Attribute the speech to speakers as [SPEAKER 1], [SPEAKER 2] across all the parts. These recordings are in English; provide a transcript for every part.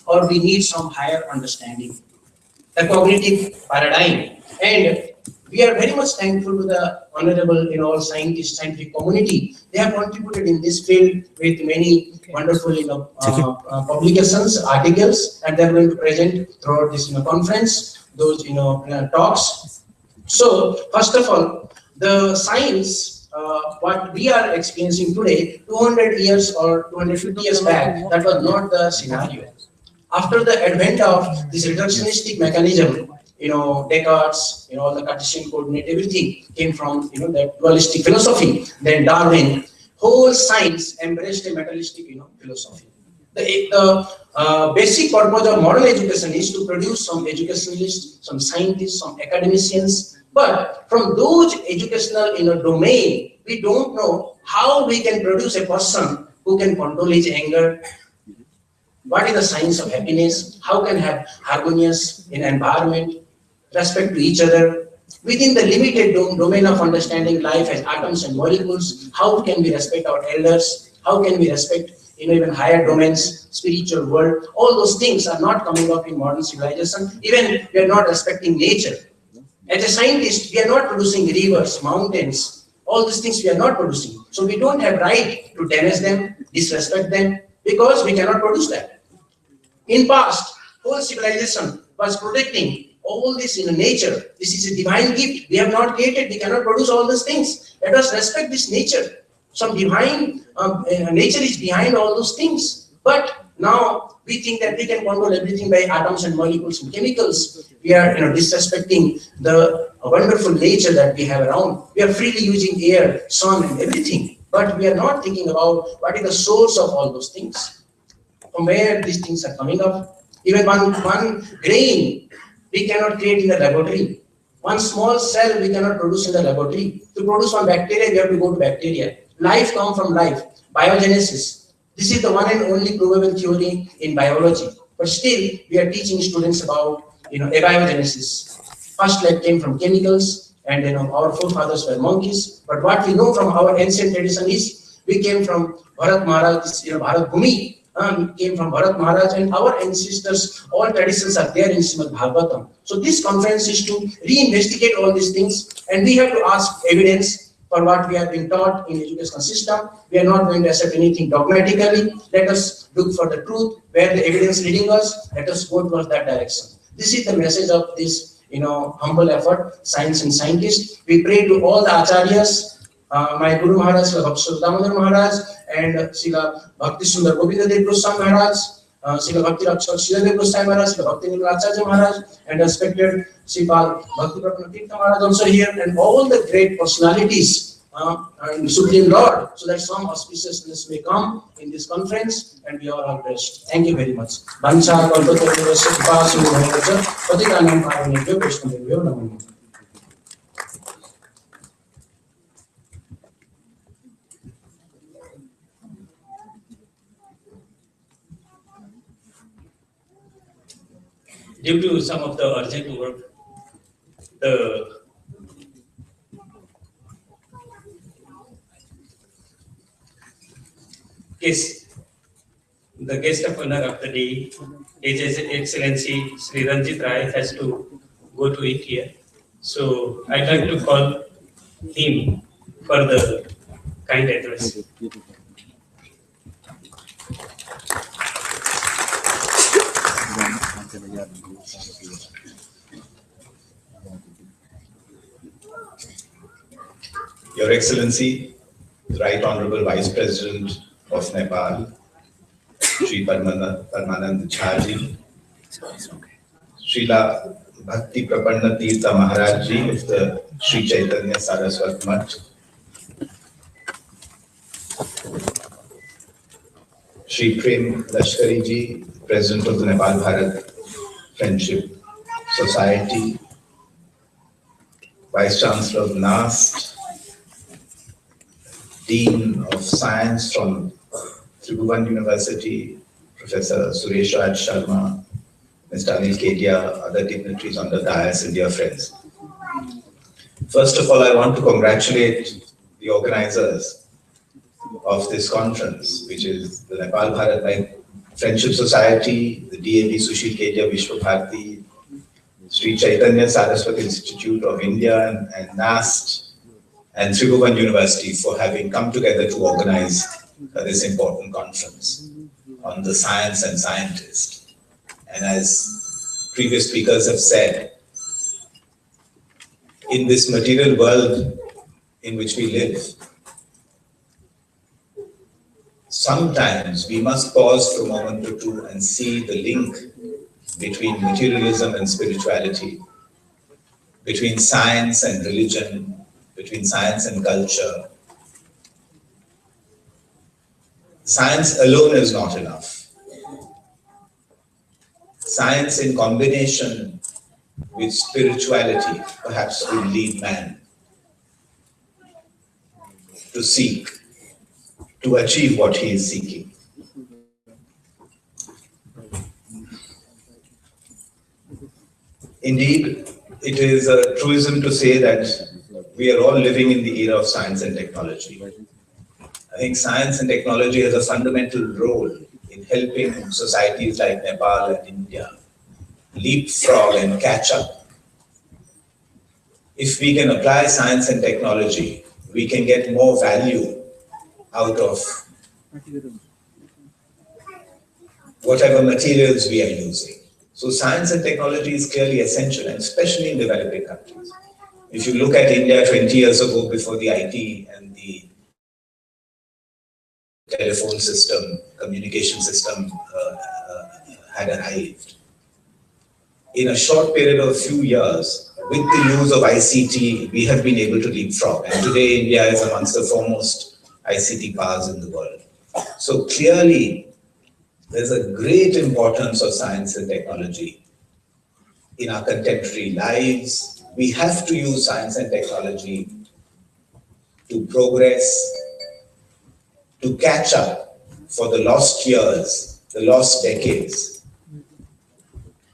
[SPEAKER 1] or we need some higher understanding, the cognitive paradigm. And we are very much thankful to the honorable, all scientists, scientific community. They have contributed in this field with many wonderful, publications, articles, and they are going to present throughout this, conference, those, talks. So, first of all, the science, what we are experiencing today, 200 years or 250 years back, that was not the scenario. After the advent of this reductionistic mechanism, Descartes, all the Cartesian coordinate, everything came from, that dualistic philosophy. Then Darwin, whole science embraced a materialistic, philosophy. The basic purpose of modern education is to produce some educationalists, some scientists, some academicians. But from those educational, domain, we don't know how we can produce a person who can control his anger. What is the science of happiness? How can have harmonious in environment, respect to each other? Within the limited domain of understanding life as atoms and molecules, how can we respect our elders? How can we respect, even higher domains, spiritual world? All those things are not coming up in modern civilization. Even we are not respecting nature. As a scientist, we are not producing rivers, mountains. All these things we are not producing. So we don't have right to damage them, disrespect them, because we cannot produce that. In past, whole civilization was protecting all this in nature. This is a divine gift. We have not created. We cannot produce all these things. Let us respect this nature. Some divine nature is behind all those things. But now we think that we can control everything by atoms and molecules and chemicals. We are, disrespecting the wonderful nature that we have around. We are freely using air, sun, and everything. But we are not thinking about what is the source of all those things. From where these things are coming up. Even one grain we cannot create in the laboratory. One small cell we cannot produce in the laboratory. To produce one bacteria, we have to go to bacteria. Life comes from life. Biogenesis. This is the one and only provable theory in biology. But still, we are teaching students about, abiogenesis. First life came from chemicals, and our forefathers were monkeys. But what we know from our ancient tradition is we came from Bharat Maharaj, Bharat Bhumi. Came from Bharat Maharaj, and our ancestors, all traditions are there in Srimad Bhagavatam. So this conference is to reinvestigate all these things, and we have to ask evidence for what we have been taught in educational system. We are not going to accept anything dogmatically. Let us look for the truth, where the evidence leading us. Let us go towards that direction. This is the message of this, humble effort, science and scientists. We pray to all the acharyas, my Guru Maharaj, Srila Damodar Maharaj, and Srila Bhakti Sundar Govindadev Goswami Maharaj, Srila Bhakti Rakshak Sriladev Goswami Maharaj, Srila Bhakti Niracharya Maharaj, and respected Sripal Bhakti Prapanna Tirtha Maharaj also here, and all the great personalities and Supreme Lord, so that some auspiciousness may come in this conference, and we are all blessed. Thank you very much. Bancha Kalpataruvyasya Kripasu Bhagavacha Patitanam Pavanebhyo Vaishnavebhyo Namo Namaha. Due to some of the urgent work, the guest of honor of the day, His Excellency Sri Ranjit Rai, has to go to India. So I'd like to call him for the kind address.
[SPEAKER 2] Your Excellency, the Right Honorable Vice President of Nepal, Sri Paramanand Jhaji, Srila Bhakti Prapanna Tirtha Maharaj Ji of the Sri Chaitanya Saraswat Math, Sri Prem Lashkari Ji, President of the Nepal Bharat Friendship Society, Vice Chancellor of NAST, Dean of Science from Tribhuvan University, Professor Suresh Raj Sharma, Mr. Anil Kedia, other dignitaries on the dais, and dear friends. First of all, I want to congratulate the organizers of this conference, which is the Nepal Bharat Friendship Society, the DAV Sushil Kedia Vishwa Bharati, Sri Chaitanya Saraswati Institute of India and NAST and Tribhuvan University for having come together to organize this important conference on the science and scientist. And as previous speakers have said, in this material world in which we live, sometimes we must pause for a moment or two and see the link between materialism and spirituality, between science and religion, between science and culture. Science alone is not enough. Science in combination with spirituality perhaps will lead man to seek, to achieve what he is seeking. Indeed, it is a truism to say that we are all living in the era of science and technology. I think science and technology has a fundamental role in helping societies like Nepal and India leapfrog and catch up. If we can apply science and technology, we can get more value out of whatever materials we are using. So science and technology is clearly essential, and especially in developing countries. If you look at India 20 years ago, before the IT and the telephone system, communication system had arrived, in a short period of a few years, with the use of ICT, we have been able to leapfrog. And today, India is amongst the foremost ICT powers in the world. So clearly, there's a great importance of science and technology in our contemporary lives. We have to use science and technology to progress, to catch up for the lost years, the lost decades.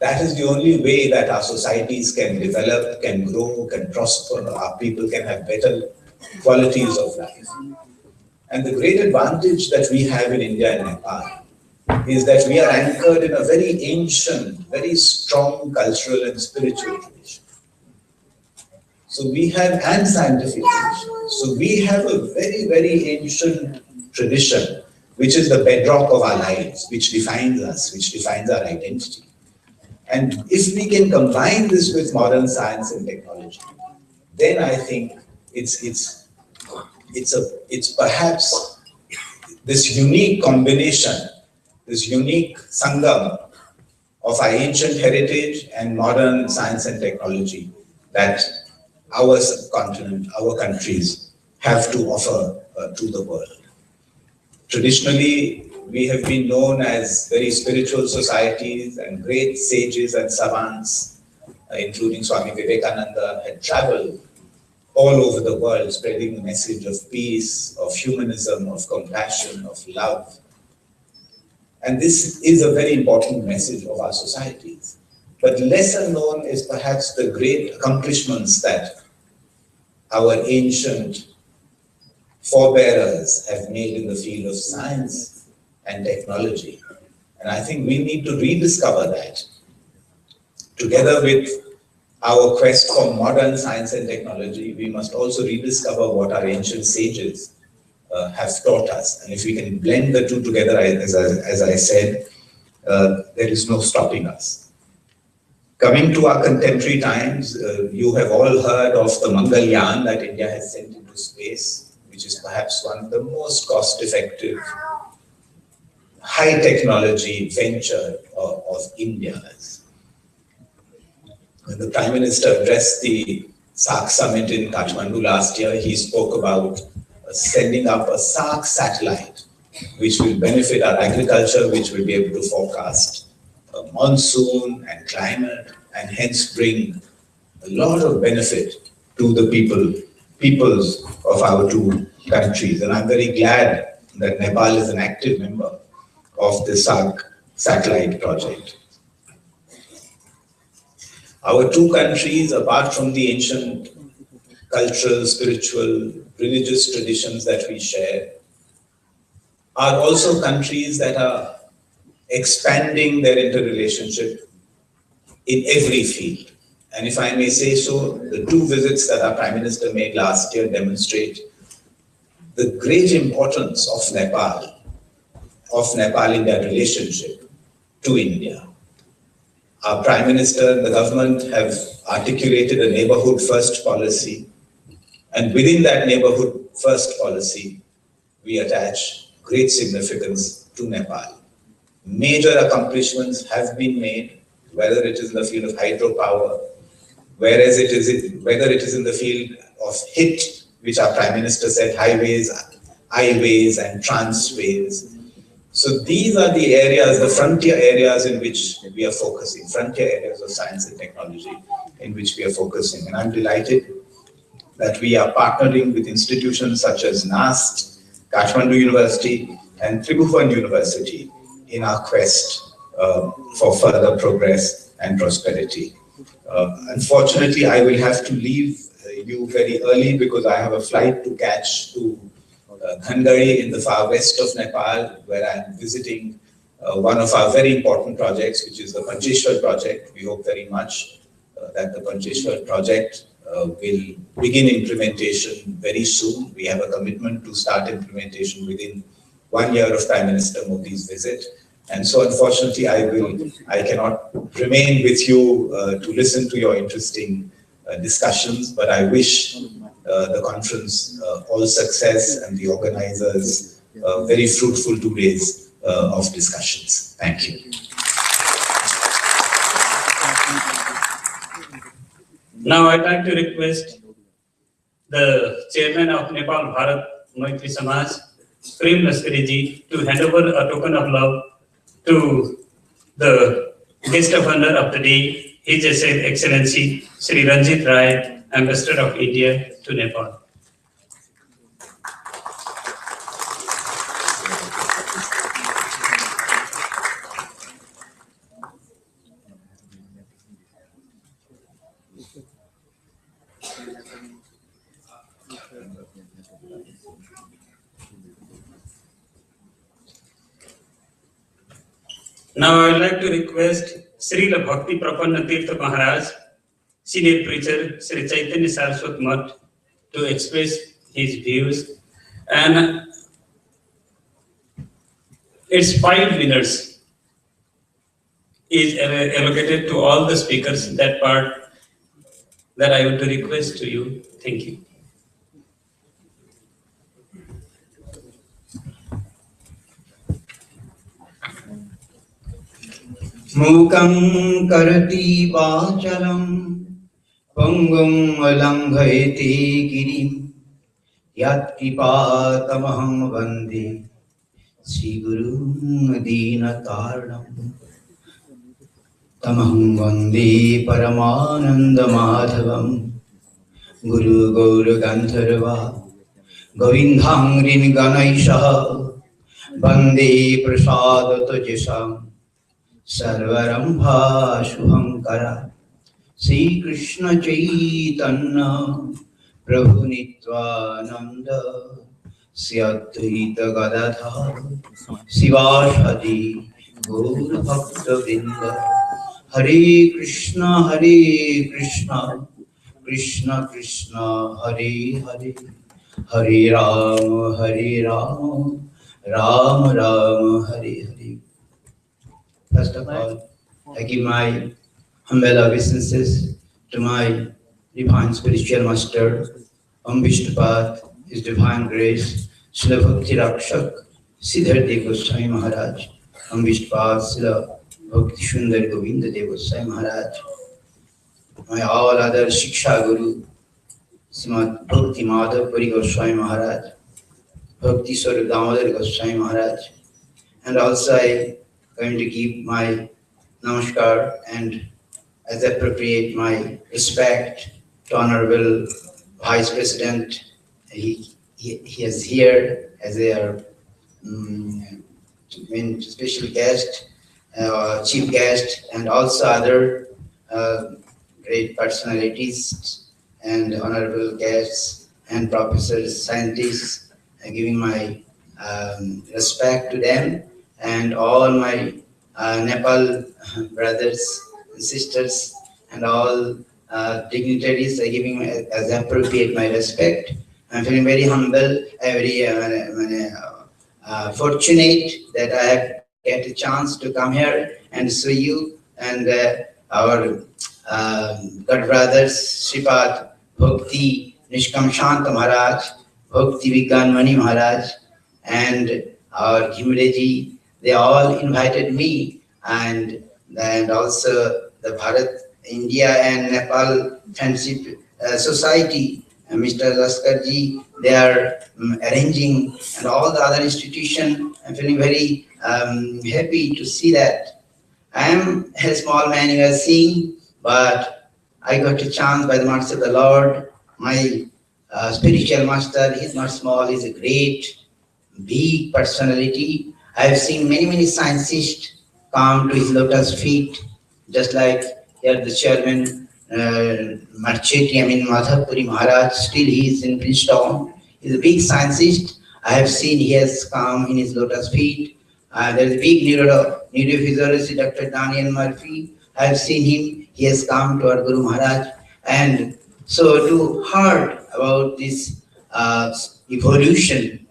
[SPEAKER 2] That is the only way that our societies can develop, can grow, can prosper, our people can have better qualities of life. And the great advantage that we have in India and Nepal is that we are anchored in a very ancient, very strong cultural and spiritual tradition. So we have, and scientific tradition. So we have a very, very ancient tradition, which is the bedrock of our lives, which defines us, which defines our identity. And if we can combine this with modern science and technology, then I think it's perhaps this unique combination, this unique sangam of our ancient heritage and modern science and technology that our subcontinent, our countries have to offer to the world. Traditionally, we have been known as very spiritual societies, and great sages and savants, including Swami Vivekananda, had traveled all over the world spreading the message of peace, of humanism, of compassion, of love. And this is a very important message of our societies. But lesser known is perhaps the great accomplishments that our ancient forebearers have made in the field of science and technology. And I think we need to rediscover that. Together with our quest for modern science and technology, we must also rediscover what our ancient sages have taught us. And if we can blend the two together, as I said, there is no stopping us. Coming to our contemporary times, you have all heard of the Mangalyaan that India has sent into space, which is perhaps one of the most cost-effective, high-technology venture of India. When the Prime Minister addressed the SAARC summit in Kathmandu last year, he spoke about sending up a SAARC satellite, which will benefit our agriculture, which will be able to forecast monsoon and climate, and hence bring a lot of benefit to the peoples of our two countries. And I'm very glad that Nepal is an active member of the SAARC satellite project. Our two countries, apart from the ancient cultural, spiritual, religious traditions that we share, are also countries that are expanding their interrelationship in every field. And if I may say so, the 2 visits that our Prime Minister made last year demonstrate the great importance of Nepal in their relationship to India. Our Prime Minister and the government have articulated a neighborhood first policy, and within that neighborhood first policy, we attach great significance to Nepal. Major accomplishments have been made, whether it is in the field of hydropower, whether it is in the field of HIT, which our Prime Minister said, highways and transways. So these are the areas, the frontier areas in which we are focusing, frontier areas of science and technology in which we are focusing. And I'm delighted that we are partnering with institutions such as NAST, Kathmandu University, and Tribhuvan University in our quest for further progress and prosperity. Unfortunately, I will have to leave you very early because I have a flight to catch to Dhangarhi in the far west of Nepal, where I am visiting one of our very important projects, which is the Pancheshwar project. We hope very much that the Pancheshwar project will begin implementation very soon. We have a commitment to start implementation within 1 year of Prime Minister Modi's visit. And so unfortunately, I cannot remain with you to listen to your interesting discussions, but I wish the conference all success and the organizers very fruitful 2 days of discussions. Thank you.
[SPEAKER 3] Now I'd like to request the chairman of Nepal Bharat Maitri Samaj, Prem Laskari ji, to hand over a token of love to the guest of honor of the day, His Excellency Shri Ranjit Rai, Ambassador of India to Nepal. Now I would like to request Srila Bhakti Prapanna Tirtha Maharaj, senior preacher, Sri Chaitanya Saraswat Math, to express his views. And its 5 minutes is allocated to all the speakers. That part that I want to request to you. Thank you.
[SPEAKER 4] Mukam karati vachalam pangum langhayate girim yat kripatamaham vande Sri Guru Deenataranam tamaham vande Paramananda Madhavam Guru Gaura Gandharva Govindhangrin Ganaisha Vande Prasadata Jisam Sarvarambha Shuhankara Sri Krishna Chaitanya Prabhu Nityananda Sri Advaita Gadadhar Sivasadi Gaur Bhakta Vrinda Hare Krishna Krishna Krishna Hare Hare Hare Ram Ram Ram Hare Hare. First of all, I give my humble obeisances to my divine spiritual master, Vishnupath, His Divine Grace, Srila Bhakti Rakshak, Siddhartha Goswami Maharaj, Vishnupath, Srila Bhakti Sundar Govinda Dev Goswami Maharaj, my all other Shiksha Guru, Srimad Bhakti Madhav Puri Goswami Maharaj, Bhakti Swarup Damodar Goswami Maharaj, and also I going to give my namaskar and as appropriate my respect to Honorable Vice President. He is here as a special guest, chief guest, and also other great personalities and honorable guests and professors, scientists, giving my respect to them, and all my Nepal brothers and sisters and all dignitaries are giving me as appropriate my respect. I'm feeling very humble, very fortunate that I have get a chance to come here and see you and our God brothers, Sripad Bhakti Nishkam Shanta Maharaj, Bhakti Vigyan Mani Maharaj, and our Himreji. They all invited me, and also the Bharat, India and Nepal Friendship Society, Mr. Laskarji, they are arranging, and all the other institution. I'm feeling very happy to see that. I am a small man, you are seeing, but I got a chance by the mercy of the Lord. My spiritual master, he's not small, he's a great, big personality. I have seen many, many scientists come to his lotus feet, just like here the chairman, Marchetti, Madhavpuri Maharaj, still he is in Princeton. He's a big scientist. I have seen he has come in his lotus feet. There is a big neurophysiologist, Dr. Daniel Murphy. I have seen him. He has come to our Guru Maharaj. And so to heard about this evolution,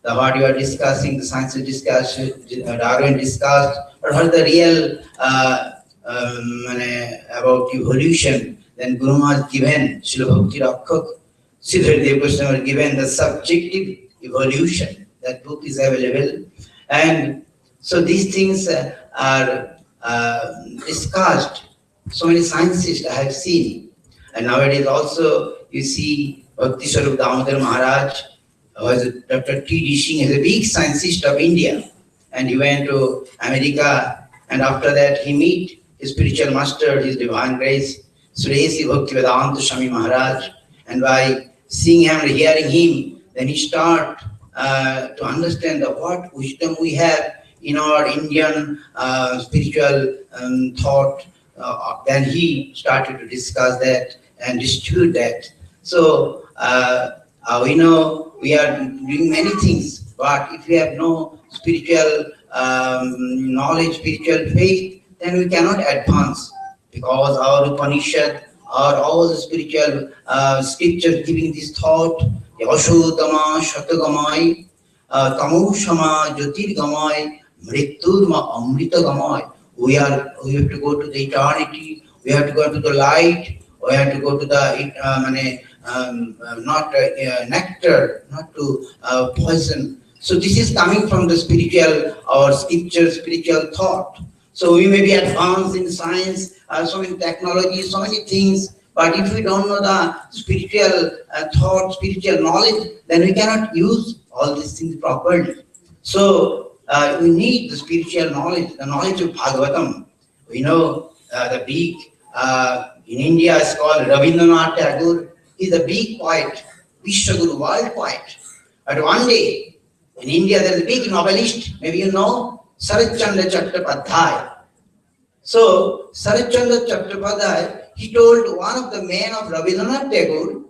[SPEAKER 4] what you are discussing, the science discussion, Darwin discussed, or heard the real about evolution, then Guru Maharaj given, Srila Bhakti Rakshak, Siddhartha Dev Goswami given the subjective evolution. That book is available. And so these things are discussed. So many scientists I have seen. And nowadays also you see Bhakti Swarup Damodar Maharaj, was Dr. T.D. Singh, is a big scientist of India. And he went to America, and after that he meet his spiritual master, his divine grace, Suresi Bhaktivedanta Swami Maharaj. And by seeing him and hearing him, then he start to understand the what wisdom we have in our Indian spiritual thought. Then he started to discuss that and distribute that. So we know we are doing many things, but if we have no spiritual knowledge, spiritual faith, then we cannot advance, because our Upanishad or all the spiritual scriptures giving this thought, Yashodama Shatagamai, Tamushama Jyotirgamai, Mrityurma Amritagamai. We have to go to the eternity, we have to go to the light, we have to go to the not nectar, not to poison. So this is coming from the spiritual or scripture, spiritual thought. So we may be advanced in science, so in technology, so many things, but if we don't know the spiritual thought, spiritual knowledge, then we cannot use all these things properly. So we need the spiritual knowledge, the knowledge of Bhagavatam. We know the big, in India is called Rabindranath Tagore. He's a big poet, Vishwaguru, world poet. But one day, in India, there is a big novelist, maybe you know, Sarat Chandra Chattopadhyay. So, Sarat Chandra Chattopadhyay, he told one of the men of Rabindranath Tagore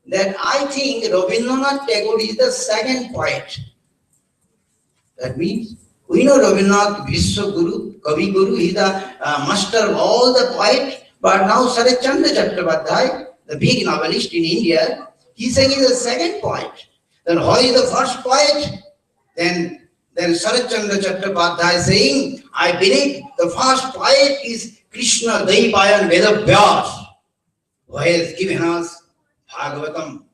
[SPEAKER 4] that I think Rabindranath Tagore is the second poet. That means, we know Rabindranath Vishwaguru, Kavi Guru, he is the master of all the poets, but now Sarat Chandra Chattopadhyay, the big novelist in India, he saying he is the second poet. Then who is the first poet? Then Sarat Chandra Chattopadhyay saying, I believe the first poet is Krishna Daipayan Vedavyas, who has given us Bhagavatam,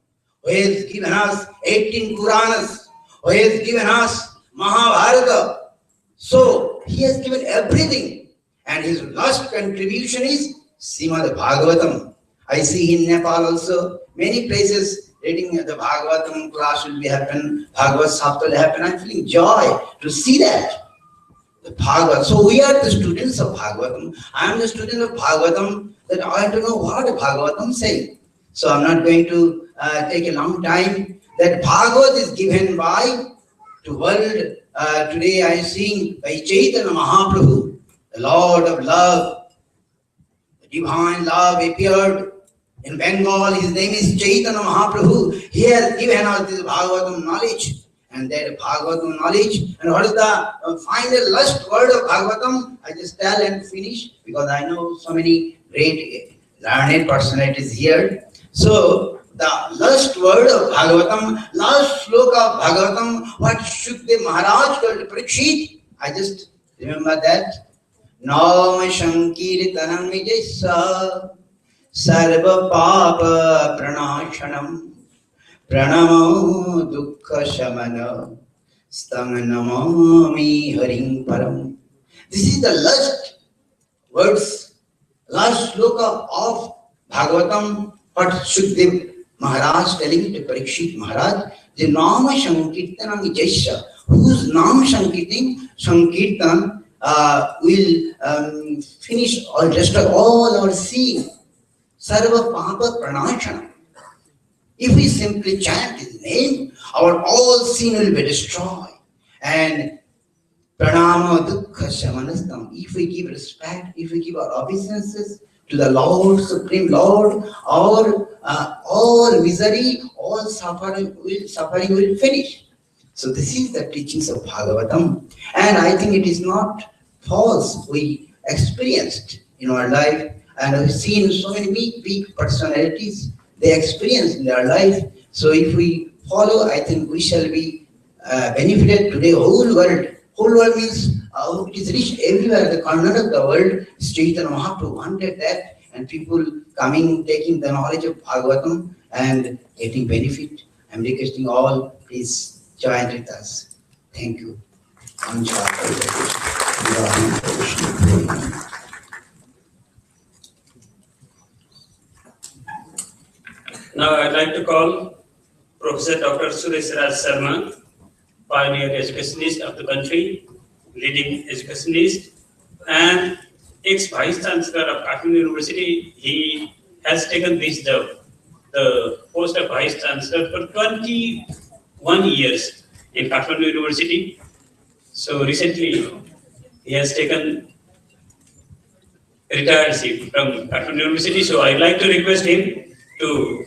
[SPEAKER 4] who has given us 18 Puranas, who has given us Mahabharata. So he has given everything, and his last contribution is Srimad Bhagavatam. I see in Nepal also, many places reading the Bhagavatam class will be happen, Bhagavad Sapta will happen. I'm feeling joy to see that. The Bhagavad. So we are the students of Bhagavatam. I am the student of Bhagavatam, that I have to know what Bhagavatam says. So I'm not going to take a long time. That Bhagavad is given by the world. Today I am seeing by Chaitanya Mahaprabhu, the Lord of love, the divine love appeared. In Bengal, his name is Chaitanya Mahaprabhu. He has given us this Bhagavatam knowledge. and that Bhagavatam knowledge. And what is the final last word of Bhagavatam? I just tell and finish because I know so many great learned personalities here. So the last word of Bhagavatam, last sloka of Bhagavatam, what Shukdev Maharaj told Parikshit, I just remember that. Nam Shankirtanam Vijaysa Sarva Papa Pranashanam Pranamo Dukkha Shamana Stang Namami Haring Param. This is the last words, last sloka of Bhagavatam, what Shukdev Maharaj telling to Parikshit Maharaj, the Nama Sankirtanam Vijaysa, whose Nam Sankirtan will finish or destroy all our sin. Sarva Papa Pranashana. If we simply chant his name, our all sin will be destroyed. And Pranama Dukkha Shamanastam. If we give respect, if we give our obeisances to the Lord, Supreme Lord, all misery, all suffering will finish. So this is the teachings of Bhagavatam. And I think it is not false. We experienced in our life, and we've seen so many big personalities, they experienced in their life. So if we follow, I think we shall be benefited today. Whole world means it is reached everywhere, the corner of the world. Chaitanya Mahaprabhu wanted that, and people coming, taking the knowledge of Bhagavatam and getting benefit. I'm requesting all, please join with us. Thank you.
[SPEAKER 3] Now I'd like to call Professor Dr. Suresh Raj Sharma, pioneer educationist of the country, leading educationist, and ex-Vice Chancellor of Kathmandu University. He has taken this job, the post of Vice Chancellor, for 21 years in Kathmandu University. So recently, he has taken retirement from Kathmandu University. So I'd like to request him to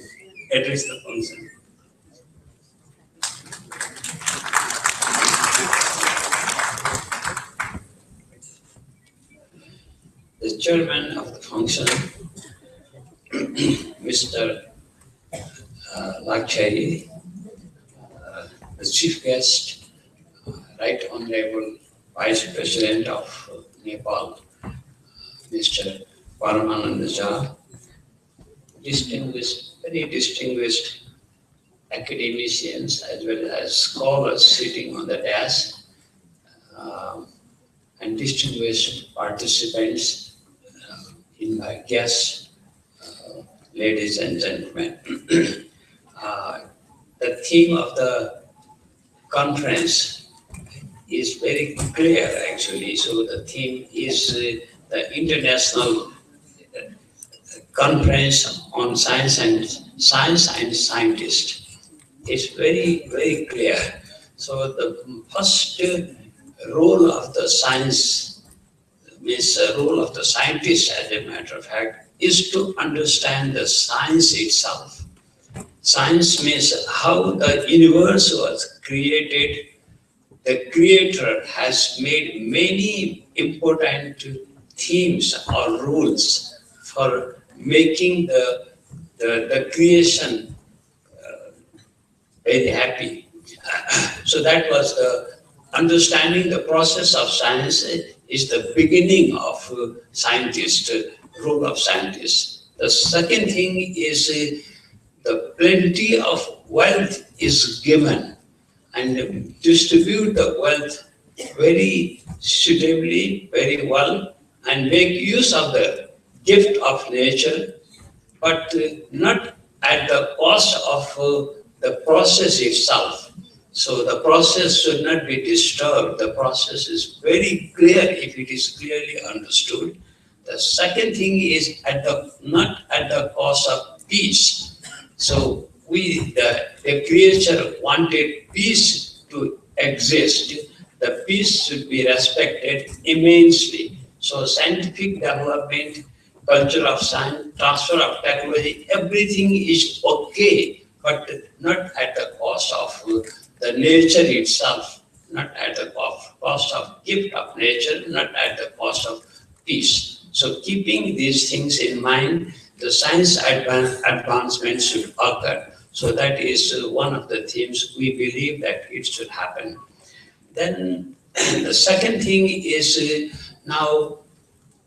[SPEAKER 3] address the function.
[SPEAKER 5] The chairman of the function, Mr. Lakshari, the chief guest, Right Honorable Vice President of Nepal, Mr. Paramananda Jha, very distinguished academicians as well as scholars sitting on the dais, and distinguished participants, in my guests, ladies and gentlemen. The theme of the conference is very clear actually. So the theme is the International Conference on Science and Scientists. It's very, very clear. So the first role of the science means the role of the scientist, as a matter of fact, is to understand the science itself. Science means how the universe was created. The creator has made many important themes or rules for making the creation very happy. So that was the understanding the process of science is the beginning of role of scientists. The second thing is the plenty of wealth is given, and distribute the wealth very suitably, very well, and make use of the gift of nature, but not at the cost of the process itself. So the process should not be disturbed. The process is very clear if it is clearly understood. The second thing is not at the cost of peace. So the creature wanted peace to exist. The peace should be respected immensely. So scientific development, culture of science, transfer of technology, everything is okay, but not at the cost of the nature itself, not at the cost of gift of nature, not at the cost of peace. So keeping these things in mind, the science advancement should occur. So that is one of the themes we believe that it should happen. Then the second thing is now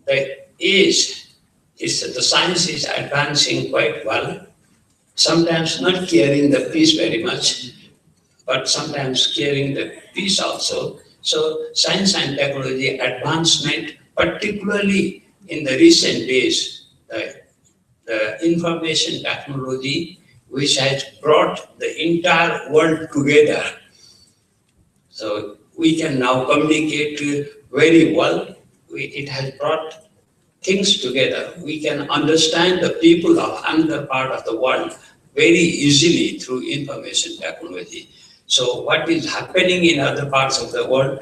[SPEAKER 5] the age is that the science is advancing quite well, sometimes not caring the peace very much, but sometimes caring the peace also. So science and technology advancement, particularly in the recent days, the information technology, which has brought the entire world together. So we can now communicate very well. It has brought things together. We can understand the people of another part of the world very easily through information technology. So what is happening in other parts of the world,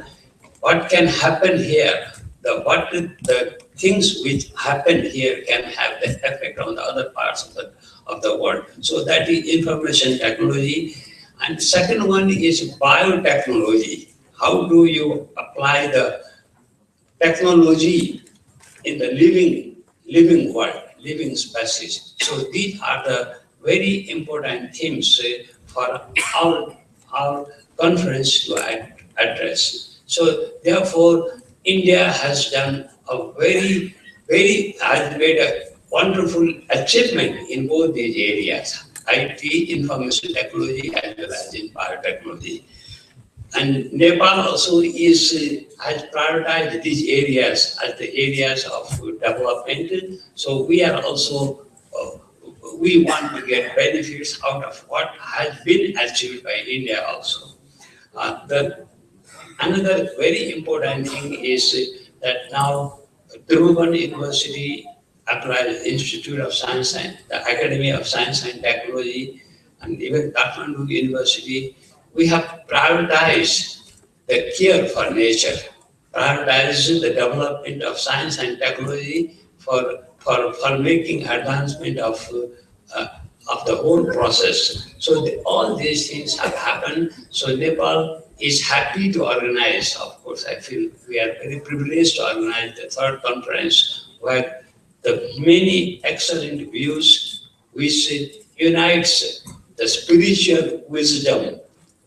[SPEAKER 5] what can happen here, the things which happen here can have the effect on the other parts of the world. So that is information technology. And second one is biotechnology. How do you apply the technology in the living world, living species? So these are the very important themes for our conference to address. So therefore, India has done a has made a wonderful achievement in both these areas, IT, information technology, as well as in biotechnology. And Nepal also has prioritized these areas as the areas of development. So we are also, we want to get benefits out of what has been achieved by India also. Another very important thing is that now Dhruvan University, Applied Institute of Science and the Academy of Science and Technology, and even Kathmandu University, we have prioritized the care for nature, prioritized the development of science and technology for making advancement of the whole process. So all these things have happened. So Nepal is happy to organize. Of course, I feel we are very privileged to organize the third conference where the many excellent views which unites the spiritual wisdom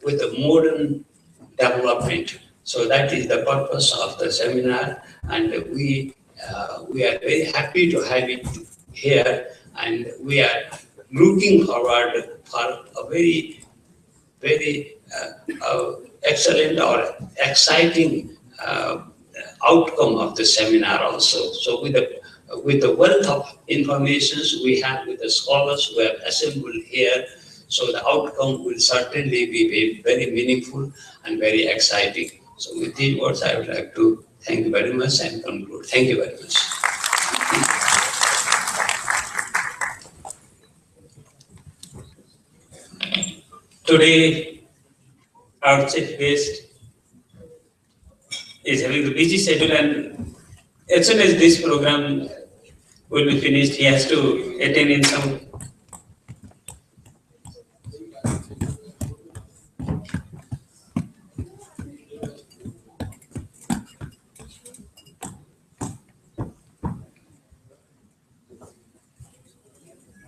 [SPEAKER 5] with the modern development. So that is the purpose of the seminar, and we are very happy to have it here, and we are looking forward for a very excellent or exciting outcome of the seminar also. So with the wealth of information we have with the scholars who have assembled here, so the outcome will certainly be very meaningful and very exciting. So with these words, I would like to thank you very much and conclude. Thank you very much.
[SPEAKER 3] Today, our chief guest is having a busy schedule, and as soon as this program will be finished, he has to attend in some.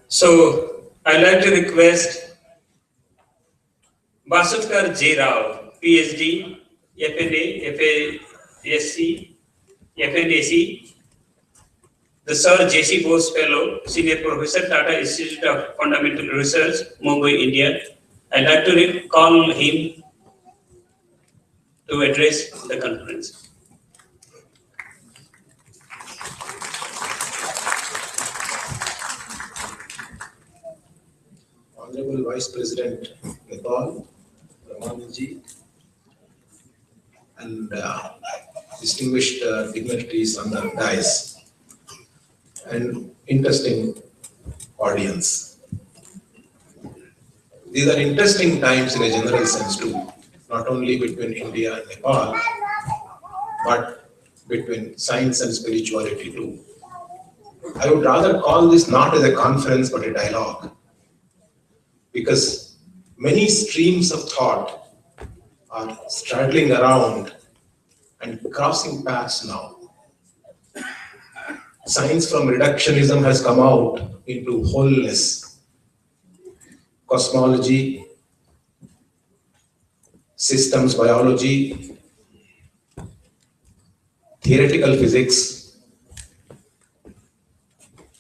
[SPEAKER 3] So I'd like to request Basudkar J. Rao, PhD, FNA, FASC, FNAC, the Sir J.C. Bose Fellow, Senior Professor, Tata Institute of Fundamental Research, Mumbai, India. I'd like to call him to address the conference.
[SPEAKER 6] Honorable Vice President Nepal, Ramanji, and distinguished dignitaries on the dais, and interesting audience. These are interesting times in a general sense too, not only between India and Nepal, but between science and spirituality too. I would rather call this not as a conference but a dialogue, because many streams of thought are straddling around and crossing paths now. Science from reductionism has come out into wholeness, cosmology, systems biology, theoretical physics,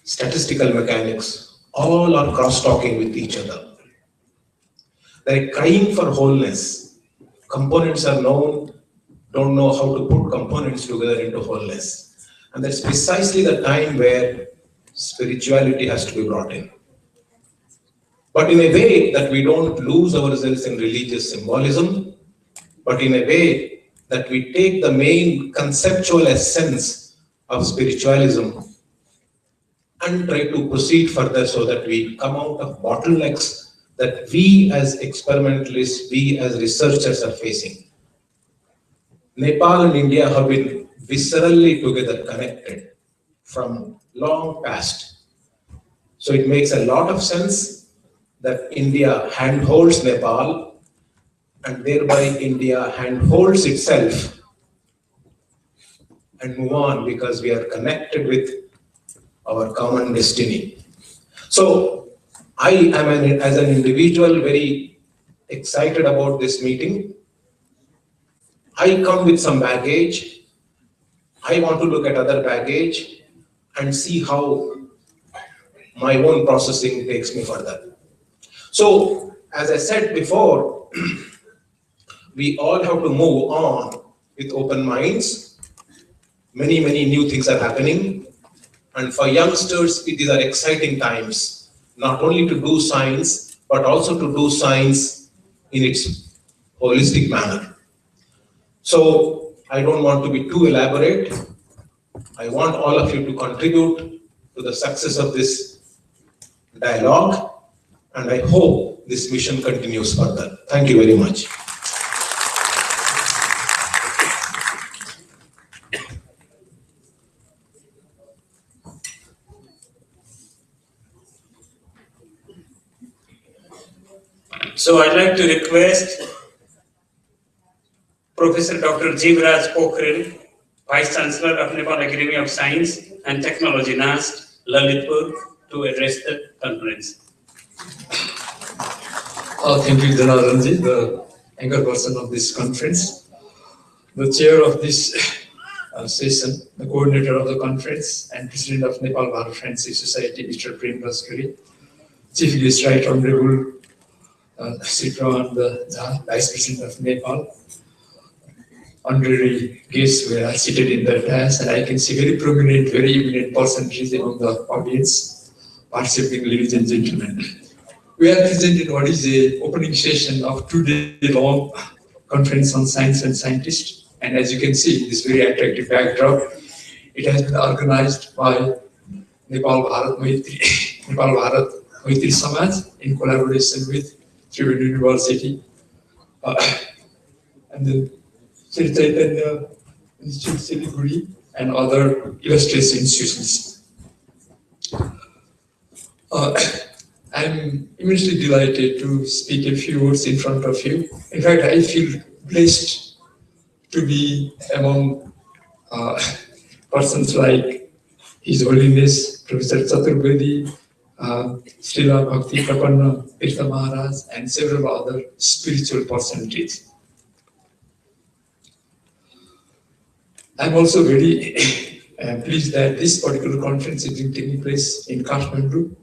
[SPEAKER 6] statistical mechanics, all are cross-talking with each other. They're crying for wholeness. Components are known, don't know how to put components together into wholeness. And that's precisely the time where spirituality has to be brought in. But in a way that we don't lose ourselves in religious symbolism, but in a way that we take the main conceptual essence of spiritualism and try to proceed further so that we come out of bottlenecks that we as experimentalists, we as researchers are facing. Nepal and India have been viscerally together connected from long past. So it makes a lot of sense that India handholds Nepal and thereby India handholds itself and move on because we are connected with our common destiny. So I am, as an individual, very excited about this meeting. I come with some baggage. I want to look at other baggage and see how my own processing takes me further. So, as I said before, we all have to move on with open minds. Many new things are happening. And for youngsters, these are exciting times, not only to do science, but also to do science in its holistic manner. So I don't want to be too elaborate. I want all of you to contribute to the success of this dialogue, and I hope this mission continues further. Thank you very much.
[SPEAKER 3] So I'd like to request Professor Dr. Jivraj Pokhrel, Vice Chancellor of Nepal Academy of Science and Technology, NAST, Lalitpur, to address the conference.
[SPEAKER 7] Thank you, Janardhanji, the anchor person of this conference. The chair of this session, the coordinator of the conference, and President of Nepal Bharat Friendship Society, Mr. Prem Raskari, Chief Guest Right Honorable Sri Praman Jha, Vice President of Nepal. Honorary guests were seated in the dais, and I can see very prominent, very eminent personalities among the audience, participating ladies and gentlemen. We are present in what is a opening session of 2-day-long conference on science and scientists. And as you can see, this very attractive backdrop, it has been organized by Nepal Bharat Maitri Samaj in collaboration with Triveni University and then Sri Chaitanya Institute Siliguri and other illustrious institutions. I'm immensely delighted to speak a few words in front of you. In fact, I feel blessed to be among persons like His Holiness Professor Chaturvedi, Srila Bhakti Prapanna Tirtha Maharaj, and several other spiritual personalities. I'm also very pleased that this particular conference is taking place in Kathmandu,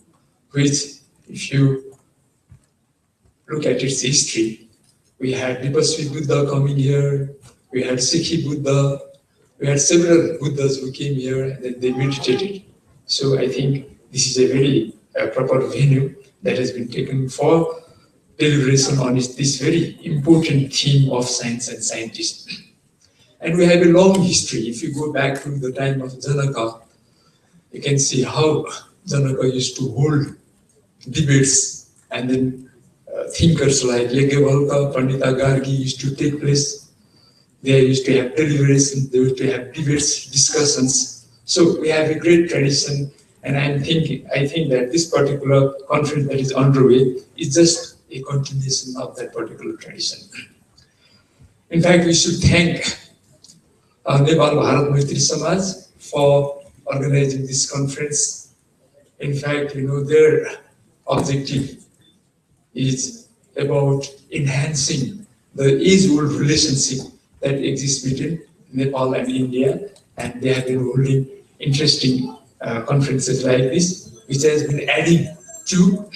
[SPEAKER 7] which, if you look at its history, we had Nipasvi Buddha coming here, we had Sikhi Buddha, we had several Buddhas who came here and then they meditated. So I think this is a very proper venue that has been taken for deliberation on this very important theme of science and scientists. And we have a long history. If you go back to the time of Janaka, you can see how Janaka used to hold debates, and then thinkers like Yajnavalkya, Pandita Gargi used to take place. They used to have deliberations, they used to have debates, discussions. So we have a great tradition, and I think that this particular conference that is underway is just a continuation of that particular tradition. In fact, we should thank Nepal Bharat Maitri Samaj for organizing this conference. In fact, their objective is about enhancing the age-old relationship that exists between Nepal and India, and they have been holding interesting conferences like this, which has been adding to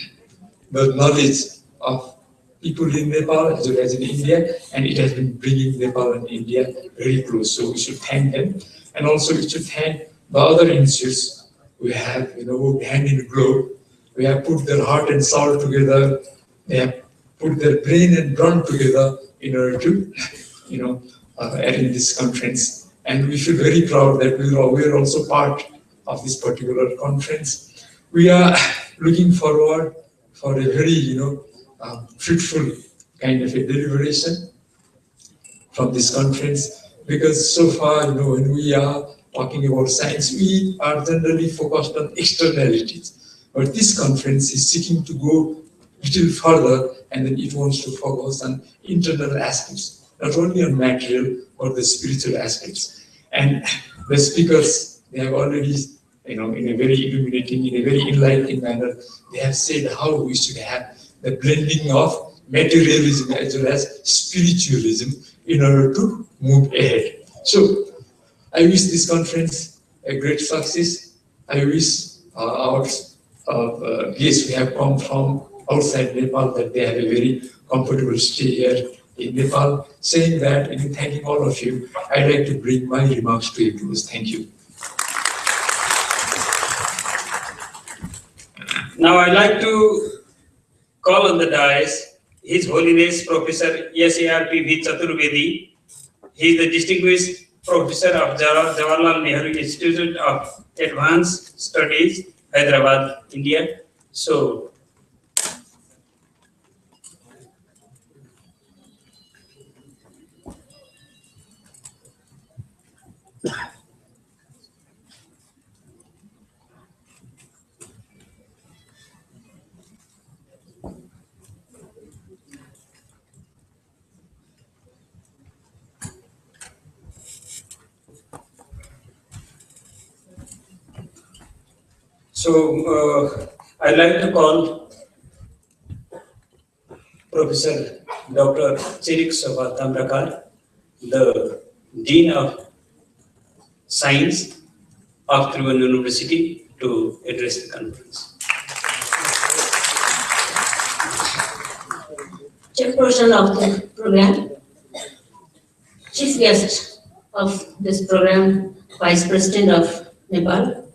[SPEAKER 7] the knowledge of people in Nepal as well as in India, and it has been bringing Nepal and India very close. So we should thank them, and also we should thank the other institutes who have, worked hand in glove. We have put their heart and soul together. They have put their brain and brawn together in order to, arrange this conference. And we feel very proud that we are also part of this particular conference. We are looking forward for a very, fruitful kind of a deliberation from this conference, because so far, when we are talking about science, we are generally focused on externalities. But this conference is seeking to go a little further, and then it wants to focus on internal aspects, not only on material, but the spiritual aspects. And the speakers, they have already, in a very illuminating, in a very enlightening manner, they have said how we should have the blending of materialism as well as spiritualism in order to move ahead. So I wish this conference a great success. I wish our guests who have come from outside Nepal that they have a very comfortable stay here in Nepal. Saying that, and thanking all of you, I'd like to bring my remarks to a close. Thank you.
[SPEAKER 3] Now I'd like to call on the dais His Holiness Professor HAre Chaturvedi. He is the distinguished professor of Jawaharlal Nehru Institute of Advanced Studies, Hyderabad, India. So, I'd like to call Professor Dr. Chirik Sobha Tamrakar, the Dean of Science of Tribhuvan University, to address the conference.
[SPEAKER 8] Chairperson of the program, chief guest of this program, Vice President of Nepal,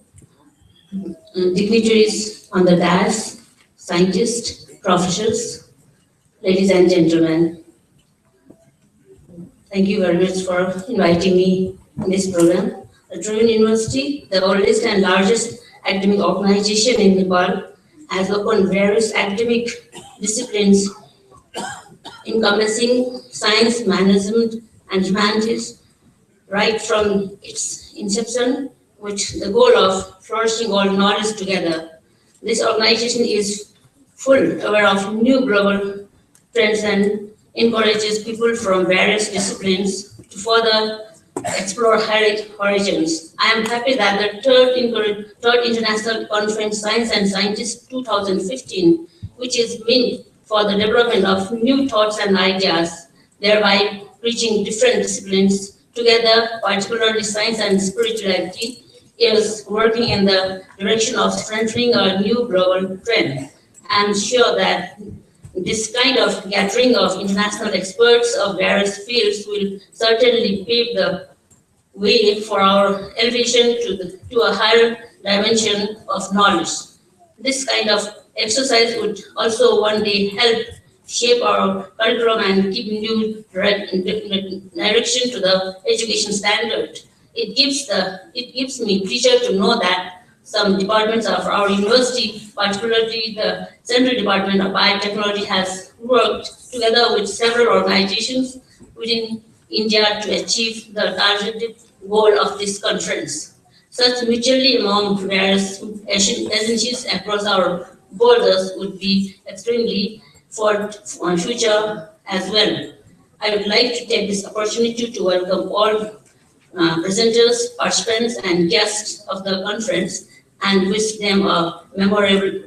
[SPEAKER 8] dignitaries on the dais, scientists, professors, ladies and gentlemen. Thank you very much for inviting me in this program. The Tribhuvan University, the oldest and largest academic organization in Nepal, has opened various academic disciplines encompassing science, management, and humanities right from its inception, with the goal of flourishing all knowledge together. This organization is fully aware of new global trends and encourages people from various disciplines to further explore horizons. I am happy that the third International Conference Science and Scientists 2015, which is meant for the development of new thoughts and ideas, thereby reaching different disciplines together, particularly science and spirituality, is working in the direction of strengthening a new global trend. I am sure that this kind of gathering of international experts of various fields will certainly pave the way for our elevation to a higher dimension of knowledge. This kind of exercise would also one day help shape our curriculum and give new direction to the education standard. It gives me pleasure to know that some departments of our university, particularly the Central Department of Biotechnology, has worked together with several organizations within India to achieve the targeted goal of this conference. Such mutually among various agencies across our borders would be extremely for future as well. I would like to take this opportunity to welcome all presenters, participants, and guests of the conference and wish them a memorable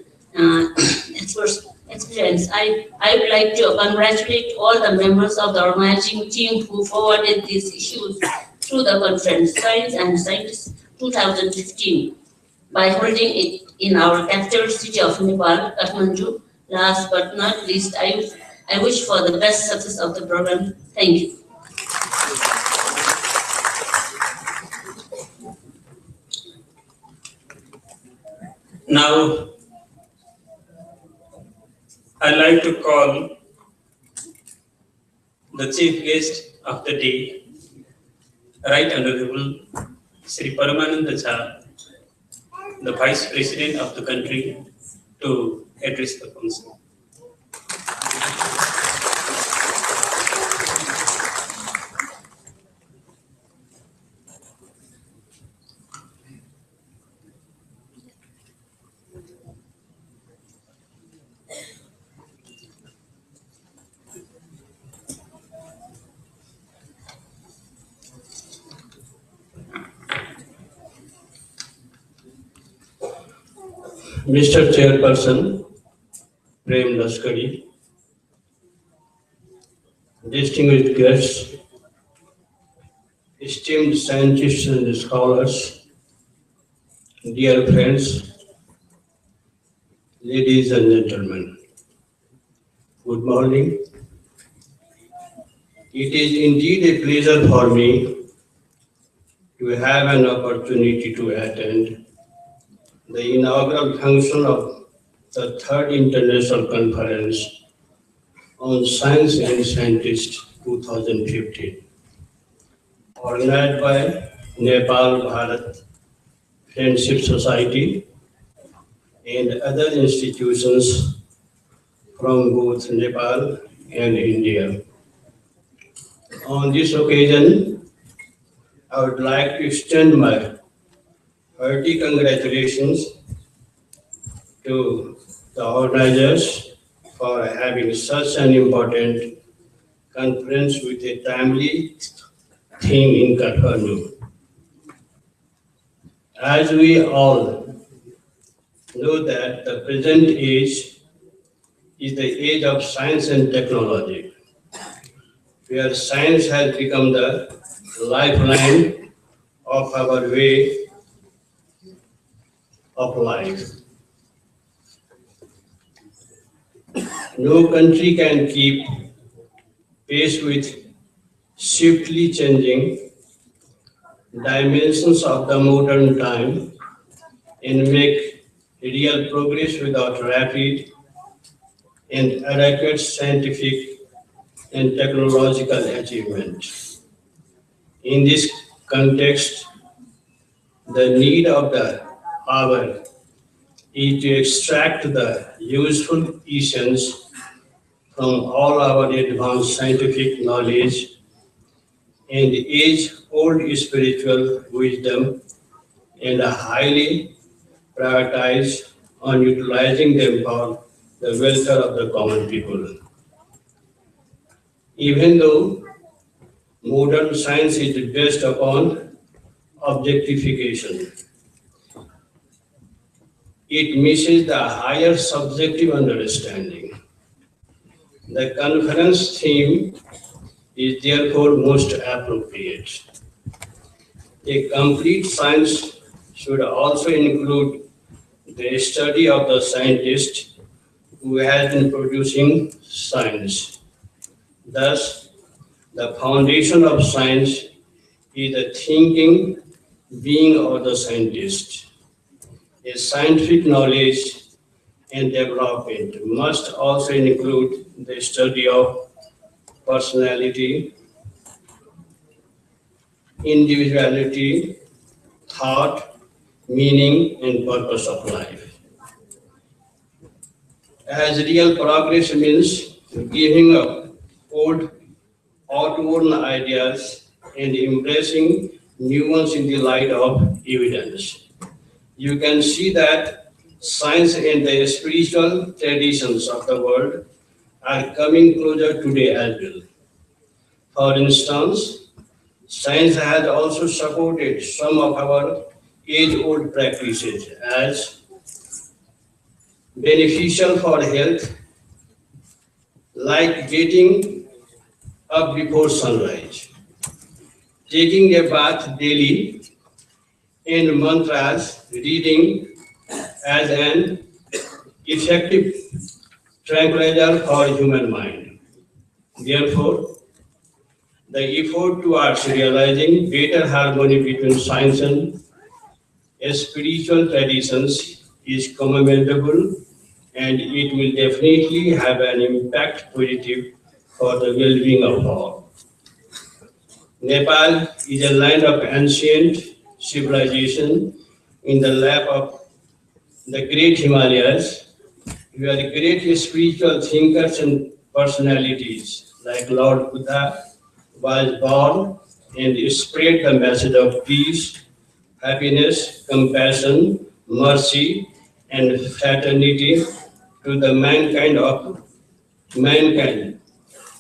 [SPEAKER 8] experience. I would like to congratulate all the members of the organizing team who forwarded these issues through the conference, Science and Scientists 2015, by holding it in our capital city of Nepal, Kathmandu. Last but not least, I wish for the best success of the program. Thank you.
[SPEAKER 3] Now, I'd like to call the chief guest of the day, Right Honorable Sri Paramananda Jha, the Vice President of the country, to address the council. Mr. Chairperson, Prem Laskari, distinguished guests, esteemed scientists and scholars, dear friends, ladies and gentlemen, good morning. It is indeed a pleasure for me to have an opportunity to attend the inaugural function of the Third International Conference on Science and Scientists 2015, organized by Nepal Bharat Friendship Society and other institutions from both Nepal and India. On this occasion, I would like to extend my hearty congratulations to the organizers for having such an important conference with a timely theme in Kathmandu. As we all know that the present age is the age of science and technology, where science has become the lifeline of our way of life. No country can keep pace with swiftly changing dimensions of the modern time and make real progress without rapid and adequate scientific and technological achievement. In this context, the need of the hour is to extract the useful essence from all our advanced scientific knowledge and age-old spiritual wisdom and highly prioritize on utilizing them for the welfare of the common people. Even though modern science is based upon objectification, it misses the higher subjective understanding. The conference theme is therefore most appropriate. A complete science should also include the study of the scientist who has been producing science. Thus, the foundation of science is the thinking being of the scientist. A scientific knowledge and development must also include the study of personality, individuality, thought, meaning, and purpose of life. As real progress means giving up old, outworn ideas and embracing new ones in the light of evidence. You can see that science and the spiritual traditions of the world are coming closer today as well.
[SPEAKER 9] For instance, science has also supported some of our age-old practices as beneficial for health, like getting up before sunrise, taking a bath daily, and mantras reading as an effective tranquilizer for human mind. Therefore, the effort towards realizing better harmony between science and spiritual traditions is commendable, and it will definitely have an impact positive for the well-being of all. Nepal is a land of ancient civilization in the lap of the great Himalayas. We are great spiritual thinkers and personalities like Lord Buddha was born and spread the message of peace, happiness, compassion, mercy, and fraternity to the mankind.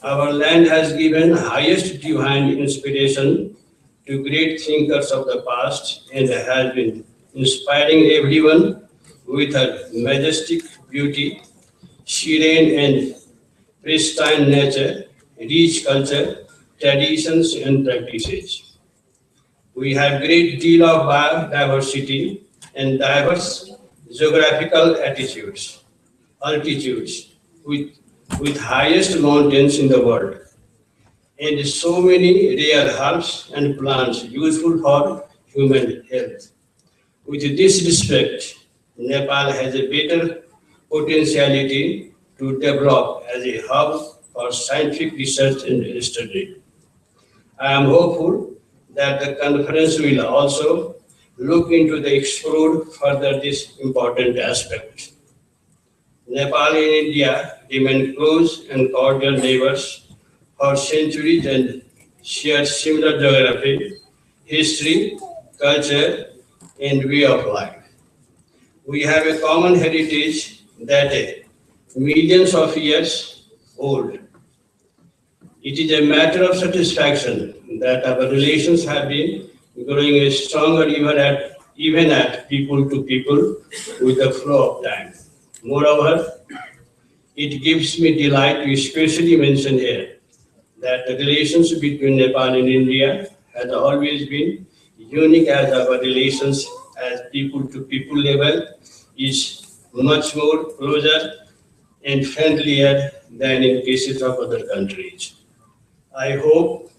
[SPEAKER 9] Our land has given highest divine inspiration to great thinkers of the past and has been inspiring everyone with her majestic beauty, serene and pristine nature, rich culture, traditions and practices. We have great deal of biodiversity and diverse geographical altitudes with highest mountains in the world and so many rare herbs and plants useful for human health. With this respect, Nepal has a better potentiality to develop as a hub for scientific research and study. I am hopeful that the conference will also look into the explore further this important aspect. Nepal and India remain close and cordial neighbors for centuries and share similar geography, history, culture, and way of life. We have a common heritage that is millions of years old. It is a matter of satisfaction that our relations have been growing stronger even at people to people with the flow of time. Moreover, it gives me delight to especially mention here that the relations between Nepal and India has always been unique as our relations as people to people level is much more closer and friendlier than in cases of other countries. I hope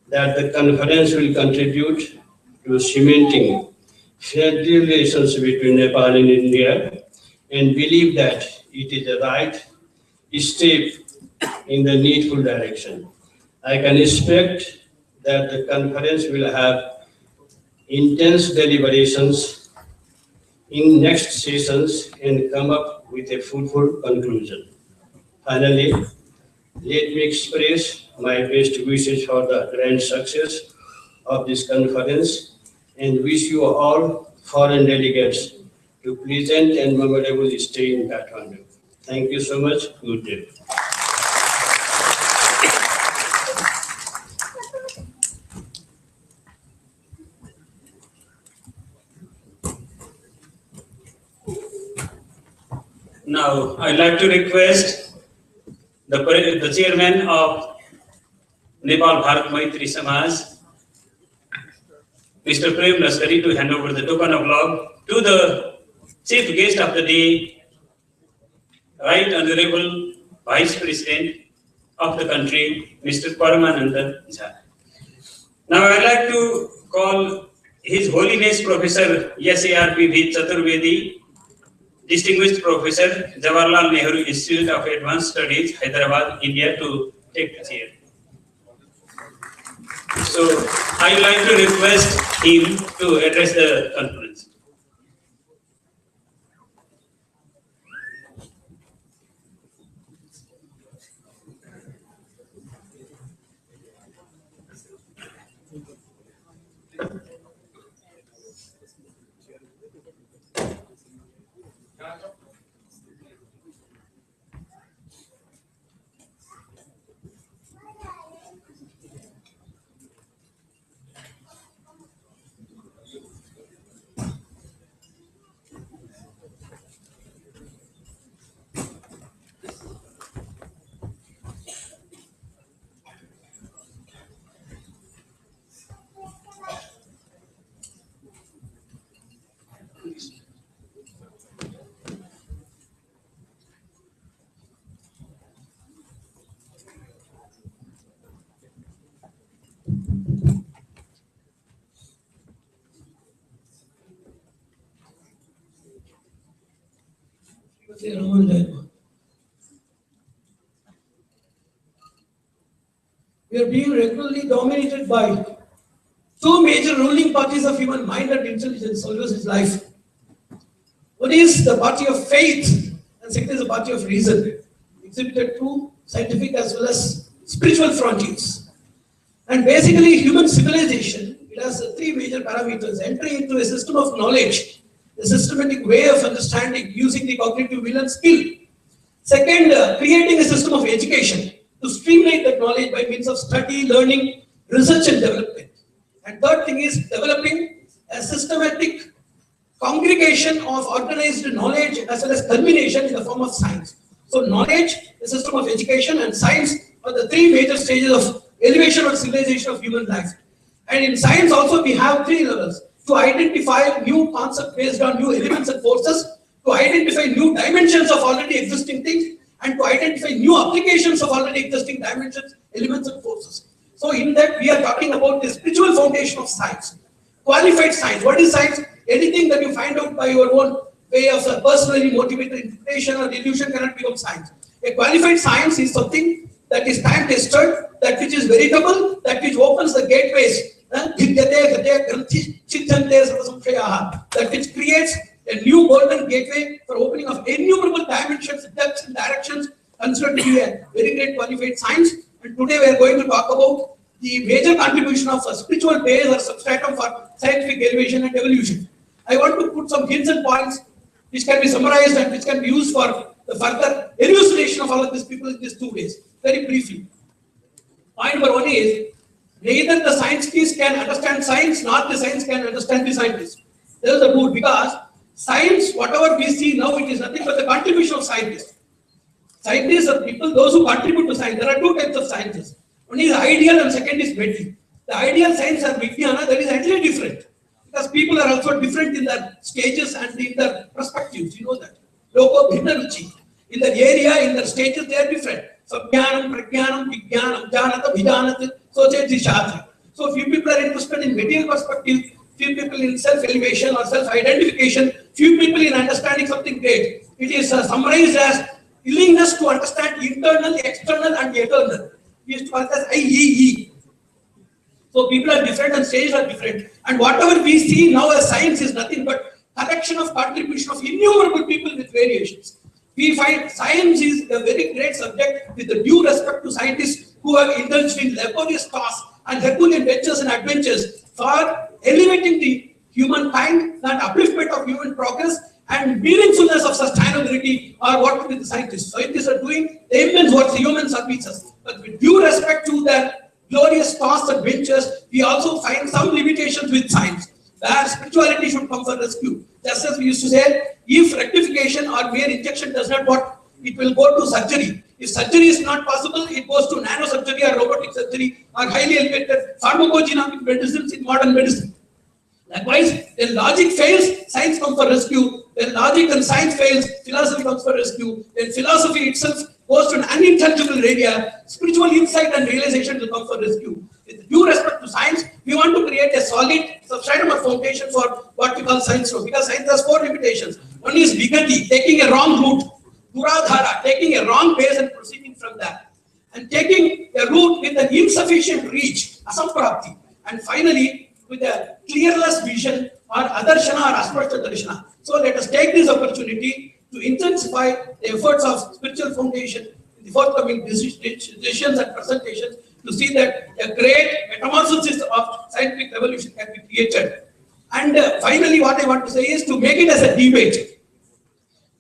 [SPEAKER 9] that the conference will contribute to cementing friendly relations between Nepal and India and believe that it is the right step in the needful direction. I can expect that the conference will have intense deliberations in next sessions and come up with a fruitful conclusion. Finally, let me express my best wishes for the grand success of this conference and wish you all foreign delegates to pleasant and memorable stay in Kathmandu. Thank you so much. Good day.
[SPEAKER 3] Now, I'd like to request the chairman of Nepal Bharat Maitri Samaj, Mr. Prem Laskari, to hand over the token of love to the chief guest of the day, Right Honorable Vice President of the country, Mr. Paramanandan Jha. Now, I'd like to call His Holiness Professor SARPV Chaturvedi, Distinguished Professor, Jawaharlal Nehru Institute of Advanced Studies, Hyderabad, India, to take the chair. So, I would like to request him to address the conference.
[SPEAKER 10] We are being regularly dominated by two major ruling parties of human mind and intelligence always is life. One is the party of faith, and second is the party of reason, exhibited through scientific as well as spiritual frontiers. And basically, human civilization, it has three major parameters: entering into a system of knowledge, a systematic way of understanding using the cognitive will and skill. Second, creating a system of education to streamline that knowledge by means of study, learning, research, and development. And third thing is developing a systematic congregation of organized knowledge as well as culmination in the form of science. So knowledge, the system of education, and science are the three major stages of elevation or civilization of human life. And in science also we have three levels: to identify new concepts based on new elements and forces, to identify new dimensions of already existing things, and to identify new applications of already existing dimensions, elements, and forces. So in that we are talking about the spiritual foundation of science. Qualified science. What is science? Anything that you find out by your own way of personally motivated interpretation or delusion cannot become science. A qualified science is something that is time tested, that which is veritable, that which opens the gateways, that which creates a new golden gateway for opening of innumerable dimensions, depths, and directions, considered to be a very great qualified science. And today we are going to talk about the major contribution of a spiritual base or substratum for scientific elevation and evolution. I want to put some hints and points which can be summarized and which can be used for the further elucidation of all of these people in these two ways, very briefly. Point number one is, neither the scientists can understand science nor the science can understand the scientists. That is the rule, because science, whatever we see now, it is nothing but the contribution of scientists. Scientists are people, those who contribute to science. There are two types of sciences. One is ideal and second is material. The ideal science or Vijnana, that is actually different. Because people are also different in their stages and in their perspectives, you know that. Loko bhinna ruchi. In their area, in their stages, they are different. Sabhyanam, prajnanam, vijnanam, janata, vijanat, socheti, shastra. So few people are interested in material perspective, few people in self-elevation or self-identification, few people in understanding something great. It is summarized as willingness to understand internal, external, and eternal. We used to call it as IEE. So people are different and stages are different. And whatever we see now as science is nothing but collection of contribution of innumerable people with variations. We find science is a very great subject with the due respect to scientists who have indulged in laborious tasks and Herculean ventures and adventures for elevating the humankind and upliftment of human progress and meaningfulness of sustainability are what with the scientists. Scientists are doing the immense work, the human services. But with due respect to their glorious tasks and ventures, we also find some limitations with science, where spirituality should come for rescue. Just as we used to say, if rectification or mere injection does not work, it will go to surgery. If surgery is not possible, it goes to nanosurgery or robotic surgery or highly elevated pharmacogenomic medicines in modern medicine. Likewise, when logic fails, science comes for rescue. When logic and science fails, philosophy comes for rescue. When philosophy itself goes to an unintelligible area, spiritual insight and realization will come for rescue. With due respect to science, we want to create a solid substratum or foundation for what we call science now, because science has four limitations. One is vigati, taking a wrong route. Duradhara, taking a wrong base and proceeding from that. And taking a route with an insufficient reach, asamprapti. And finally, with a clearless vision or adarshana or aspashta darshana. So let us take this opportunity to intensify the efforts of spiritual foundation in the forthcoming decisions and presentations to see that a great metamorphosis of scientific revolution can be created. And finally, what I want to say is to make it as a debate.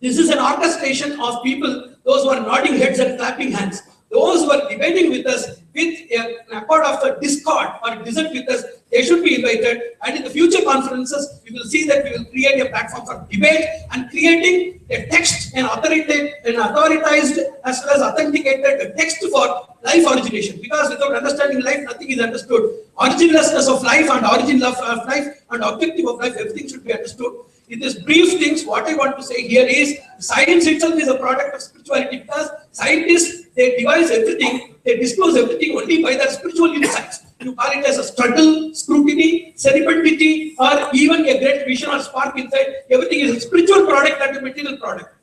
[SPEAKER 10] This is an orchestration of people, those who are nodding heads and clapping hands. Those who are debating with us with an accord of a discord or dissent with us, they should be invited. And in the future conferences, we will see that we will create a platform for debate and creating a text, an authorized as well as authenticated text for life origination. Because without understanding life, nothing is understood. Originlessness of life and origin of life and objective of life, everything should be understood. in this brief things, what I want to say here is science itself is a product of spirituality, because scientists, they devise everything, they disclose everything only by their spiritual insights. You call it as a struggle, scrutiny, serendipity, or even a great vision or spark inside. Everything is a spiritual product, not a material product.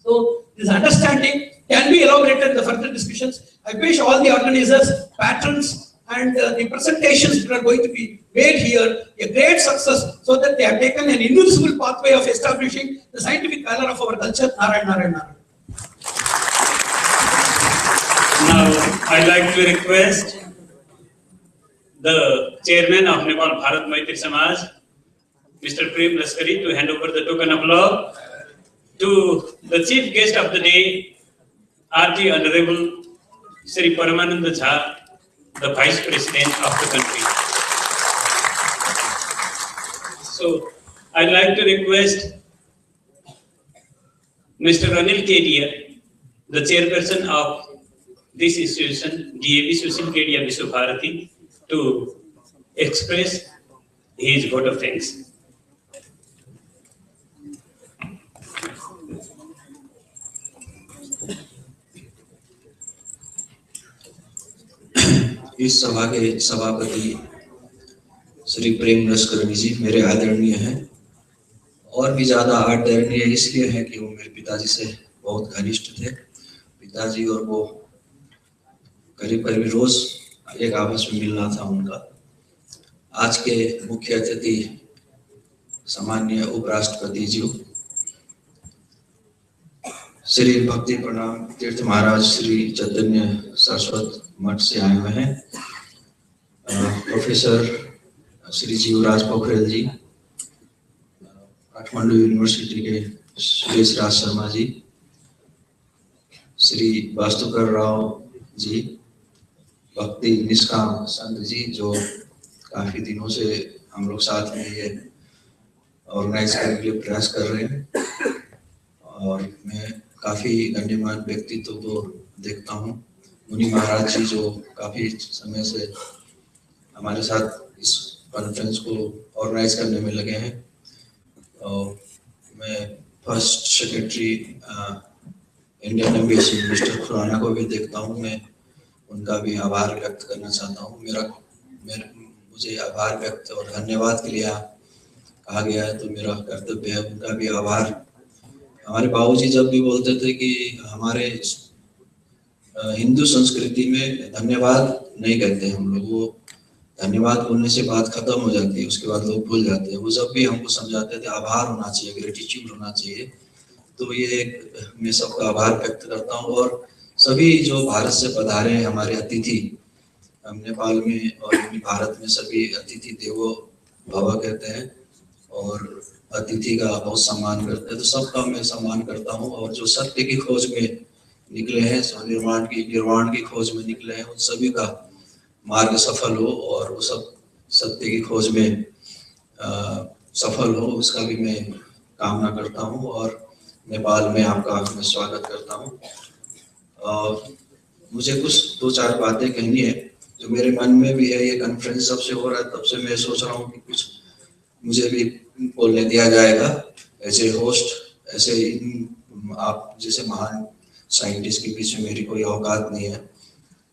[SPEAKER 10] So this understanding can be elaborated in the further discussions. I wish all the organizers, patrons, and the presentations that are going to be made here a great success, so that they have taken an invisible pathway of establishing the scientific color of our culture. Narayan, Narayan, Narayan.
[SPEAKER 3] Now, I'd like to request the chairman of Nepal Bharat Maitri Samaj, Mr. Prem Laskari, to hand over the token of love to the chief guest of the day, RT Honorable Sri Paramananda Jha, the Vice President of the country. So, I'd like to request Mr. Anil Kedia, the chairperson of this institution, DAV Sushil Kedia Vishwa Bharati, to express his vote of thanks.
[SPEAKER 11] इस सभा के सभापति श्री प्रेम लस्करी जी मेरे आदरणीय हैं, और भी ज्यादा आदरणीय इसलिए है कि वो मेरे पिताजी से बहुत घनिष्ठ थे। पिताजी और वो करीब करीब रोज एक आपस में मिलना था उनका। आज के मुख्य अतिथि सामान्य उपराष्ट्रपति जी श्री भक्ति प्रणाम तीर्थ महाराज श्री चैतन्य सरस्वत मठ से आए हुए हैं, प्रोफेसर श्री जीवराज पोखरेल जी, काठमांडू यूनिवर्सिटी के सुरेश राज शर्मा जी, श्री वास्तुकर राव जी, भक्ति निष्काम संत जी, जो काफी दिनों से हम लोग साथ में ये ऑर्गेनाइज करने के लिए प्रयास कर रहे हैं, और मैं काफी गण्यमान व्यक्तित्व को देखता हूँ। मुनि महाराज जी जो काफी समय से हमारे साथ इस कॉन्फ्रेंस को ऑर्गेनाइज करने में लगे हैं, और मैं first secretary Indian embassy mister Khurana को भी देखता हूँ। मैं उनका भी आभार व्यक्त करना चाहता हूँ। मुझे आभार व्यक्त और धन्यवाद के लिए कहा गया है, तो मेरा कर्तव्य है उनका भी आभार। हमारे बाबूजी जब भी बोलते थे कि हमारे हिंदू संस्कृति में धन्यवाद नहीं कहते हम लोग, वो धन्यवाद बोलने से बात खत्म हो जाती है, उसके बाद लोग भूल जाते हैं। वो जब भी हमको समझाते थे आभार होना चाहिए, ग्रेटिट्यूड होना चाहिए, तो ये मैं सबका आभार व्यक्त करता हूँ। और सभी जो भारत से पधारे हैं हमारे अतिथि, हम नेपाल में और भारत में सभी अतिथि देवो भव कहते हैं, और अतिथि का बहुत सम्मान करते हैं, तो सबका मैं सम्मान करता हूँ। और जो सत्य की खोज में निकले हैं, निर्माण की खोज में निकले हैं, उन सभी का मार्ग सफल हो और वो सब सत्य की खोज में सफल हो, उसका भी मैं कामना करता हूँ। और नेपाल में आपका मैं स्वागत करता हूँ। मुझे कुछ दो चार बातें कहनी है जो मेरे मन में भी है। ये कॉन्फ्रेंस जब से हो रहा है तब से मैं सोच रहा हूँ कि कुछ मुझे भी बोलने दिया जाएगा एज ए होस्ट। ऐसे आप जैसे महान साइंटिस्ट के बीच में मेरी कोई औकात नहीं है,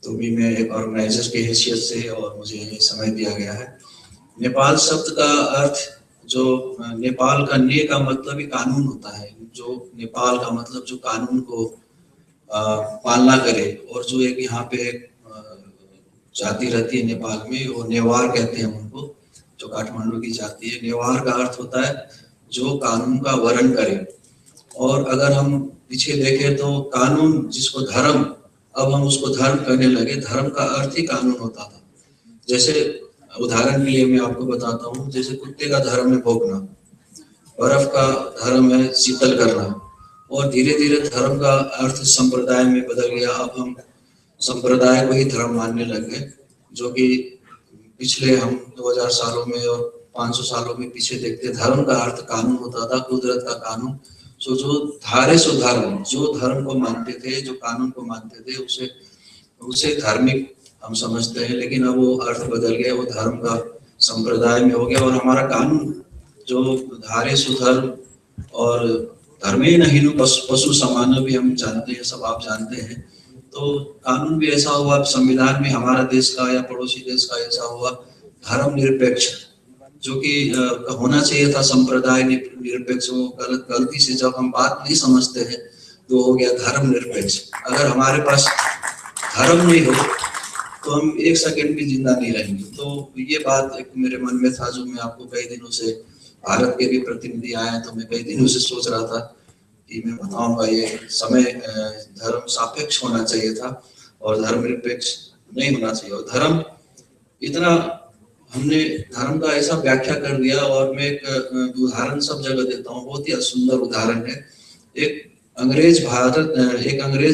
[SPEAKER 11] तो भी मैं एक ऑर्गेनाइजर की हैसियत से और मुझे ये समय दिया गया है। नेपाल शब्द का अर्थ, जो नेपाल का ने का मतलब ही कानून होता है, जो नेपाल का मतलब जो कानून को पालना करे। और जो एक यहाँ पे जाति रहती है नेपाल में, वो नेवार कहते हैं उनको, जो काठमांडू की जाति है। नेवार का अर्थ होता है जो कानून का वर्ण करे। और अगर हम पीछे देखें तो कानून जिसको धर्म, अब हम उसको धर्म कहने लगे। धर्म का अर्थ ही कानून होता था। जैसे उदाहरण के लिए मैं आपको बताता हूँ, जैसे कुत्ते का धर्म है भौंकना, बर्फ का धर्म है शीतल करना, और धीरे धीरे धर्म का अर्थ संप्रदाय में बदल गया। अब हम संप्रदाय को ही धर्म मानने लग गए, जो कि पिछले हम 2000 सालों में और 500 सालों में पीछे देखते धर्म का अर्थ कानून होता था, कुदरत का कानून। सो जो धारे सो धर्म, जो धर्म को मानते थे, जो कानून को मानते थे, उसे धार्मिक हम समझते हैं। लेकिन अब वो अर्थ बदल गया, वो धर्म का संप्रदाय में हो गया। और हमारा कानून जो धारे सुधर्म और धर्मे नहीनु पशु समान भी हम जानते हैं, सब आप जानते हैं। तो कानून भी ऐसा हुआ, संविधान भी हमारा देश का या पड़ोसी देश का ऐसा हुआ धर्मनिरपेक्ष, जो कि होना चाहिए था संप्रदाय निरपेक्ष। वो गलती से जब हम बात नहीं समझते हैं तो हो गया धर्मनिरपेक्ष। अगर हमारे पास धर्म नहीं हो तो हम एक सेकंड भी जिंदा नहीं रहेंगे। तो ये बात एक मेरे मन में था, जो मैं आपको कई दिनों से, भारत के भी प्रतिनिधि आए हैं तो मैं कई दिनों से सोच रहा था कि मैं बताऊंगा। ये समय धर्म सापेक्ष होना चाहिए था और धर्मनिरपेक्ष नहीं होना चाहिए। और धर्म इतना, हमने धर्म का ऐसा व्याख्या कर दिया। और मैं एक उदाहरण सब जगह देता हूँ, बहुत ही सुंदर उदाहरण है। एक अंग्रेज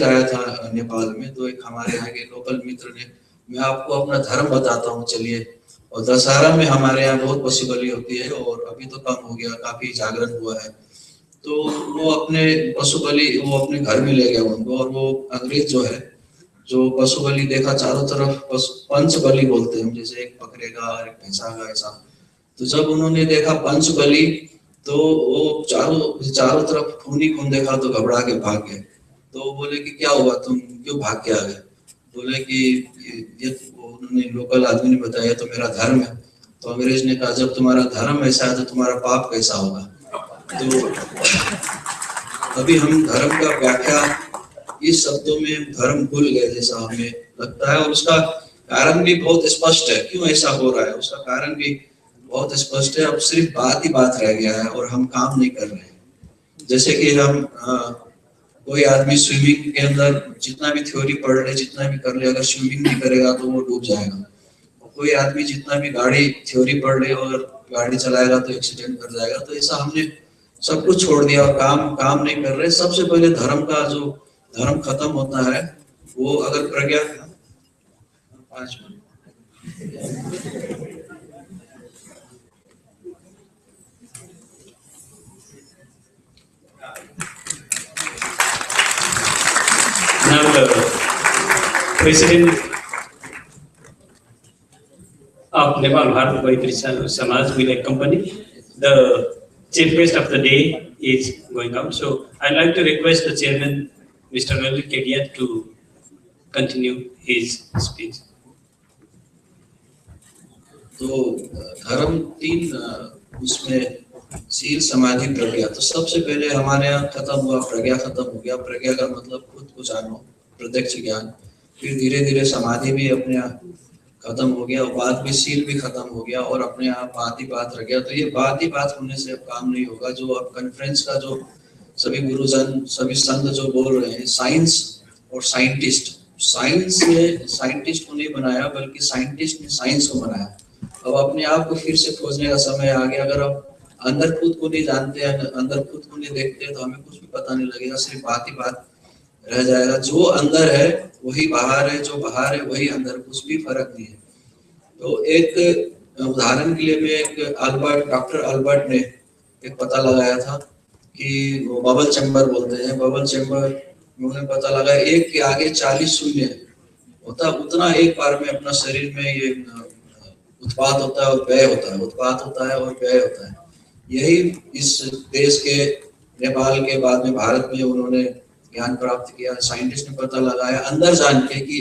[SPEAKER 11] आया था नेपाल में, तो एक हमारे यहाँ के लोकल मित्र ने, मैं आपको अपना धर्म बताता हूँ चलिए। और दशहरा में हमारे यहाँ बहुत पशु बलि होती है, और अभी तो कम हो गया, काफी जागरण हुआ है। तो वो अपने पशु बलि वो अपने घर में ले गया उनको। और वो अंग्रेज जो है, जो पशु बलि देखा चारों तरफ पंच बलि बोलते हैं, जैसे एक बकरेगा और एक भैंसा का ऐसा। तो जब उन्होंने देखा पंच बलि, तो वो चारों तरफ खून ही खून देखा तो घबरा के भाग गए। तो बोले कि क्या हुआ, तुम क्यों भाग के आ गए? बोले कि ये उन्होंने लोकल आदमी ने बताया तो मेरा धर्म है। तो अंग्रेज ने कहा जब तुम्हारा धर्म ऐसा है तो तुम्हारा पाप कैसा होगा? तो अभी हम धर्म का व्याख्या इस शब्दों में धर्म भूल गए जैसा हमें लगता है। और उसका कारण भी बहुत स्पष्ट है, क्यों ऐसा हो रहा है उसका कारण भी बहुत स्पष्ट है। अब सिर्फ बात ही बात रह गया है और हम काम नहीं कर रहे हैं। जैसे कि हम कोई आदमी स्विमिंग के अंदर जितना भी थ्योरी पढ़ ले, जितना भी कर ले, अगर स्विमिंग नहीं करेगा तो वो डूब जाएगा। कोई आदमी जितना भी गाड़ी थ्योरी पढ़ ले और गाड़ी चलाएगा तो एक्सीडेंट कर जाएगा। तो ऐसा हमने सब कुछ छोड़ दिया और काम नहीं कर रहे। सबसे पहले धर्म का जो धर्म खत्म होता है वो अगर प्रज्ञा 5 minute
[SPEAKER 3] Now the President of Nepal HAre Krsna Samaj will accompany. The chief guest of the day is going out. So I'd like to request the chairman, Mr. HAre Krsna, to continue his speech.
[SPEAKER 11] तो धर्म 3 उसमें शील समाधि प्रज्ञा। तो सबसे पहले हमारे यहाँ खत्म हुआ, प्रज्ञा खत्म हो गया। प्रज्ञा का मतलब खुद को जानो, प्रत्यक्ष ज्ञान। फिर धीरे धीरे समाधि भी अपने यहाँ खत्म हो गया और बाद में शील भी खत्म हो गया और अपने यहाँ बात ही बात रह गया। तो ये बात ही बात होने से अब काम नहीं होगा। जो अब कॉन्फ्रेंस का जो सभी गुरुजन, सभी संत जो बोल रहे हैं, साइंस और साइंटिस्ट, साइंस ने साइंटिस्ट को नहीं बनाया बल्कि साइंटिस्ट ने साइंस को बनाया। अब अपने आप को फिर से खोजने का समय आ गया। अगर अब अंदर खुद को नहीं जानते हैं, अंदर खुद को नहीं देखते हैं, तो हमें कुछ भी पता नहीं लगेगा, सिर्फ बात ही बात रह जाएगा। जो अंदर है वही बाहर है, जो बाहर है वही अंदर, कुछ भी फर्क नहीं है। तो एक उदाहरण के लिए मैं डॉक्टर अल्बर्ट ने एक पता लगाया था कि वो बबल चैम्बर बोलते हैं। बबल चैम्बर उन्होंने पता लगाया, एक के आगे 40 शून्य होता, उतना एक बार में अपना शरीर में ये उत्पाद होता है और व्यय होता है, उत्पाद होता है और व्यय होता है। यही इस देश के, नेपाल के, बाद में भारत में उन्होंने ज्ञान प्राप्त किया। साइंटिस्ट ने पता लगाया अंदर जान के कि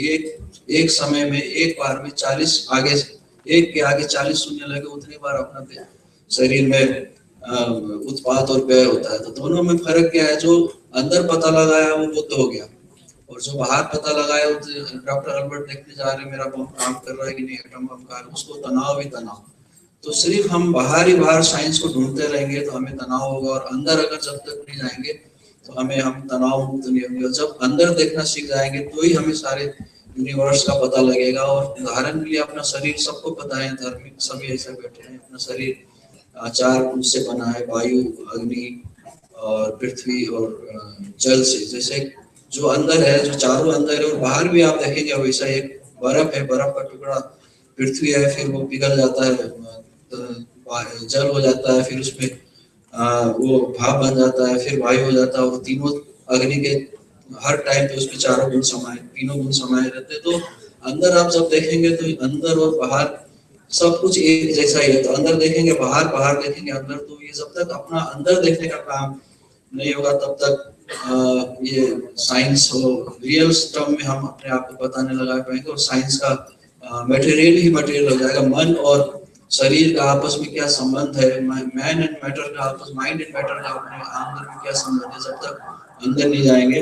[SPEAKER 11] एक समय में एक बार में 40 आगे, एक के आगे 40 शून्य लगे, उतनी बार अपना शरीर में उत्पाद और व्यय होता है। तो दोनों में फर्क क्या है? जो अंदर पता लगाया वो बुद्ध हो गया, और जो बाहर पता लगाया डॉक्टर अल्बर्ट देखने जा रहे मेरा बम काम कर रहा है कि नहीं, एटम बम का, उसको तनाव ही तनाव। तो सिर्फ हम बाहर ही बाहर साइंस को ढूंढते रहेंगे तो हमें तनाव होगा, और अंदर अगर जब तक नहीं जाएंगे तो हम तनाव मुक्त नहीं होंगे। और जब अंदर देखना सीख जाएंगे तो ही हमें सारे यूनिवर्स का पता लगेगा। और उदाहरण के लिए अपना शरीर सबको पता है, धार्मिक सभी ऐसे बैठे हैं, अपना शरीर 4 कुंज से बना है, वायु, अग्नि और पृथ्वी और जल से। जैसे जो अंदर है, जो चारों अंदर है, और बाहर भी आप देखेंगे वैसा एक बर्फ है, बर्फ का टुकड़ा पृथ्वी है, फिर वो पिघल जाता है, जल हो जाता है, फिर उसमें वो भाप बन जाता है, फिर वायु हो जाता है, और तीनों अग्नि के हर टाइम पे उसमें 4 गुण समाये, तीनों गुण समाये रहते हैं। तो अंदर आप जब देखेंगे तो अंदर और बाहर सब कुछ एक जैसा ही है। तो अंदर देखेंगे बाहर, बाहर देखेंगे अंदर, तो ये जब तक अपना अंदर देखने का काम नहीं होगा तब तक ये साइंस हो रियल टर्म में हम अपने आप को पता नहीं लगा पाएंगे, और साइंस का मटेरियल ही मटेरियल हो जाएगा। मन और शरीर का आपस में क्या संबंध है, मैन एंड मैटर का आपस, माइंड एंड मैटर का अपने अंदर में क्या संबंध है, जब तक अंदर नहीं जाएंगे।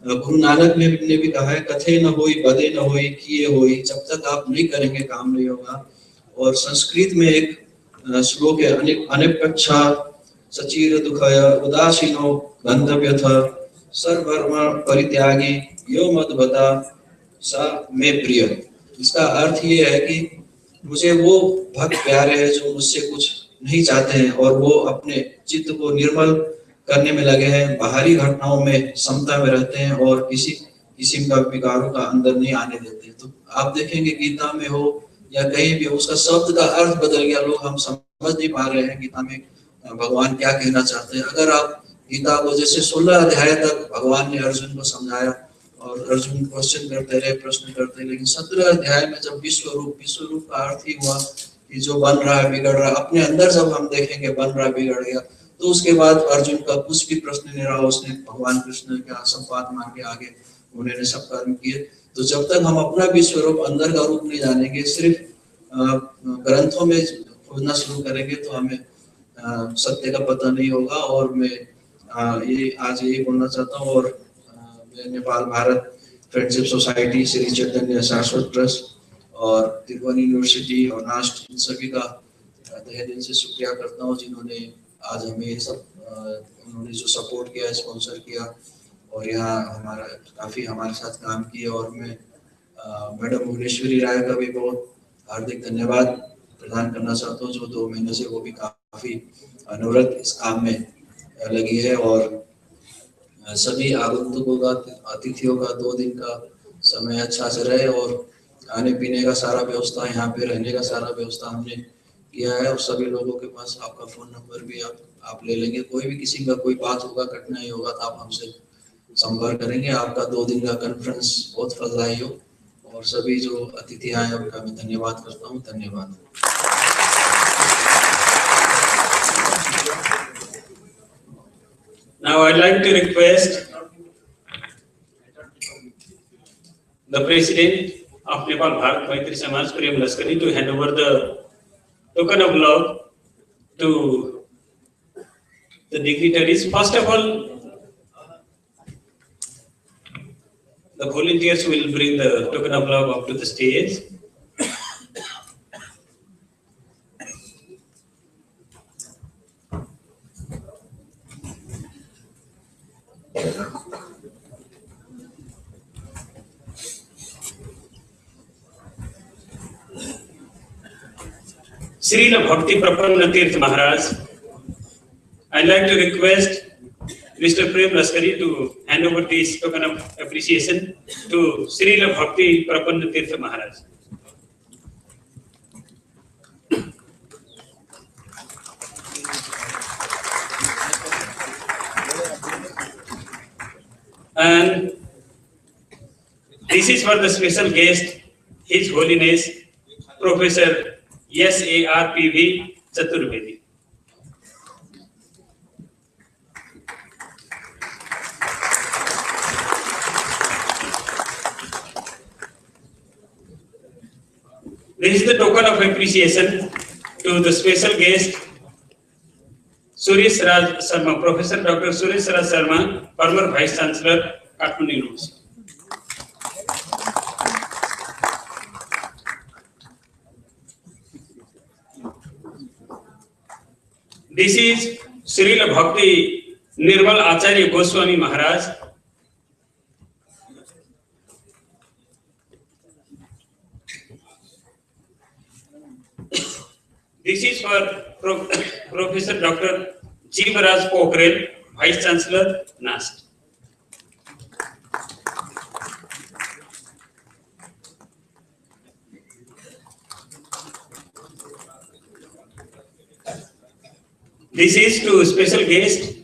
[SPEAKER 11] गुरु नानक ने भी कहा है, कथे न होई बदे न होई किए होई, जब तक आप नहीं करेंगे काम नहीं होगा। और संस्कृत में एक श्लोक है, अनिपेक्षा सचीर दुखय उदासीनो गंतव्य था सर्वधर्म परित्यागी यो मत बता सा मे प्रिय। इसका अर्थ ये है कि मुझे वो भक्त प्यारे हैं जो मुझसे कुछ नहीं चाहते हैं और वो अपने चित्त को निर्मल करने में लगे हैं, बाहरी घटनाओं में समता में रहते हैं और किसी किस्म का विकारों का अंदर नहीं आने देते। तो आप देखेंगे गीता में हो या कहीं भी उसका शब्द का अर्थ बदल गया, लोग हम समझ नहीं पा रहे हैं गीता में भगवान क्या कहना चाहते हैं। अगर आप गीता को जैसे 16 अध्याय तक भगवान ने अर्जुन को समझाया और अर्जुन क्वेश्चन करते रहे, प्रश्न करते, लेकिन 17 अध्याय में जब विश्व रूप का अर्थ ही हुआ कि जो बन रहा है बिगड़ रहा है, अपने अंदर जब हम देखेंगे बन रहा है बिगड़ गया, तो उसके बाद अर्जुन का कुछ भी प्रश्न नहीं रहा, उसने भगवान कृष्ण का सब बात मान के आगे उन्होंने सब कर्म किए। तो जब तक हम अपना विश्व रूप अंदर का रूप नहीं जानेंगे, सिर्फ ग्रंथों में खोजना शुरू करेंगे तो हमें सत्य का पता नहीं होगा। और मैं ये आज यही बोलना चाहता हूँ। और मैं Nepal Bharat friendship society, Shri Chaitanya Saraswat trust और त्रिभुवन यूनिवर्सिटी और नास्ट, इन सभी का तहे दिल से शुक्रिया करता हूँ जिन्होंने आज हमें ये सब उन्होंने जो सपोर्ट किया, स्पॉन्सर किया और यहाँ हमारा काफ़ी हमारे साथ काम किया। और मैं मैडम भुवनेश्वरी राय का भी बहुत हार्दिक धन्यवाद प्रदान करना चाहता हूँ, जो 2 महीने से वो भी काफ़ी अनुरत इस काम में लगी है। और सभी आगंतुकों का, अतिथियों का 2 दिन का समय अच्छा से रहे और खाने पीने का सारा व्यवस्था, यहाँ पे रहने का सारा व्यवस्था हमने किया है। और सभी लोगों के पास आपका फ़ोन नंबर भी आप ले लेंगे, कोई भी किसी का कोई बात होगा, कठिनाई होगा तो आप हमसे संपर्क करेंगे। आपका 2 दिन का कॉन्फ्रेंस बहुत फलदायी हो। और सभी जो अतिथि आए उनका मैं धन्यवाद करता हूँ। धन्यवाद।
[SPEAKER 3] Now I'd like to request the President of Nepal Bharat Maitri Samaj, Prem Laskari, to hand over the token of love to the dignitaries. First of all, the volunteers will bring the token of love up to the stage. Srila Bhakti Prapanna Tirth Maharaj, I'd like to request Mr. Prem Laskari to hand over this token of appreciation to Srila Bhakti Prapanna Tirth Maharaj. And this is for the special guest, His Holiness Professor HARE Chaturvedi. This is the token of appreciation to the special guest, Suresh Raj Sharma, Professor Dr. Suresh Raj Sharma, former Vice Chancellor, Kathmandu University. This is Srila Bhakti Nirmal Acharya Goswami Maharaj. This is for Professor Dr. Jeevaraj Pokhrel, Vice Chancellor, NAST. This is to special guest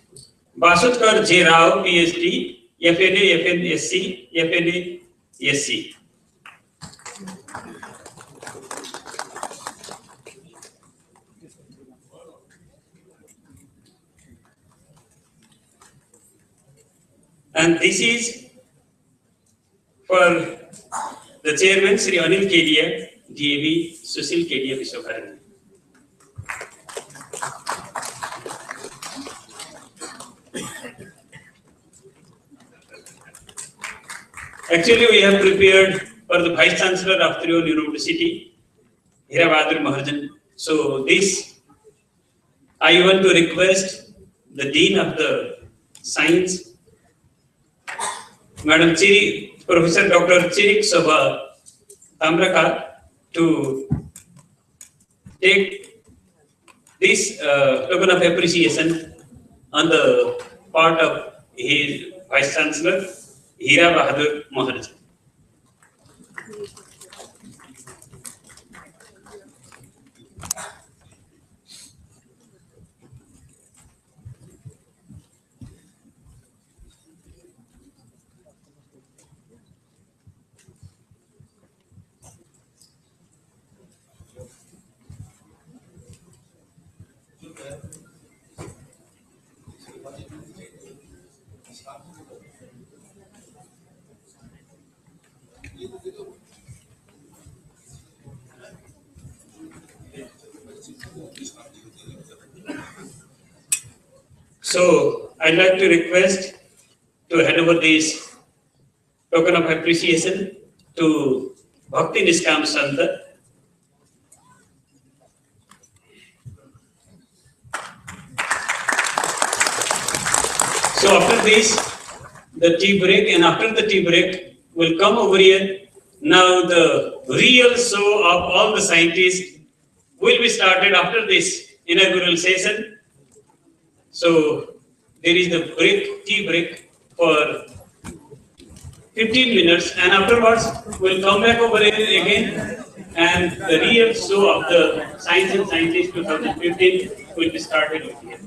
[SPEAKER 3] Basudkar J. Rao, PhD, FNA, FNSC, FNA, SC. And this is for the chairman, Sri Anil Kedia, DAV, Sushil Kedia Vishwabharati. Actually, we have prepared for the Vice Chancellor of Trivandrum University, HAre Krsna. So this, I want to request the Dean of the Science, Madam Chiri, Professor Dr. Chirik Sobha Tamrakar, to take this token of appreciation on the part of his Vice Chancellor, Hira Bahadur Maharaj. So I'd like to request to hand over this token of appreciation to Bhakti Niskam Santa. So after this, the tea break, and after the tea break, we'll come over here. Now the real show of all the scientists will be started after this inaugural session. So there is the break, tea break for 15 minutes, and afterwards we'll come back over here again, and the real show of the Science and Scientists 2015 will be started over here.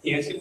[SPEAKER 3] Yes.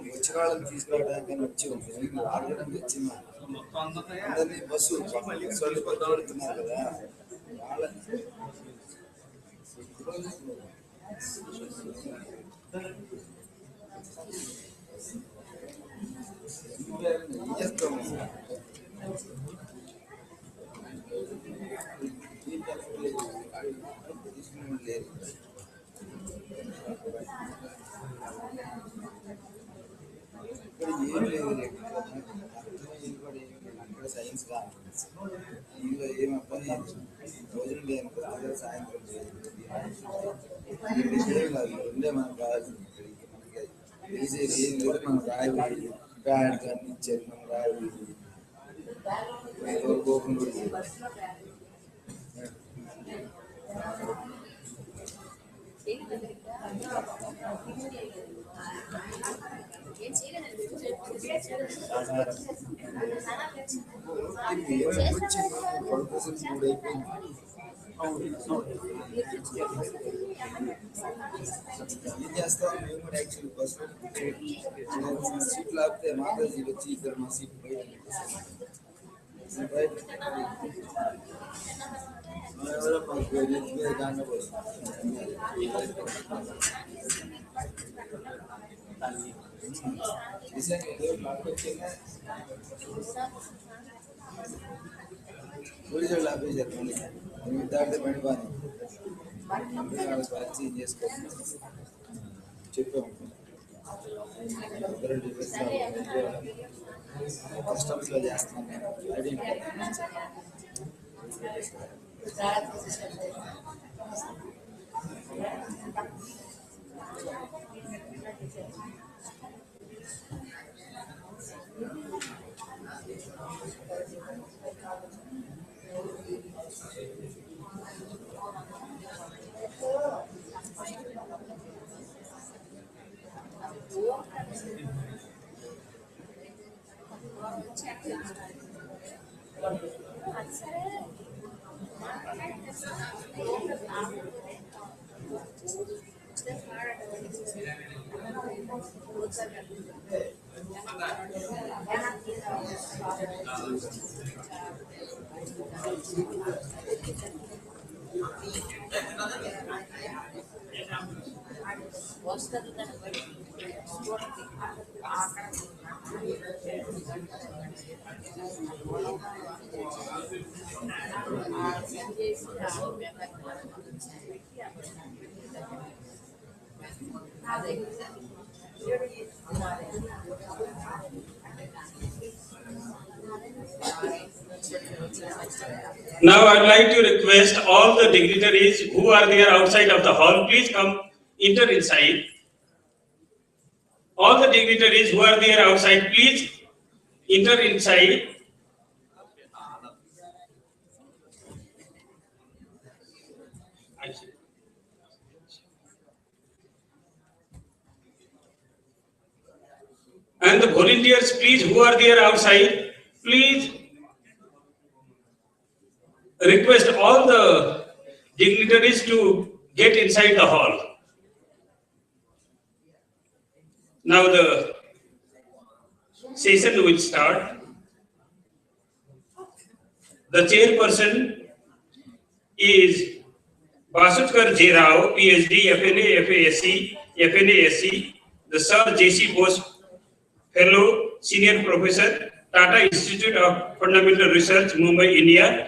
[SPEAKER 11] వచ్చిన వాళ్ళని తీసుకురావడానికి వచ్చి ఉంటుంది రావడానికి వచ్చింది అందరినీ bus పెడుతున్నారు కదా వాళ్ళని చేస్తాము లేదు ఇక్కడ ఏం లేదు అక్కడ సైన్స్ కాదు ఇందులో ఏం అబ్బాయి రోజులు లేదు అందరూ సాయంత్రం ఉండే మనకు కావాల్సింది ఇక్కడికి మనకి తెలిసేది ఏం లేదు మనం రాయబడి బ్యాడ్ కానీ ఇచ్చారు మనం రాయబడి కోపంలో ఏం చేస్తాం మేము కూడా యాక్చువల్లీ బస్ సీట్లు ఆపితే మాతాజీ వచ్చి ఇద్దరు మా సీట్ బయట పోలీసులు ఆపేశారు మళ్ళీ దాటితే బండి బాగా చేంజ్ చేసుకోవచ్చు చెప్పాము కస్టమ్స్ లో చేస్తున్నాను నేను
[SPEAKER 3] Now I'd like to request all the dignitaries who are there outside of the hall, please come enter inside. All the dignitaries who are there outside, please enter inside. And the volunteers, please, who are there outside, please request all the dignitaries to get inside the hall. Now the session will start. The chairperson is Basutkar J. Rao, PhD, FNA, FASC, FNASC, the Sir J.C. Bose Fellow, Senior Professor, Tata Institute of Fundamental Research, Mumbai, India.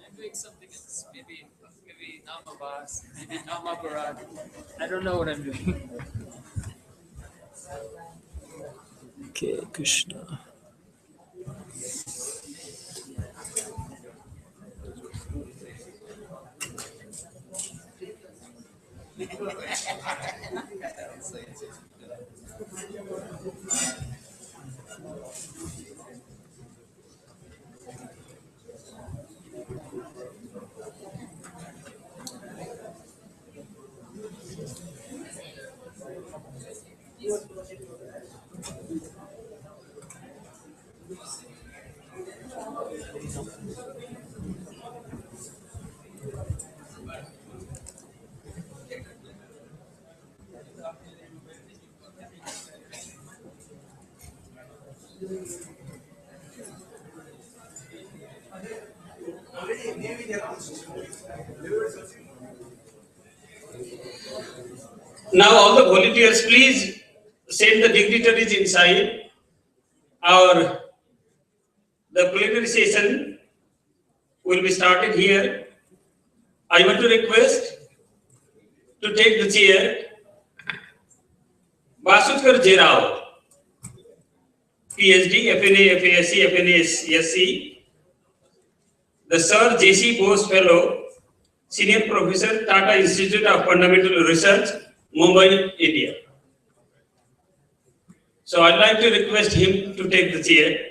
[SPEAKER 12] I'm doing something else. Maybe Nama Bas, maybe Nama Barat. I don't know what I'm doing. Okay, Krishna.
[SPEAKER 3] Now all the volunteers, please send the dignitaries inside. The plenary session will be started here. I want to request to take the chair Basutkar J. Rao, PhD, FNA, FASC, FNASC, the Sir J.C. Bose Fellow, Senior Professor, Tata Institute of Fundamental Research, Mumbai, India. So I'd like to request him to take the chair.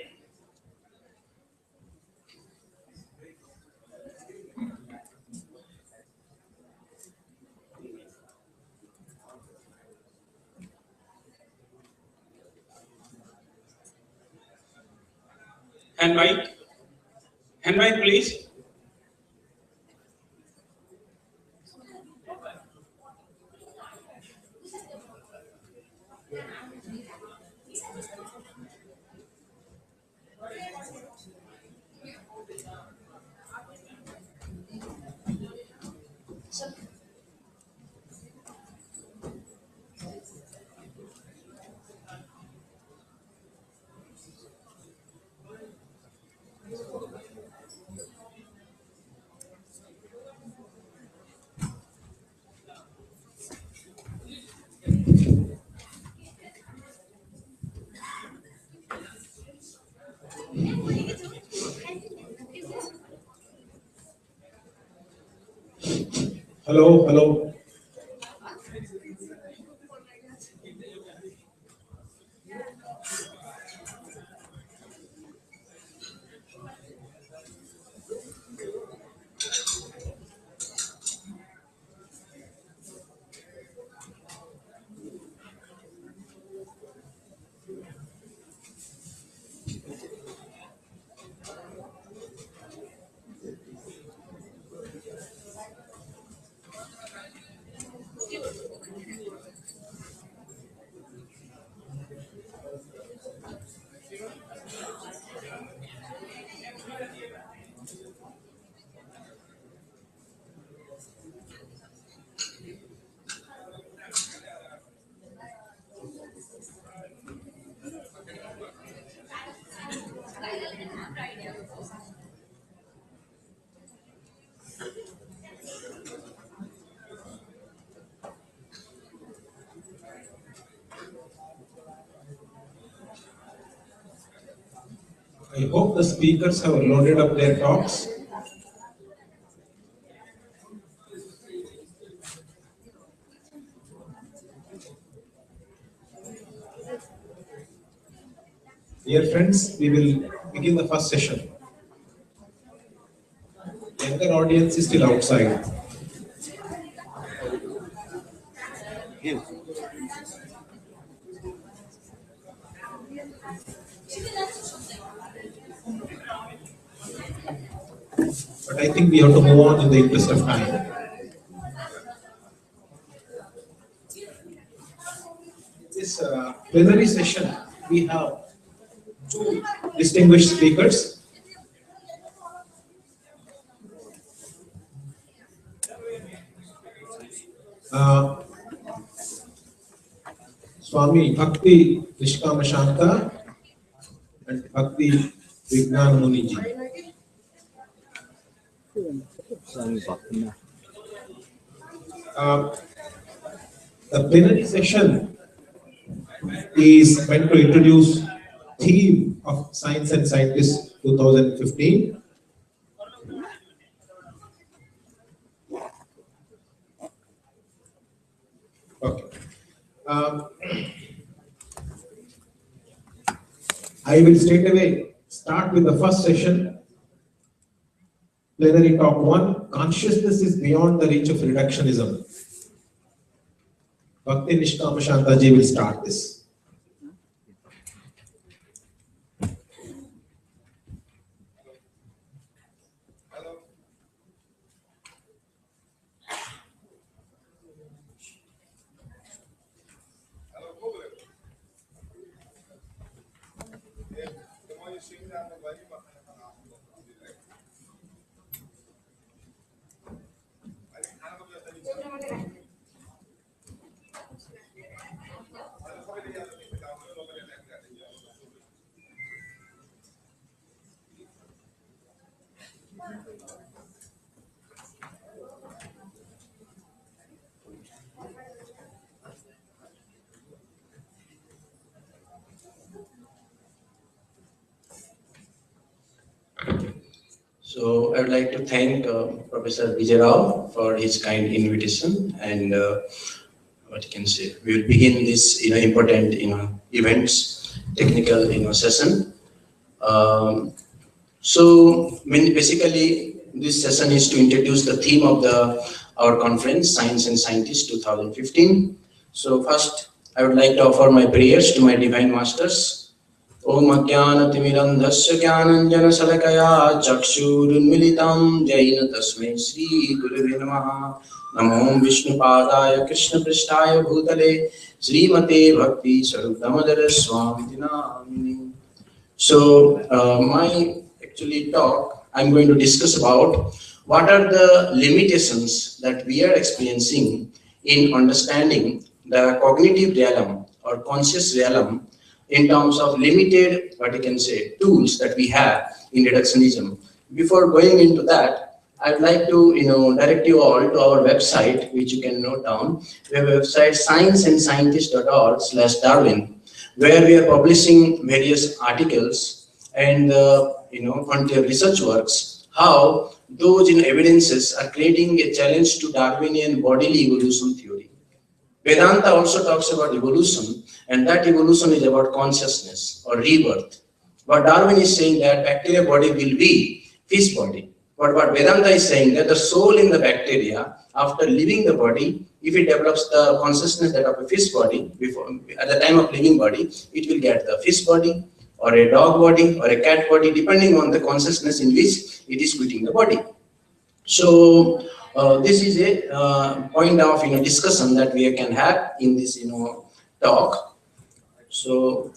[SPEAKER 3] Hand mic, please.
[SPEAKER 6] Hello. I hope the speakers have loaded up their talks. Dear friends, we will begin the first session. Younger audience is still outside. But I think we have to move on in the interest of time. This plenary session, we have two distinguished speakers. Swami Bhakti Nishkama Shanta and Bhakti Vignan Muniji. The plenary session is meant to introduce theme of Science and Scientists 2015. Okay. I will straight away start with the first session. Plenary talk 1, consciousness is beyond the reach of reductionism. Bhakti Nishkama Shanta ji will start this.
[SPEAKER 1] So I would like to thank Professor Vijay Rao for his kind invitation, and what you can say, we will begin this important events technical session. So basically this session is to introduce the theme of our conference, Science and Scientists 2015. So first I would like to offer my prayers to my divine masters. Om Ajnanatimirandhasya Jnananjana Salakaya Chakshurunmilitam Jaina Tasmai Shri Gurave Namaha. Namo Vishnu Padaya Krishna Prishtaya Bhutale Srimate Bhakti Sarup Damadara Swami Namini. So my actually talk, I'm going to discuss about what are the limitations that we are experiencing in understanding the cognitive realm or conscious realm in terms of limited, what you can say, tools that we have in reductionism. Before going into that, I'd like to direct you all to our website, which you can note down. We have a website scienceandscientist.org/Darwin, where we are publishing various articles and frontier research works, how those evidences are creating a challenge to Darwinian bodily evolution theory. Vedanta also talks about evolution, and that evolution is about consciousness or rebirth. But Darwin is saying that bacteria body will be fish body. But what Vedanta is saying that the soul in the bacteria, after leaving the body, if it develops the consciousness that of a fish body, at the time of leaving body, it will get the fish body or a dog body or a cat body, depending on the consciousness in which it is quitting the body. So this is a point of discussion that we can have in this talk. So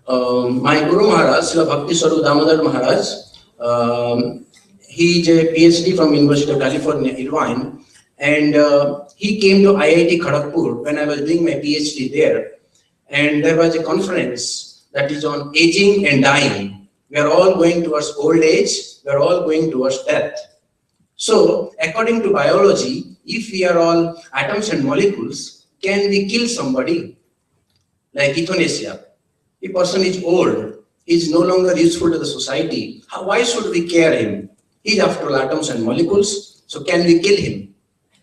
[SPEAKER 1] my Guru Maharaj, Srila Bhakti Swarup Damodar Maharaj, he is a PhD from University of California, Irvine, and he came to IIT Kharagpur when I was doing my PhD there, and there was a conference that is on aging and dying. We are all going towards old age, we are all going towards death. So according to biology, if we are all atoms and molecules, can we kill somebody? Like euthanasia. A person is old, he is no longer useful to the society. Why should we care him? He is after all atoms and molecules, so can we kill him?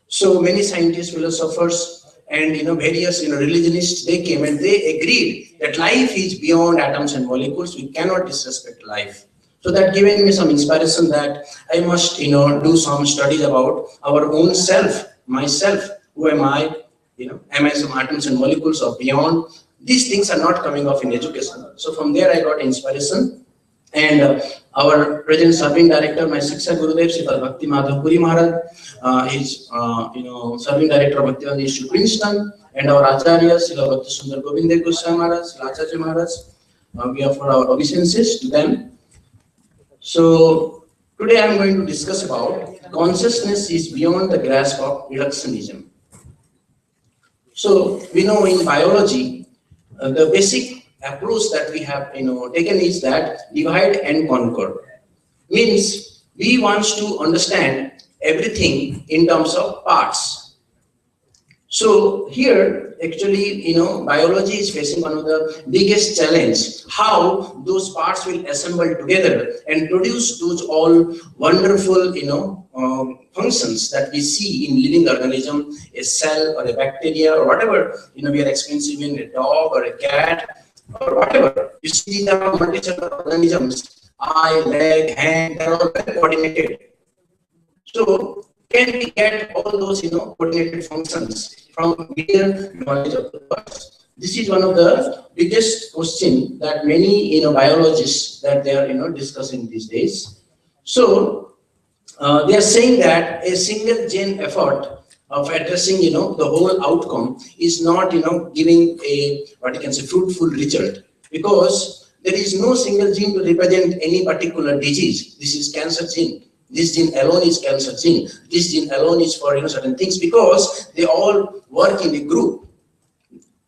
[SPEAKER 1] So many scientists, philosophers, and various religionists, they came and they agreed that life is beyond atoms and molecules. We cannot disrespect life. So that given me some inspiration that I must do some studies about our own self, myself. Who am I? Am I some atoms and molecules or beyond? These things are not coming off in education. So from there I got inspiration. And our present serving director, my Shiksha Gurudev, Sri Bhakti Madhav Puri Maharaj, is serving director of Bhaktivedanta Institute, Princeton, and our Acharya, Sri Bhakti Sundar Govindev Goswami Maharaj, Sri Acharya Maharaj. We offer our obeisances to them. So today I am going to discuss about consciousness is beyond the grasp of reductionism. So we know in biology, the basic approach that we have taken is that divide and conquer. Means we want to understand everything in terms of parts. So here actually biology is facing one of the biggest challenge, how those parts will assemble together and produce those all wonderful functions that we see in living organism, a cell or a bacteria or whatever we are experiencing in a dog or a cat or whatever. You see these are multicellular organisms, eye, leg, hand, they are all well coordinated. So can we get all those coordinated functions from mere knowledge of the parts? This is one of the biggest question that many biologists that they are discussing these days. So they are saying that a single gene effort of addressing the whole outcome is not giving a fruitful result, because there is no single gene to represent any particular disease. This is cancer gene. This gene alone is cancer gene. This gene alone is for certain things, because they all work in a group.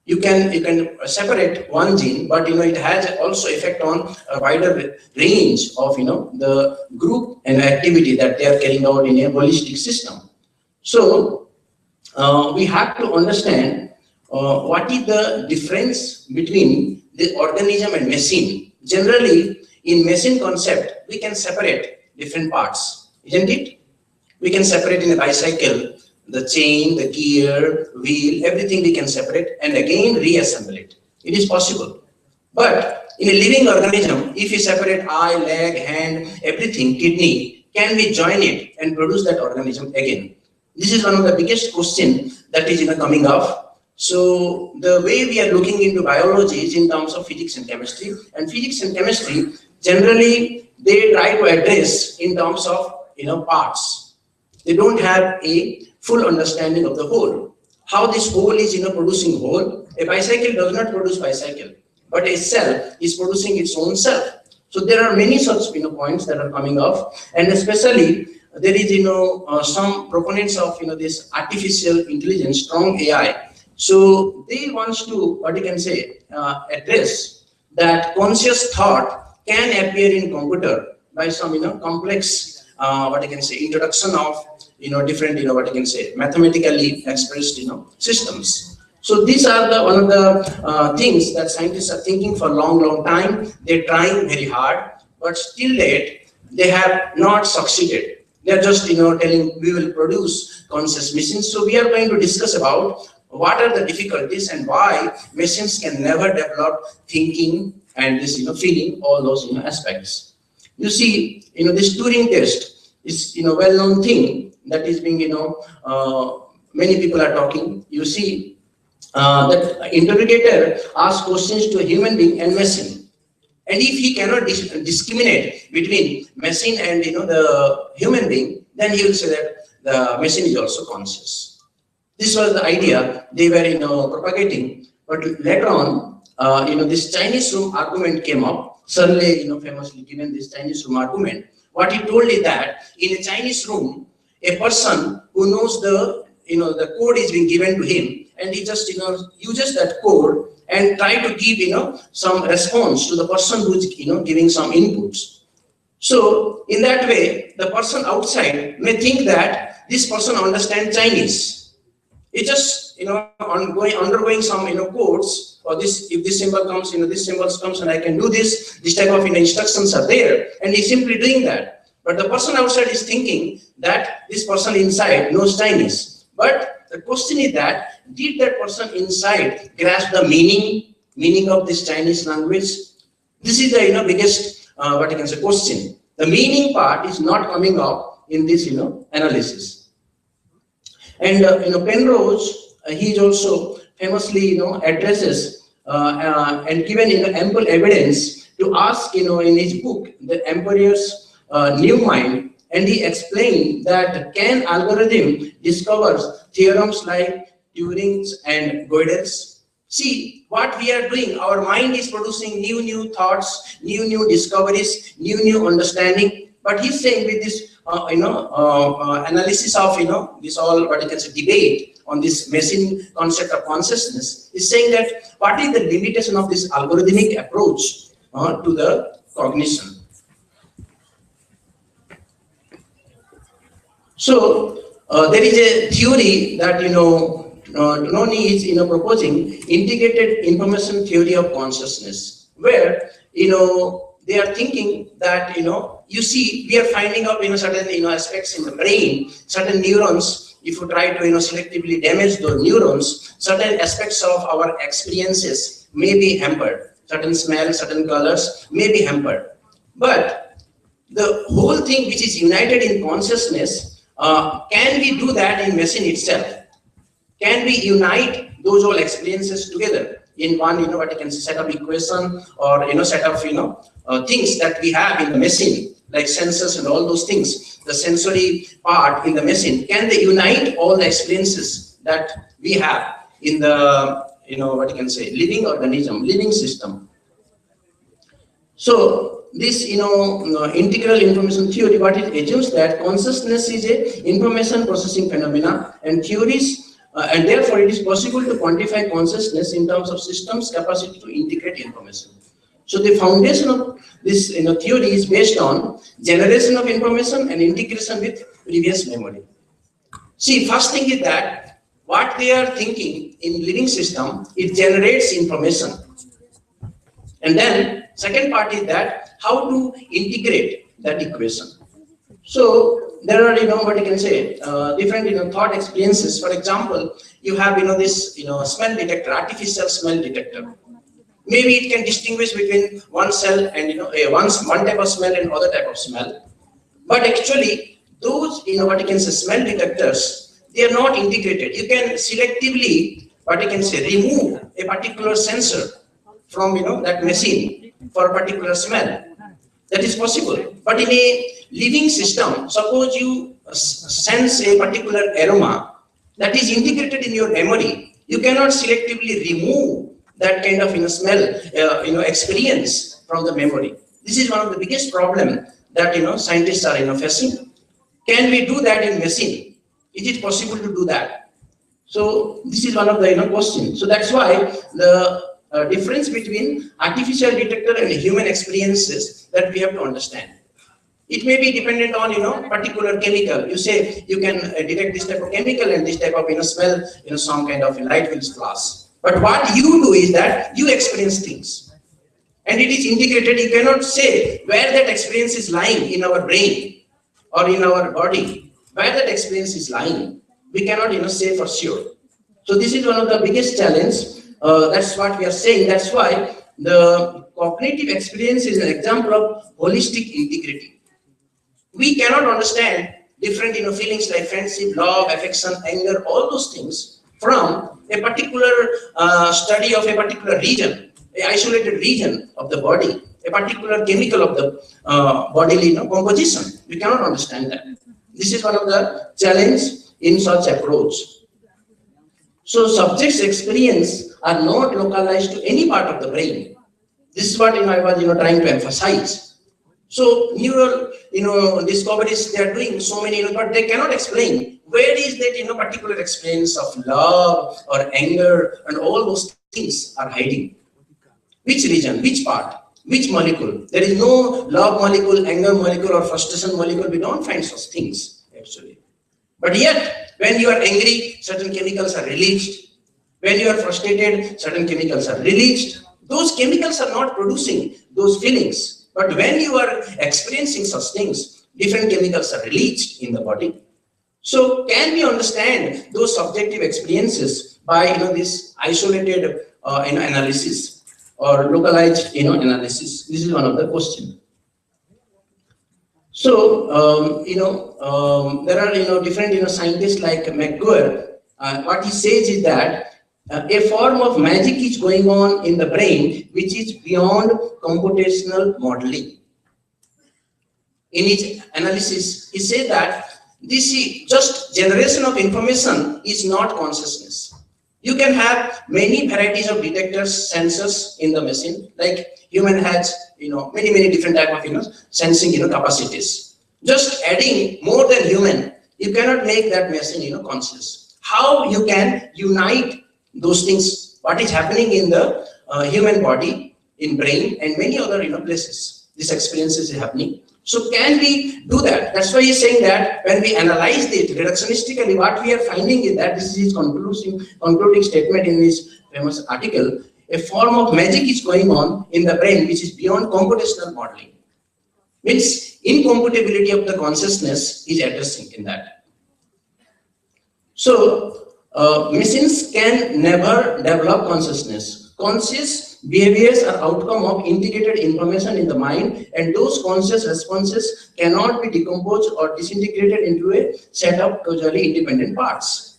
[SPEAKER 1] You can separate one gene, but it has also effect on a wider range of the group and activity that they are carrying out in a holistic system. So we have to understand what is the difference between the organism and machine. Generally, in machine concept, we can separate different parts, isn't it? We can separate in a bicycle, the chain, the gear, wheel, everything we can separate and again reassemble it. It is possible. But in a living organism, if you separate eye, leg, hand, everything, kidney, can we join it and produce that organism again? This is one of the biggest questions that is coming up. So the way we are looking into biology is in terms of physics and chemistry. And physics and chemistry, generally, they try to address in terms of parts. They don't have a full understanding of the whole. How this whole is producing whole. A bicycle does not produce bicycle, but a cell is producing its own self. So there are many such points that are coming up, and especially there is some proponents of this artificial intelligence, strong AI. So they want to address that conscious thought can appear in computer by some complex introduction of different mathematically expressed systems. So these are the one of the things that scientists are thinking for a long time. They're trying very hard, but still late they have not succeeded. They're just telling we will produce conscious machines. So we are going to discuss about what are the difficulties and why machines can never develop thinking and this feeling, all those aspects. You see, this Turing test is well-known thing that is being many people are talking. You see that interrogator asks questions to a human being and machine, and if he cannot discriminate between machine and the human being, then he will say that the machine is also conscious. This was the idea they were propagating, but later on this Chinese room argument came up. Surley, famously given this Chinese room argument. What he told is that in a Chinese room, a person who knows the code is being given to him, and he just uses that code and try to give some response to the person who is giving some inputs. So in that way, the person outside may think that this person understands Chinese. It just undergoing some codes. Or this, if this symbol comes, this symbol comes, and I can do this. This type of instructions are there, and he's simply doing that. But the person outside is thinking that this person inside knows Chinese. But the question is that, did that person inside grasp the meaning of this Chinese language? This is the biggest what you can say question. The meaning part is not coming up in this analysis. And Penrose, he is also famously addresses and given ample evidence to ask in his book The Emperor's New Mind, and he explained that can algorithm discovers theorems like Turing's and Gödel's? See what we are doing. Our mind is producing new thoughts, new discoveries, new understanding. But he's saying with this analysis of this all what you can say debate on this machine concept of consciousness, is saying that what is the limitation of this algorithmic approach to the cognition. So there is a theory that Noni is proposing integrated information theory of consciousness, where they are thinking that you see we are finding out certain aspects in the brain, certain neurons. If you try to selectively damage those neurons, certain aspects of our experiences may be hampered. Certain smells, certain colors may be hampered. But the whole thing which is united in consciousness, can we do that in machine itself? Can we unite those all experiences together in one, what you can say, set of equation or set of things that we have in the machine, like sensors and all those things, the sensory part in the machine? Can they unite all the experiences that we have in the what you can say living organism, living system? So this integral information theory, what it assumes that consciousness is a information processing phenomena, and theories and therefore it is possible to quantify consciousness in terms of systems capacity to integrate information. So the foundation of this theory is based on generation of information and integration with previous memory. See, first thing is that what they are thinking in living system, it generates information. And then second part is that how to integrate that equation. So there are what you can say different different experiences. For example, you have this smell detector, artificial smell detector. Maybe it can distinguish between one cell and one type of smell and other type of smell. But actually those what you can say smell detectors, they are not integrated. You can selectively what you can say remove a particular sensor from that machine for a particular smell. That is possible. But in a living system, suppose you sense a particular aroma that is integrated in your memory, you cannot selectively remove that kind of smell experience from the memory. This is one of the biggest problem that scientists are facing. Can we do that in machine? Is it possible to do that? So this is one of the questions. So that's why the difference between artificial detector and human experiences that we have to understand. It may be dependent on particular chemical. You say you can detect this type of chemical and this type of smell some kind of light will flash. But what you do is that you experience things, and it is integrated. You cannot say where that experience is lying in our brain or in our body. Where that experience is lying, we cannot say for sure. So this is one of the biggest challenge. That's what we are saying. That's why the cognitive experience is an example of holistic integrity. We cannot understand different feelings like friendship, love, affection, anger, all those things from a particular study of a particular region, a isolated region of the body, a particular chemical of the bodily composition. We cannot understand that. This is one of the challenges in such approach. So subjects' experience are not localized to any part of the brain. This is what I was trying to emphasize. So neural discoveries they are doing so many, but they cannot explain where is that particular experience of love or anger and all those things are hiding. Which region, which part, which molecule? There is no love molecule, anger molecule, or frustration molecule. We don't find such things actually. But yet, when you are angry, certain chemicals are released. When you are frustrated, certain chemicals are released. Those chemicals are not producing those feelings. But when you are experiencing such things, different chemicals are released in the body. So can we understand those subjective experiences by this isolated analysis or localized analysis? This is one of the questions. So there are different scientists like McGuire. What he says is that a form of magic is going on in the brain which is beyond computational modeling. In his analysis, he said that this just generation of information is not consciousness. You can have many varieties of detectors, sensors in the machine, like human has many different type of sensing capacities. Just adding more than human, you cannot make that machine conscious. How you can unite those things? What is happening in the human body, in brain, and many other places? This experience is happening. So can we do that? That's why he's saying that when we analyze it reductionistically, what we are finding is that, this is his concluding statement in his famous article, a form of magic is going on in the brain which is beyond computational modeling. Means incomputability of the consciousness is addressing in that. So machines can never develop consciousness. Conscious behaviors are outcome of integrated information in the mind, and those conscious responses cannot be decomposed or disintegrated into a set of causally independent parts.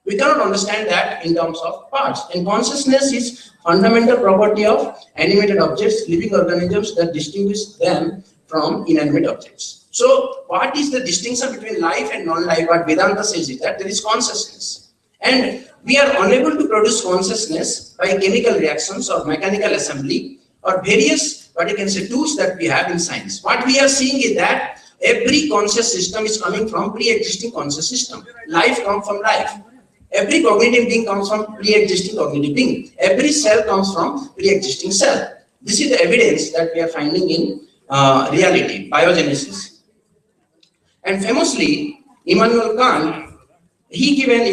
[SPEAKER 1] We cannot understand that in terms of parts. And consciousness is fundamental property of animated objects, living organisms, that distinguish them from inanimate objects. So what is the distinction between life and non-life? What Vedanta says is that there is consciousness. And we are unable to produce consciousness by chemical reactions or mechanical assembly or various, tools that we have in science. What we are seeing is that every conscious system is coming from pre-existing conscious system. Life comes from life. Every cognitive being comes from pre-existing cognitive being. Every cell comes from pre-existing cell. This is the evidence that we are finding in reality, biogenesis. And famously, Immanuel Kant, he given,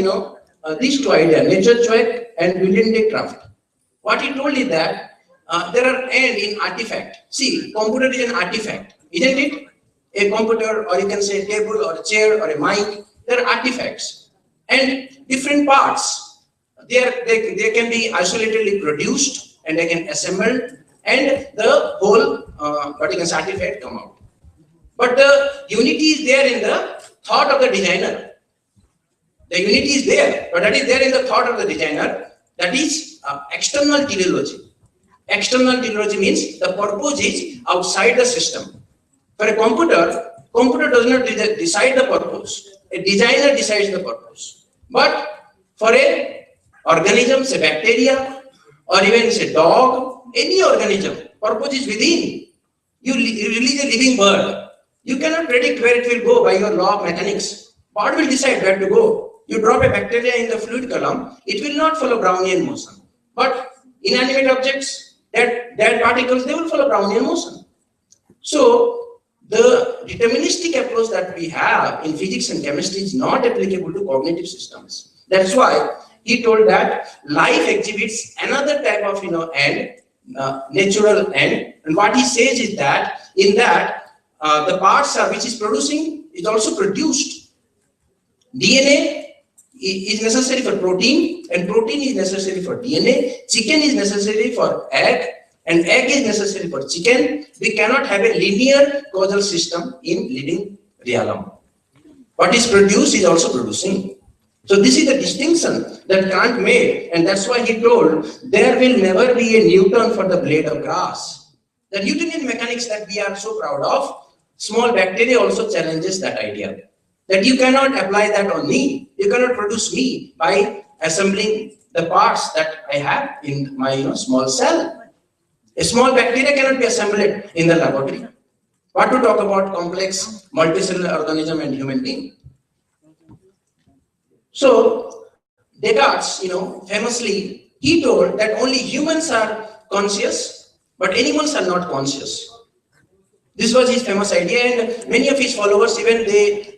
[SPEAKER 1] these two ideas, nature choice and willendijk Kraft. What he told is that there are end in artifact. See, computer is an artifact, isn't it? A computer, or you can say a table or a chair or a mic, they are artifacts. And different parts, they can be isolatedly produced and they can assemble, and the whole artifact come out. But the unity is there in the thought of the designer. The unity is there, but that is there in the thought of the designer. That is external teleology. External teleology means the purpose is outside the system. For a computer does not decide the purpose. A designer decides the purpose. But for a organism, say bacteria, or even say dog, any organism, purpose is within. You release a living bird. You cannot predict where it will go by your law of mechanics. Bird will decide where to go. You drop a bacteria in the fluid column, it will not follow Brownian motion. But inanimate objects, that particles, they will follow Brownian motion. So the deterministic approach that we have in physics and chemistry is not applicable to cognitive systems. That's why he told that life exhibits another type of end, natural end. And what he says is that in that the parts which is producing is also produced. DNA is necessary for protein, and protein is necessary for DNA. Chicken is necessary for egg, and egg is necessary for chicken. We cannot have a linear causal system in living realm. What is produced is also producing. So this is the distinction that Kant made, and that's why he told there will never be a Newton for the blade of grass. The Newtonian mechanics that we are so proud of, small bacteria also challenges that idea. That you cannot apply that on me. You cannot produce me by assembling the parts that I have in my small cell. A small bacteria cannot be assembled in the laboratory. What to talk about complex multicellular organism and human being? So Descartes, famously, he told that only humans are conscious, but animals are not conscious. This was his famous idea, and many of his followers, even they,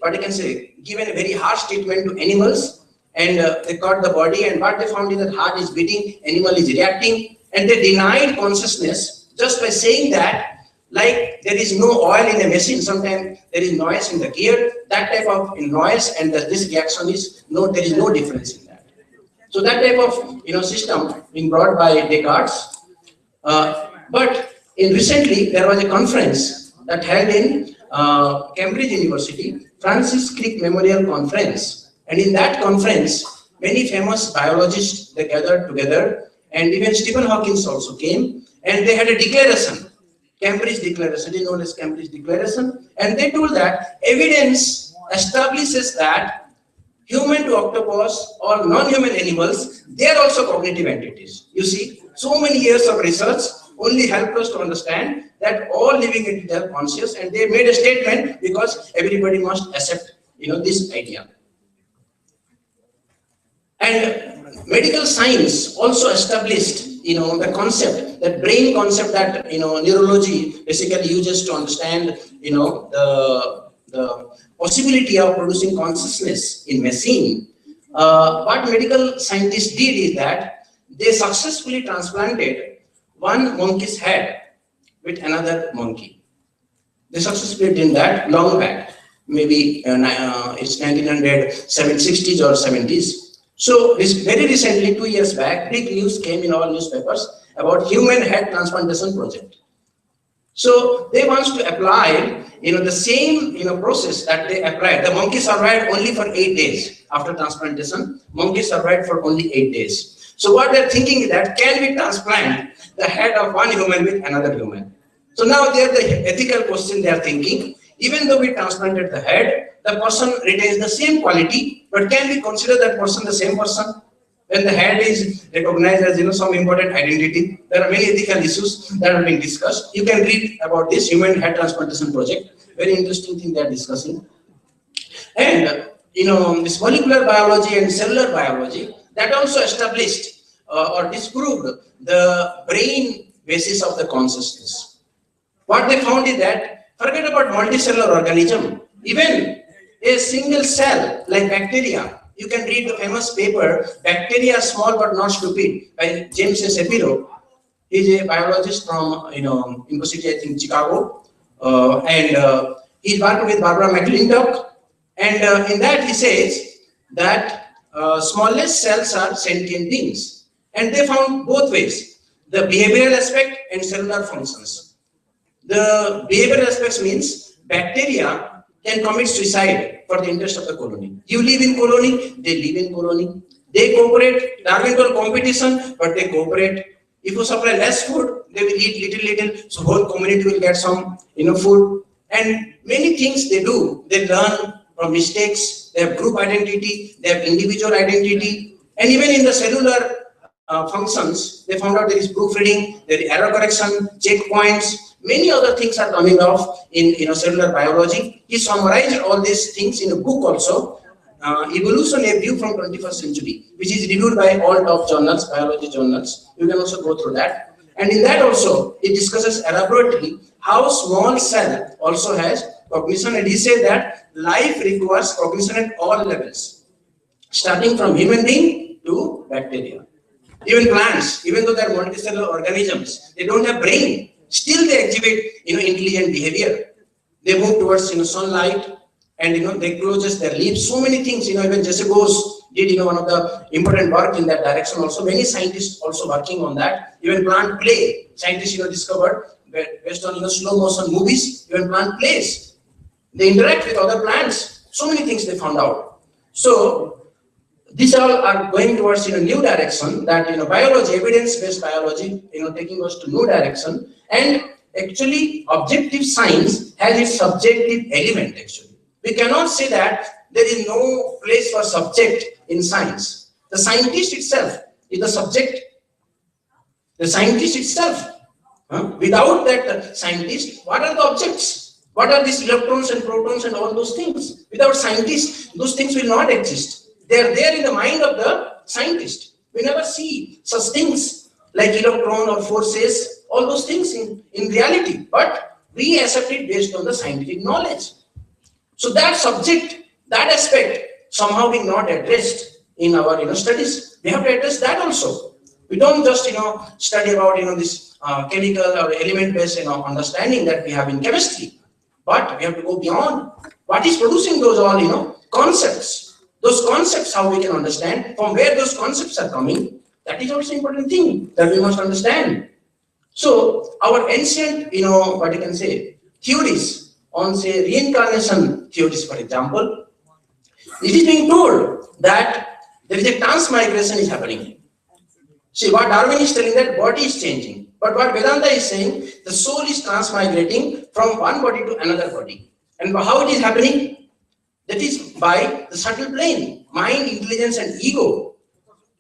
[SPEAKER 1] given a very harsh treatment to animals, and they cut the body, and what they found is that heart is beating, animal is reacting, and they denied consciousness just by saying that, like there is no oil in a machine, sometimes there is noise in the gear, that type of noise and this reaction is there is no difference in that. So that type of system being brought by Descartes. But recently there was a conference that held in Cambridge University, Francis Crick Memorial Conference, and in that conference many famous biologists they gathered together, and even Stephen Hawking also came, and they had a declaration, Cambridge Declaration, it is known as Cambridge Declaration, and they told that evidence establishes that human to octopus or non-human animals, they are also cognitive entities. You see, so many years of research only helped us to understand that all living entities are conscious, and they made a statement because everybody must accept this idea. And medical science also established the concept, that brain concept that neurology basically uses to understand the possibility of producing consciousness in machine. What medical scientists did is that they successfully transplanted one monkey's head with another monkey. They successfully did that long back, maybe it's 1960s or 70s. So very recently, 2 years back, big news came in all newspapers about human head transplantation project. So they want to apply the same process that they applied. The monkey survived only for 8 days after transplantation. Monkey survived for only 8 days. So what they're thinking is that, can we transplant the head of one human with another human? So now they're the ethical question they are thinking. Even though we transplanted the head, the person retains the same quality, but can we consider that person the same person? When the head is recognized as some important identity, there are many ethical issues that are being discussed. You can read about this human head transplantation project. Very interesting thing they are discussing. And this molecular biology and cellular biology that also established or disproved the brain basis of the consciousness. What they found is that, forget about multicellular organism, even a single cell like bacteria, you can read the famous paper, Bacteria Small But Not Stupid, by James S. Shapiro. He is a biologist from University, I think, Chicago, and he's worked with Barbara McClintock, and in that he says that smallest cells are sentient beings, and they found both ways, the behavioral aspect and cellular functions. The behavioral aspects means bacteria can commit suicide for the interest of the colony. You live in colony, they live in colony. They cooperate. Darwin told competition, but they cooperate. If you supply less food, they will eat little, so whole community will get some food. And many things they do, they learn from mistakes. They have group identity, they have individual identity, and even in the cellular functions, they found out there is proofreading, there is error correction, checkpoints. Many other things are coming off in cellular biology. He summarized all these things in a book also, Evolution, a View from 21st Century, which is reviewed by all top journals, biology journals. You can also go through that. And in that also, it discusses elaborately how small cell also has cognition, and he said that life requires cognition at all levels, starting from human being to bacteria. Even plants, even though they are multicellular organisms, they don't have brain. Still they exhibit intelligent behavior. They move towards sunlight, and they close their leaves. So many things, even Jesse Bose did one of the important work in that direction also. Many scientists also working on that. Even plant play, scientists discovered based on slow motion movies, even plant plays. They interact with other plants. So many things they found out. So these all are going towards new direction, that biology, evidence-based biology, taking us to new direction. And actually objective science has its subjective element. Actually, we cannot say that there is no place for subject in science. The scientist itself is the subject. The scientist itself. Without that scientist, what are the objects? What are these electrons and protons and all those things? Without scientists, those things will not exist. They are there in the mind of the scientist. We never see such things like electron or forces, all those things in reality, but we accept it based on the scientific knowledge. So that subject, that aspect, somehow being not addressed in our studies. We have to address that also. We don't just study about this chemical or element based understanding that we have in chemistry, But we have to go beyond. What is producing those all, concepts? Those concepts, how we can understand from where those concepts are coming. That is also important thing that we must understand. So our ancient, what you can say, theories on say reincarnation theories, for example, it is being told that there is a transmigration is happening. See, what Darwin is telling that body is changing. But what Vedanta is saying, the soul is transmigrating from one body to another body. And how it is happening? That is by the subtle plane, mind, intelligence, and ego.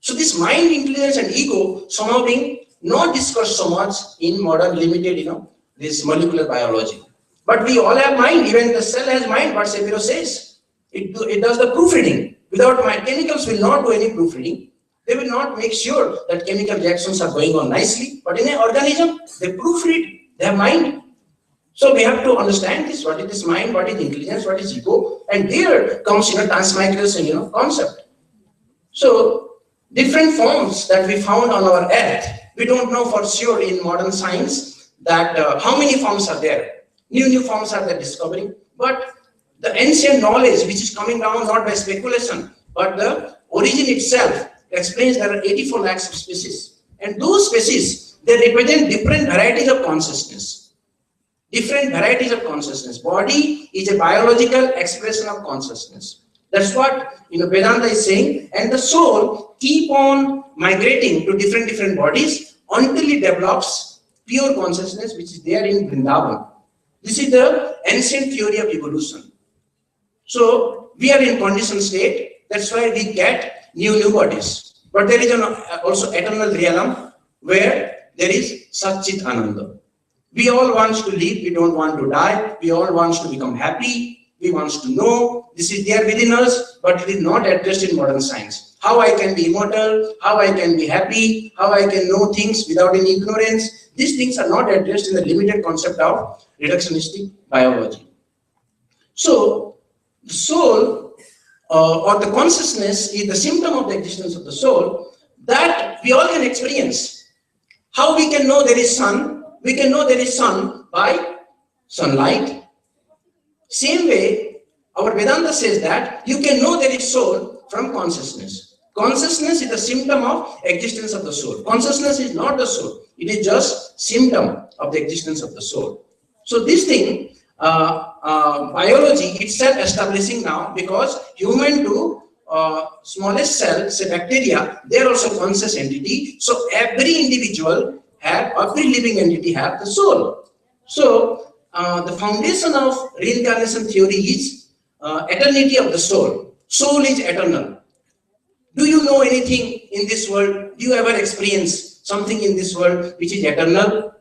[SPEAKER 1] So this mind, intelligence, and ego somehow being not discussed so much in modern limited, this molecular biology. But we all have mind. Even the cell has mind. What Shapiro says, it does the proofreading. Without mind, chemicals will not do any proofreading. They will not make sure that chemical reactions are going on nicely. But in an organism, they proofread. They have mind. So we have to understand this. What is this mind? What is intelligence? What is ego? And there comes transmigration, concept. So different forms that we found on our earth, we don't know for sure in modern science that how many forms are there. New forms are there discovering. But the ancient knowledge which is coming down not by speculation, but the origin itself explains there are 84 lakhs of species. And those species, they represent different varieties of consciousness. Different varieties of consciousness. Body is a biological expression of consciousness. That's what Vedanta is saying. And the soul keep on migrating to different bodies until it develops pure consciousness, which is there in Vrindavan. This is the ancient theory of evolution. So we are in conditioned state. That's why we get new bodies. But there is also eternal realm where there is Satchit Ananda. We all want to live. We don't want to die. We all want to become happy. We want to know. This is there within us, but it is not addressed in modern science. How I can be immortal, how I can be happy, how I can know things without any ignorance. These things are not addressed in the limited concept of reductionistic biology. So the soul or the consciousness is the symptom of the existence of the soul that we all can experience. How we can know there is sun? We can know there is sun by sunlight. Same way, our Vedanta says that you can know there is soul from consciousness. Consciousness is the symptom of existence of the soul. Consciousness is not the soul. It is just symptom of the existence of the soul. So this thing, biology itself establishing now, because human to smallest cell, say bacteria, they are also conscious entity. So every individual have, every living entity have the soul. So the foundation of reincarnation theory is eternity of the soul. Soul is eternal. Do you know anything in this world? Do you ever experience something in this world which is eternal?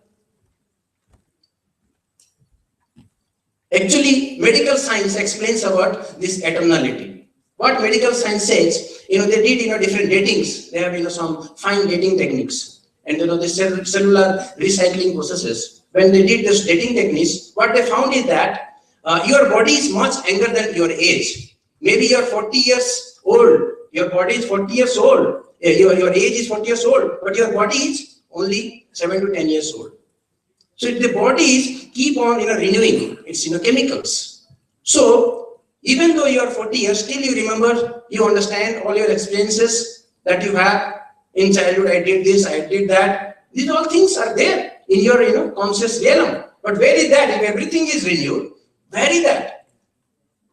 [SPEAKER 1] Actually, medical science explains about this eternality. What medical science says, they did different datings. They have some fine dating techniques, and the cellular recycling processes. When they did this dating techniques, what they found is that your body is much younger than your age. Maybe you're 40 years old. Your body is 40 years old. Your age is 40 years old, but your body is only 7 to 10 years old. So if the bodies keep on renewing its chemicals. So even though you are 40 years, still you remember, you understand all your experiences that you have in childhood. I did this, I did that. These all things are there in your conscious realm. But where is that? If everything is renewed, where is that?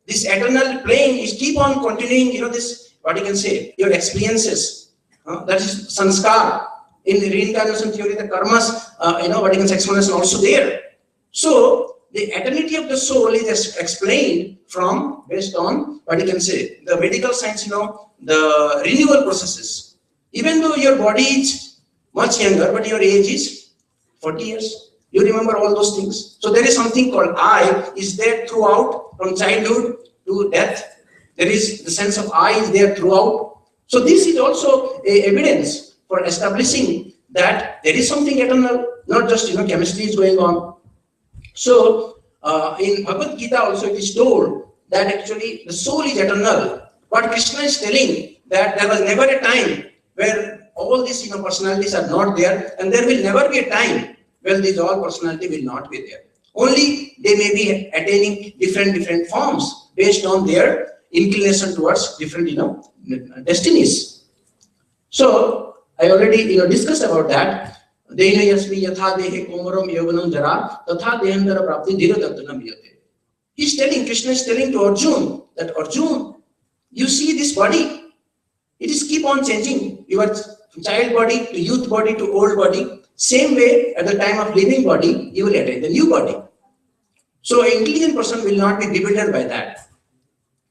[SPEAKER 1] This eternal plane is keep on continuing. This, what you can say, your experiences. That is sanskar. In the reincarnation theory, the karmas, what you can say, explanation also there. So the eternity of the soul is explained from based on what you can say the medical science. The renewal processes. Even though your body is much younger, but your age is 40 years. You remember all those things. So there is something called I is there throughout from childhood to death. There is the sense of I is there throughout. So this is also a evidence for establishing that there is something eternal, not just chemistry is going on. So in Bhagavad Gita also it is told that actually the soul is eternal. What Krishna is telling that there was never a time where all these personalities are not there, and there will never be a time when these all personality will not be there. Only they may be attaining different forms based on their inclination towards different, destinies. So I already, discussed about that. Deha yasmi yatha dehe komaram yavanam jara tatha dehandara prapti dhira tattanam yate. Krishna is telling to Arjun that Arjun, you see this body, it is keep on changing. Your child body to youth body to old body. Same way at the time of living body, you will attain the new body. So an intelligent person will not be bewildered by that.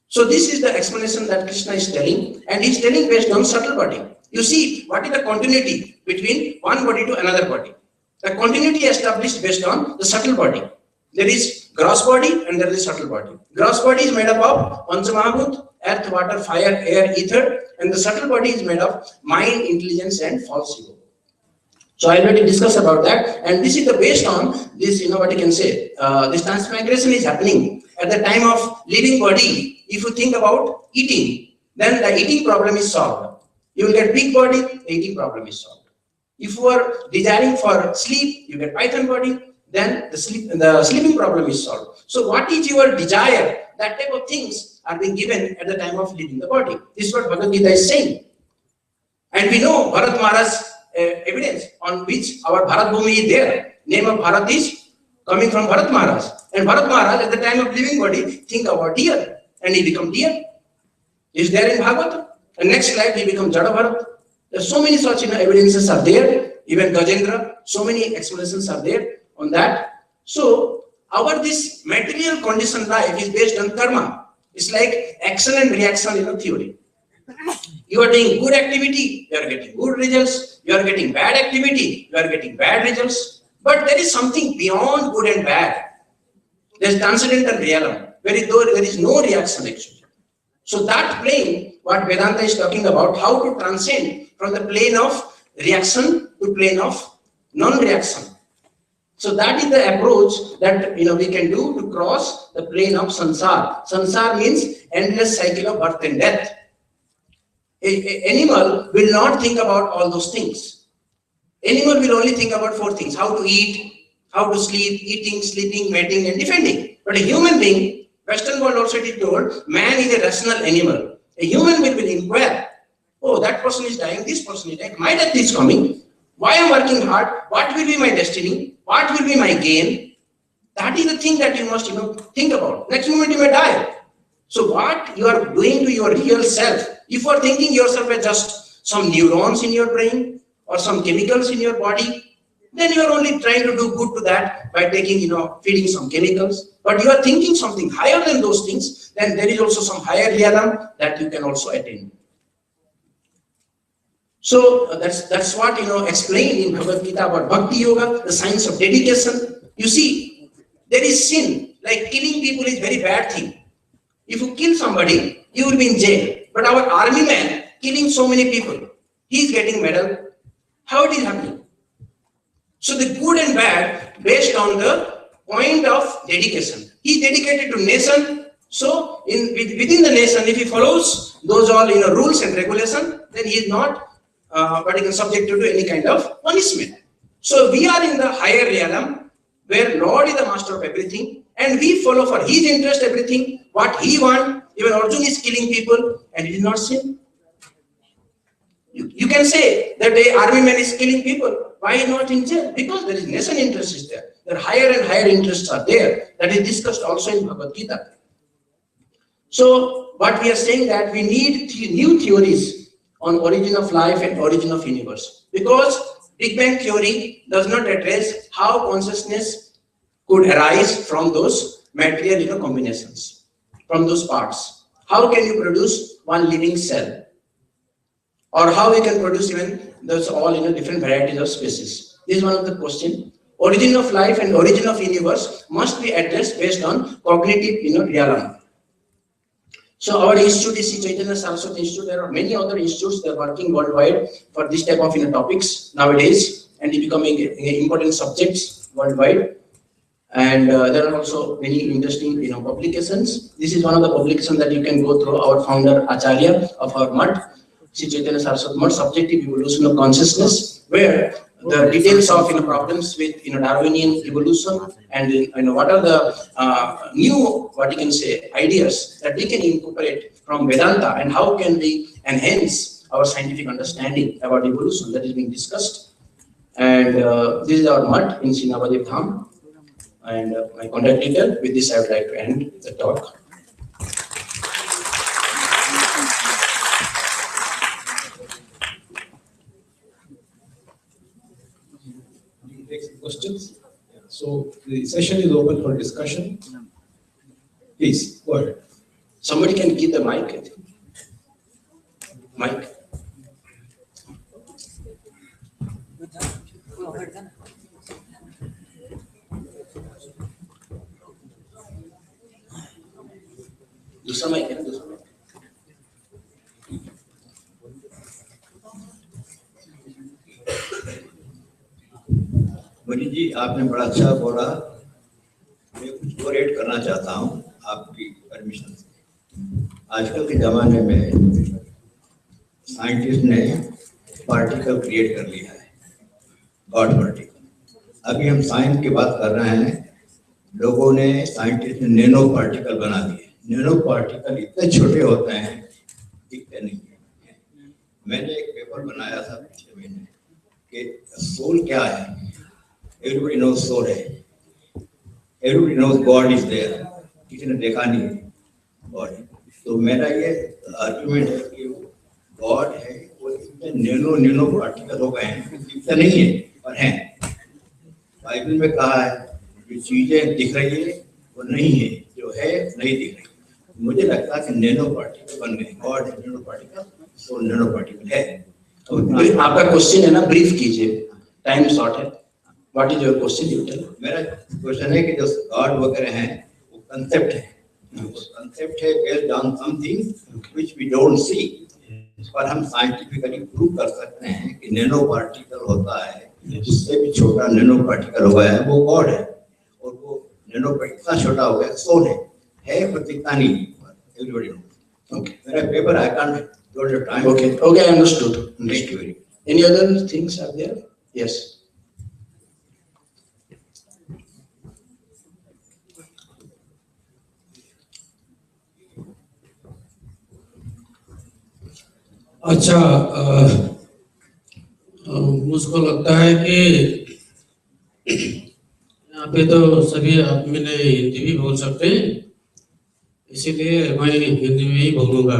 [SPEAKER 1] So this is the explanation that Krishna is telling, and he is telling based on subtle body. You see, what is the continuity between one body to another body? The continuity established based on the subtle body. There is gross body and there is subtle body. Gross body is made up of Panchamahabhut, earth, water, fire, air, ether, and the subtle body is made of mind, intelligence, and false ego. So I already discussed about that, and this is the based on this, what you can say, this transmigration is happening at the time of living body. If you think about eating, then the eating problem is solved. You will get big body, the eating problem is solved. If you are desiring for sleep, you get python body, then the sleeping problem is solved. So what is your desire? That type of things are being given at the time of leaving the body. This is what Bhagavad Gita is saying. And we know Bharat Maharaj's evidence on which our Bharat Bhumi is there. Name of Bharat is coming from Bharat Maharaj. And Bharat Maharaj at the time of living body think about deer, and he become deer. Is there in Bhagavad? And next life he becomes Jada Bharat. There are so many such evidences are there. Even Gajendra, so many explanations are there on that. So our this material condition life is based on karma. It's like action and reaction theory. You are doing good activity, you are getting good results. You are getting bad activity, you are getting bad results. But there is something beyond good and bad. There is transcendental realm, where there is no reaction actually. So that plane, what Vedanta is talking about, how to transcend from the plane of reaction to plane of non-reaction. So that is the approach that we can do to cross the plane of sansar. Sansar means endless cycle of birth and death. An animal will not think about all those things. Animal will only think about 4 things: how to eat, how to sleep, eating, sleeping, mating, and defending. But a human being, Western world also it is told, man is a rational animal. A human will inquire, oh, that person is dying, this person is dying, my death is coming, why I am working hard, what will be my destiny, what will be my gain? That is the thing that you must think about. Next moment you may die. So what you are doing to your real self, if you are thinking yourself as just some neurons in your brain or some chemicals in your body, then you are only trying to do good to that by taking, feeding some chemicals. But you are thinking something higher than those things, then there is also some higher realm that you can also attain. So that's what explained in Bhagavad Gita about Bhakti Yoga, the science of dedication. You see, there is sin, like killing people is very bad thing. If you kill somebody, you will be in jail. But our army man killing so many people, he is getting medal. How it is happening? So the good and bad based on the point of dedication. He is dedicated to nation. So within the nation, if he follows those all rules and regulations, then he is not subjected to any kind of punishment. So we are in the higher realm where Lord is the master of everything, and we follow for his interest everything, what he wants. Even Arjun is killing people, and it is not sin. You can say that the army man is killing people. Why not in jail? Because there is nation interest is there. There are higher and higher interests are there. That is discussed also in Bhagavad Gita. So what we are saying that we need new theories on origin of life and origin of universe. Because Big Bang theory does not address how consciousness could arise from those material combinations, from those parts. How can you produce one living cell? Or how we can produce even those all different varieties of species. This is one of the questions. Origin of life and origin of universe must be addressed based on cognitive realm. So our institute is Chaitanya Saraswati Institute. There are many other institutes that are working worldwide for this type of topics nowadays, and it becoming important subjects worldwide. And there are also many interesting publications. This is one of the publications that you can go through. Our founder Acharya of our Mutt, Chaitanya Saraswati Mutt, Subjective Evolution of Consciousness, where the details of problems with Darwinian evolution, and what are the new, what you can say, ideas that we can incorporate from Vedanta, and how can we enhance our scientific understanding about evolution that is being discussed. And this is our mud in Sinavadev Dham, and my contact detail. With this, I would like to end the talk.
[SPEAKER 6] Questions? So the session is open for discussion. Please, go ahead.
[SPEAKER 1] Somebody can give the mic, I think. Mic. दूसरा mic है ना, दूसरा mic.
[SPEAKER 4] Money जी, आपने बड़ा अच्छा बोला। मैं कुछ और ऐड करना चाहता हूँ आपकी परमिशन से। आजकल के ज़माने में साइंटिस्ट ने पार्टिकल क्रिएट कर लिया है, गॉड पार्टिकल। अभी हम साइंस की बात कर रहे हैं, लोगों ने, साइंटिस्ट ने नैनो पार्टिकल बना दिए। नैनो पार्टिकल इतने छोटे होते हैं, दिखते नहीं है। मैंने एक पेपर बनाया था पिछले महीने कि सोल क्या है। Everybody knows soul है, everybody knows God is there, किसी ने देखा नहीं God। तो मेरा ये आर्गुमेंट है कि God है, वो इतने नैनो पार्टिकल हो गए हैं, दिखते नहीं है पर हैं। बाइबल में कहा है जो चीजें दिख रही है वो नहीं है, जो है नहीं दिख रही। मुझे लगता है कि नैनो पार्टिकल बन गए। God है nano particle, soul nano particle है।
[SPEAKER 1] तो आपका क्वेश्चन है ना, ब्रीफ कीजिए, टाइम शॉर्ट है। What is your question, you tell?
[SPEAKER 4] मेरा क्वेश्चन है कि जो गॉड वगैरह हैं वो कंसेप्ट है, कंसेप्ट है based on something which we don't see. पर हम साइंटिफिकली प्रूव कर सकते हैं कि नैनो पार्टिकल होता है, उससे भी छोटा नैनो पार्टिकल हो गया है, वो गॉड है। और वो नैनो पार्टिकल इतना छोटा हो गया, सोल है पर दिखता नहीं। Everybody knows. ओके, मेरा paper I can't don't have time.
[SPEAKER 1] Okay, okay, understood.
[SPEAKER 4] Thank you very much.
[SPEAKER 1] Any other things are there? Yes.
[SPEAKER 13] अच्छा, मुझको लगता है कि यहाँ पे तो सभी आदमी ने हिंदी भी बोल सकते हैं, इसीलिए मैं हिंदी में ही बोलूँगा।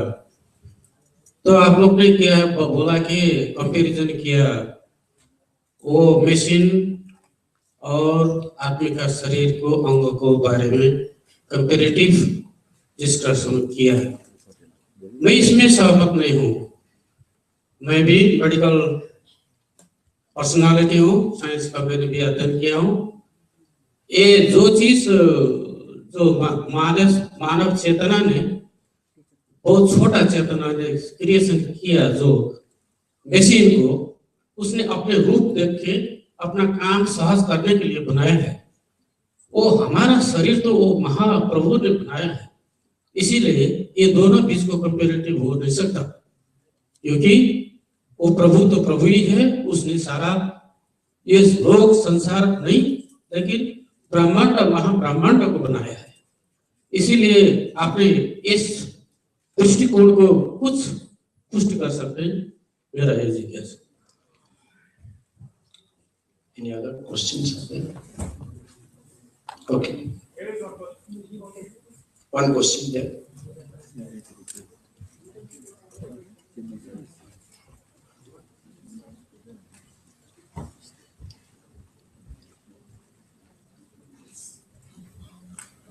[SPEAKER 13] तो आप लोग ने क्या बोला कि कंपैरिजन किया, वो मशीन और आदमी का शरीर को, अंगों को बारे में कंपैरेटिव डिस्कशन किया। मैं इसमें सहमत नहीं हूँ। मैं भी मेडिकल पर्सनालिटी हूँ, साइंस का मैंने भी अध्ययन किया हूँ। ये जो चीज जो मानव चेतना ने, बहुत छोटा चेतना ने क्रिएशन किया, जो मशीन को उसने अपने रूप देख के अपना काम सहज करने के लिए बनाया है। वो हमारा शरीर तो वो महाप्रभु ने बनाया है, इसीलिए ये दोनों बीच को कंपेरेटिव हो नहीं सकता, क्योंकि वो प्रभु तो प्रभु ही है। उसने सारा ये लोक संसार नहीं, लेकिन ब्रह्मांड और महाब्रह्मांड को बनाया है। इसीलिए आपने इस दृष्टिकोण को कुछ पुष्ट कर सकते हैं, मेरा ये जिज्ञासा।
[SPEAKER 1] Any other questions? Okay. One question there.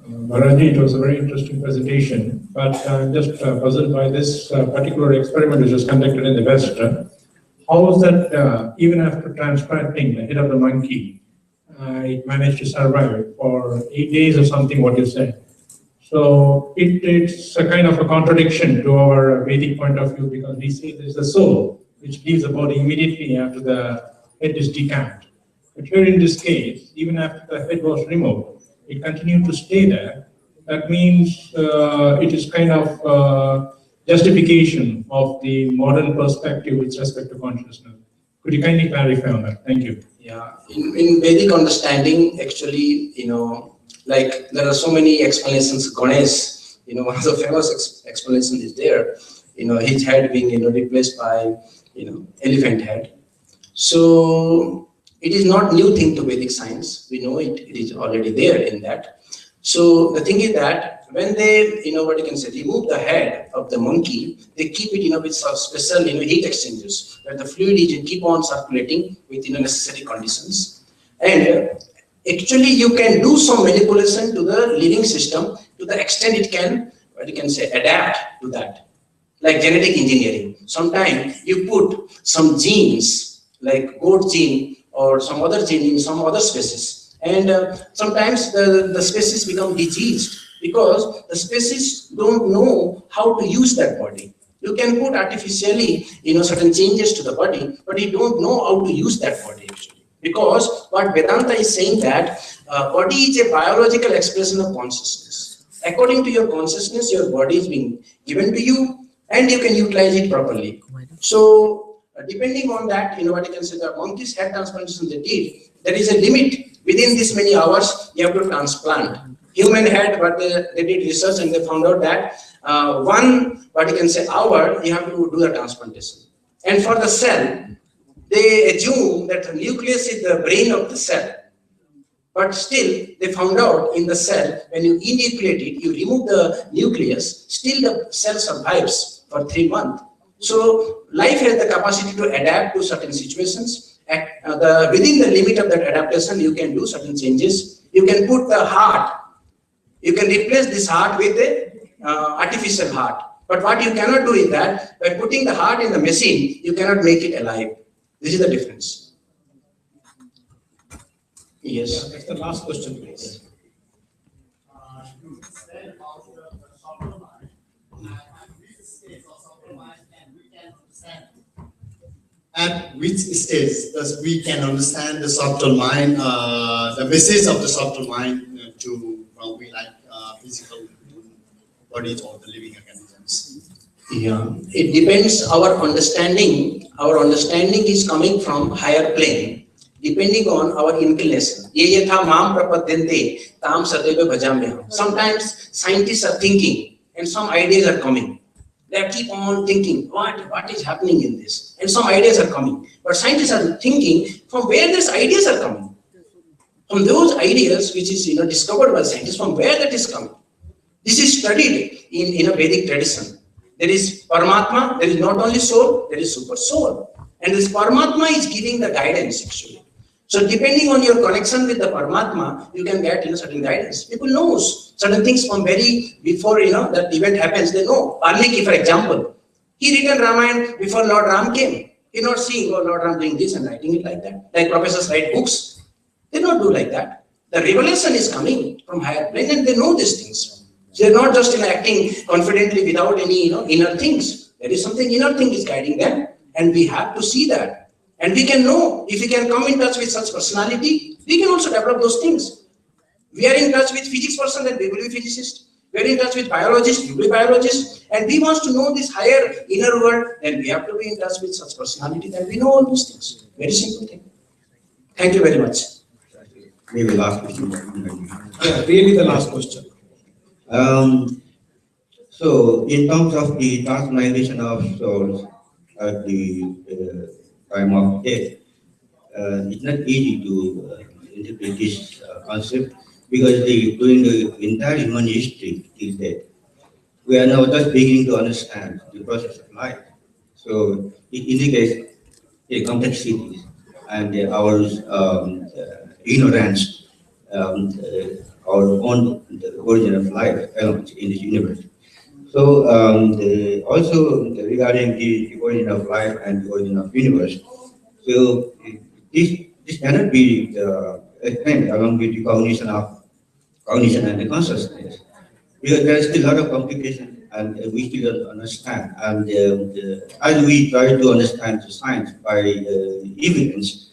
[SPEAKER 14] Maharaji, it was a very interesting presentation, but I'm just puzzled by this particular experiment which was conducted in the West. How was that even after transplanting the head of the monkey, it managed to survive for 8 days or something, what you said. So it's a kind of a contradiction to our Vedic point of view, because we say there's the soul which leaves the body immediately after the head is decamped. But here in this case, even after the head was removed, it continued to stay there. That means it is kind of justification of the modern perspective with respect to consciousness. Could you kindly clarify on that? Thank you.
[SPEAKER 1] Yeah, in Vedic understanding, actually, like there are so many explanations. Ganesh, one of the famous explanation is there. His head being replaced by elephant head. So it is not new thing to Vedic science. We know it. It is already there in that. So the thing is that when they, what you can say, remove the head of the monkey, they keep it, with some special, heat exchangers where the fluid is keep on circulating with, necessary conditions. And actually, you can do some manipulation to the living system to the extent it can, what you can say, adapt to that. Like genetic engineering. Sometimes you put some genes, like goat gene or some other gene in some other species. And sometimes the species become diseased because the species don't know how to use that body. You can put artificially, certain changes to the body, but you don't know how to use that body actually. Because what Vedanta is saying that body is a biological expression of consciousness. According to your consciousness, your body is being given to you, and you can utilize it properly. So, depending on that, what you can say, the monkey's head transplantation they did, there is a limit. Within this many hours, you have to transplant. Human head, but they did research and they found out that one, what you can say, hour, you have to do the transplantation. And for the cell, they assume that the nucleus is the brain of the cell. But still, they found out in the cell, when you enucleate it, you remove the nucleus, still the cell survives for 3 months. So life has the capacity to adapt to certain situations. Within the limit of that adaptation, you can do certain changes. You can put the heart, you can replace this heart with a artificial heart. But what you cannot do is that by putting the heart in the machine, you cannot make it alive. This is the difference. Yes.
[SPEAKER 10] That's the last question, please.
[SPEAKER 15] At which stage does we can understand the subtle mind, the message of the subtle mind to probably like physical bodies or the living organisms?
[SPEAKER 1] Yeah, it depends our understanding. Our understanding is coming from higher plane, depending on our inclination. Ye yatha mam prapadyante tam sadeva bhajamyaham. Sometimes scientists are thinking and some ideas are coming. They keep on thinking, what is happening in this? And some ideas are coming. But scientists are thinking from where these ideas are coming. From those ideas which is discovered by scientists, from where that is coming. This is studied in a Vedic tradition. There is Paramatma, there is not only soul, there is super soul. And this Paramatma is giving the guidance actually. So depending on your connection with the Paramatma, you can get certain guidance. People knows certain things from very before that event happens, they know. Valmiki, for example, he written Ramayana before Lord Ram came. He not seeing Lord Ram doing this and writing it like that. Like professors write books. They don't do like that. The revelation is coming from higher plane and they know these things. So they're not just acting confidently without any inner things. There is something inner thing is guiding them, and we have to see that. And we can know, if we can come in touch with such personality, we can also develop those things. We are in touch with physics person, then we will be physicist. We are in touch with biologist, we will be biologist. And we want to know this higher inner world, then we have to be in touch with such personality, then we know all those things. Very simple thing. Thank you very much.
[SPEAKER 4] Maybe last question.
[SPEAKER 10] Yeah, really the last question.
[SPEAKER 4] So in terms of the transformation of souls at the time of death, it's not easy to interpret this concept because during the entire human history till death, we are now just beginning to understand the process of life. So it indicates the complexities and our ignorance, our own the origin of life in this universe. So also regarding the origin of life and the origin of universe, so this cannot be explained along with the cognition and the consciousness, because there is still a lot of complications and we still don't understand. And as we try to understand the science by evidence,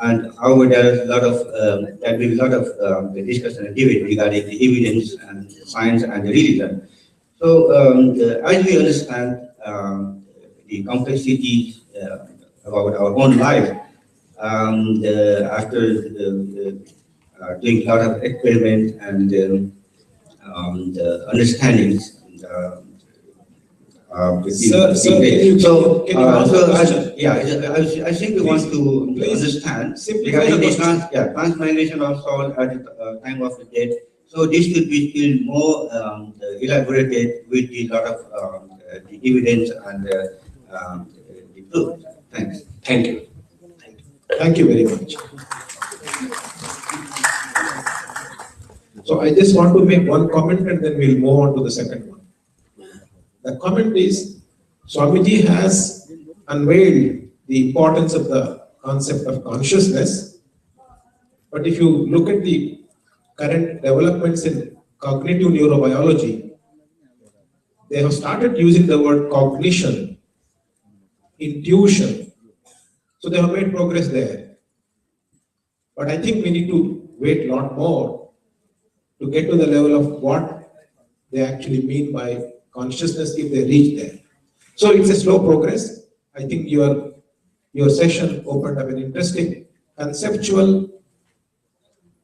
[SPEAKER 4] and however there is a lot of there will be a lot of discussion and debate regarding the evidence and science and the religion. So as we understand the complexities about our own life. After doing a lot of experiment and the understandings.
[SPEAKER 6] Sir, can you ask the question?
[SPEAKER 4] I simply want to understand regarding the transmigration of soul at the time of the death. So this could be still more elaborated with a lot of the evidence and the proof. Thanks.
[SPEAKER 6] Thank you. Thank you very much. So I just want to make one comment and then we'll move on to the second one. The comment is, Swamiji has unveiled the importance of the concept of consciousness, but if you look at the current developments in cognitive neurobiology, they have started using the word cognition, intuition. So they have made progress there. But I think we need to wait a lot more to get to the level of what they actually mean by consciousness if they reach there. So it's a slow progress. I think your session opened up an interesting conceptual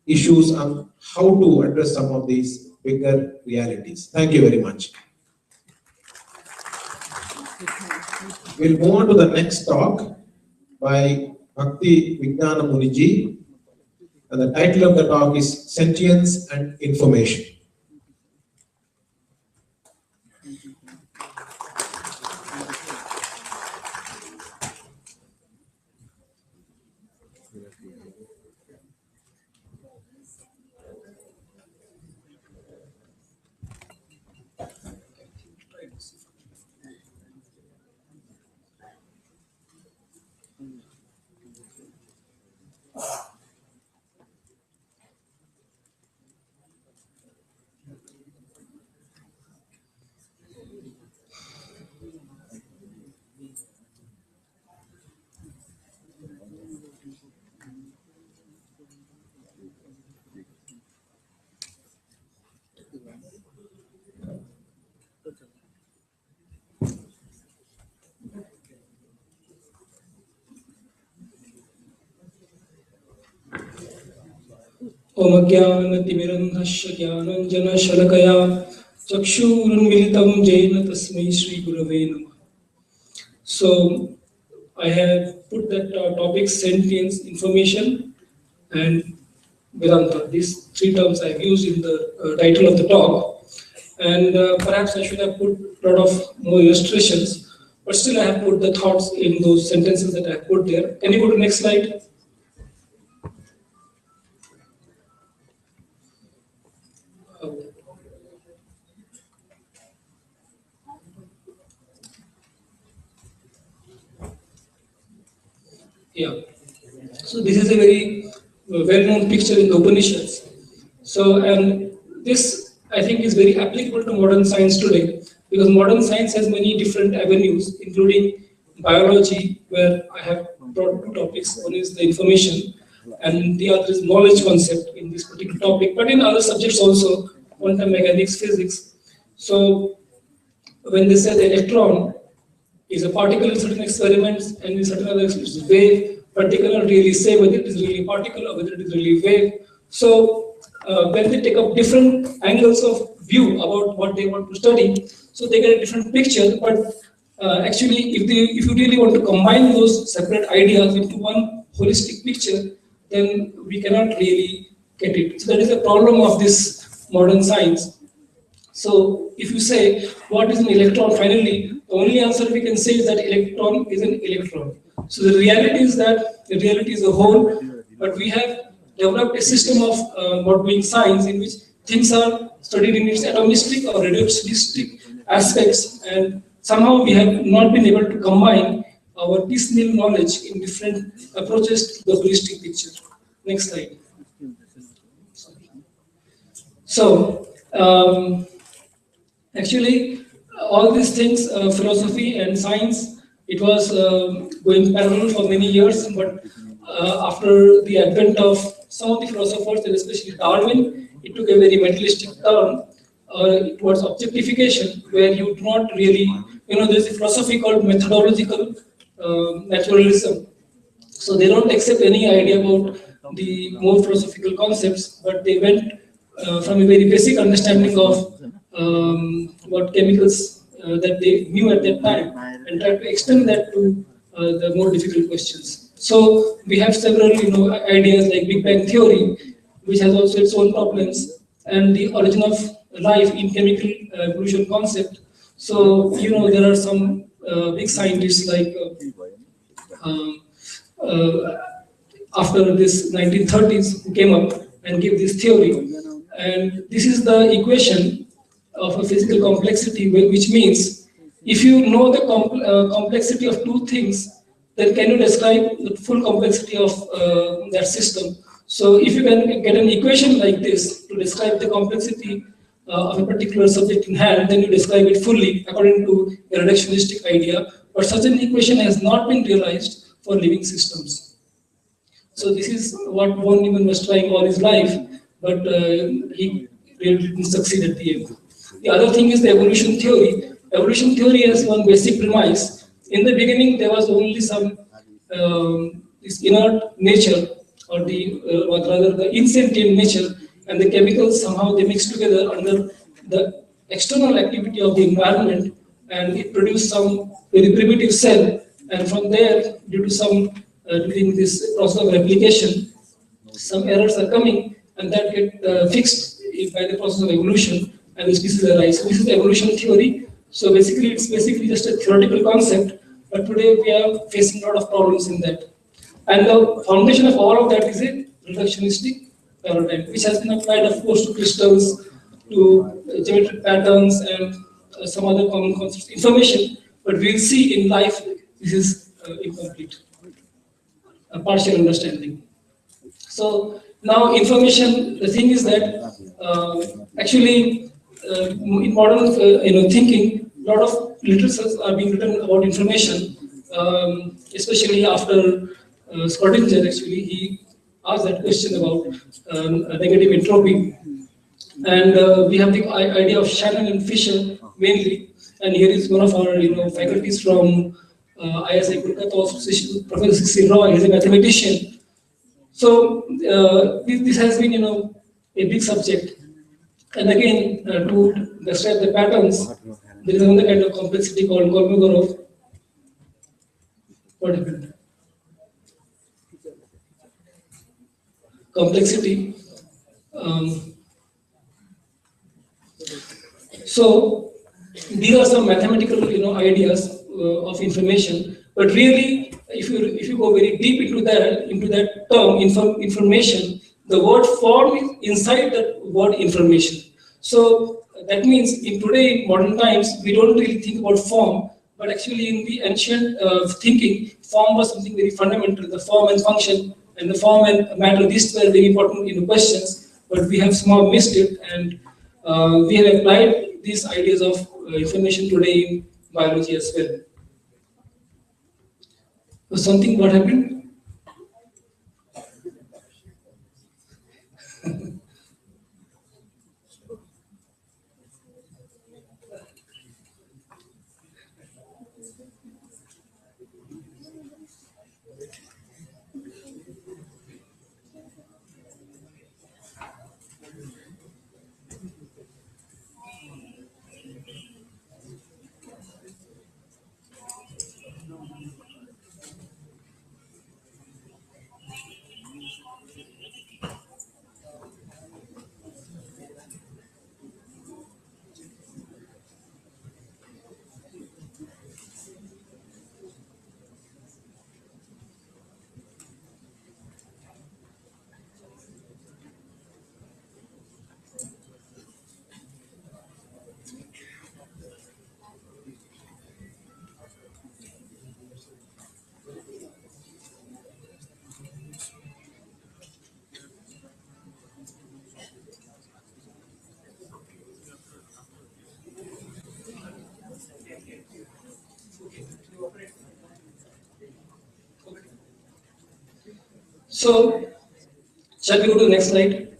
[SPEAKER 6] issues on how to address some of these bigger realities. Thank you very much. We'll move on to the next talk by Bhakti Vijnana Muniji. And the title of the talk is Sentience and Information.
[SPEAKER 16] ओमज्ञानतिमिरन्धस्य ज्ञानञ्जनशलाकया चक्षुरुन्मीलितं येन तस्मै श्रीगुरवे नमः. So I have put that topic sentience, information, and Vedanta. These three terms I have used in the title of the talk. And perhaps I should have put a lot of more illustrations, but still I have put the thoughts in those sentences that I have put there. Can you go to the next slide? Yeah. So this is a very well-known picture in the Upanishads. So, and this I think is very applicable to modern science today, because modern science has many different avenues, including biology, where I have brought two topics. One is the information, and the other is knowledge concept in this particular topic, but in other subjects also, quantum mechanics, physics. So when they say the electron is a particle in certain experiments and in certain other experiments, wave, but they cannot really say whether it is really a particle or whether it is really a wave. So when they take up different angles of view about what they want to study, so they get a different picture. But actually, if you really want to combine those separate ideas into one holistic picture, then we cannot really get it. So that is the problem of this modern science. So if you say, what is an electron finally, the only answer we can say is that electron is an electron. So the reality is that the reality is a whole, but we have developed a system of modeling science in which things are studied in its atomistic or reductionistic aspects, and somehow we have not been able to combine our piecemeal knowledge in different approaches to the holistic picture. Next slide. So, actually, all these things, philosophy and science, it was going parallel for many years, but after the advent of some of the philosophers, and especially Darwin, it took a very materialistic turn towards objectification, where you do not really, there's a philosophy called methodological naturalism. So they don't accept any idea about the more philosophical concepts, but they went from a very basic understanding of what chemicals that they knew at that time and tried to extend that to the more difficult questions. So we have several, ideas like Big Bang theory, which has also its own problems, and the origin of life in chemical evolution concept. So there are some big scientists like um, uh, after this 1930s who came up and gave this theory. And this is the equation of a physical complexity, which means if you know the complexity of two things, then can you describe the full complexity of that system? So if you can get an equation like this to describe the complexity of a particular subject in hand, then you describe it fully according to a reductionistic idea. But such an equation has not been realized for living systems. So this is what von Neumann was trying all his life, but he really didn't succeed at the end. The other thing is the evolution theory. Evolution theory has one basic premise. In the beginning, there was only some this inert nature, or or rather the insentient nature, and the chemicals somehow they mix together under the external activity of the environment, and it produced some very primitive cell. And from there, due to some during this process of replication, some errors are coming, and that get fixed by the process of evolution, and the species arise. So this is the evolution theory. So basically, it's basically just a theoretical concept, but today we are facing a lot of problems in that. And the foundation of all of that is a reductionistic paradigm, which has been applied, of course, to crystals, to geometric patterns, and some other common concepts, information. But we'll see in life this is incomplete, a partial understanding. So now information, the thing is that actually in modern thinking, a lot of literatures are being written about information, especially after Schrodinger. Actually, he asked that question about negative entropy, and we have the idea of Shannon and Fisher mainly. And here is one of our faculties from ISI Kolkata, also Professor C. Roy. He's a mathematician. So this has been, a big subject. And again, to describe the patterns, there is another kind of complexity called Kolmogorov. What happened? Complexity. So these are some mathematical, ideas of information. But really, if you go very deep into that term information, the word form is inside that word information. So that means in today in modern times we don't really think about form, but actually in the ancient thinking, form was something very fundamental. The form and function and the form and matter, these were very important questions, but we have somehow missed it, and we have applied these ideas of information today in biology as well. So something what happened? So, shall we go to the next slide?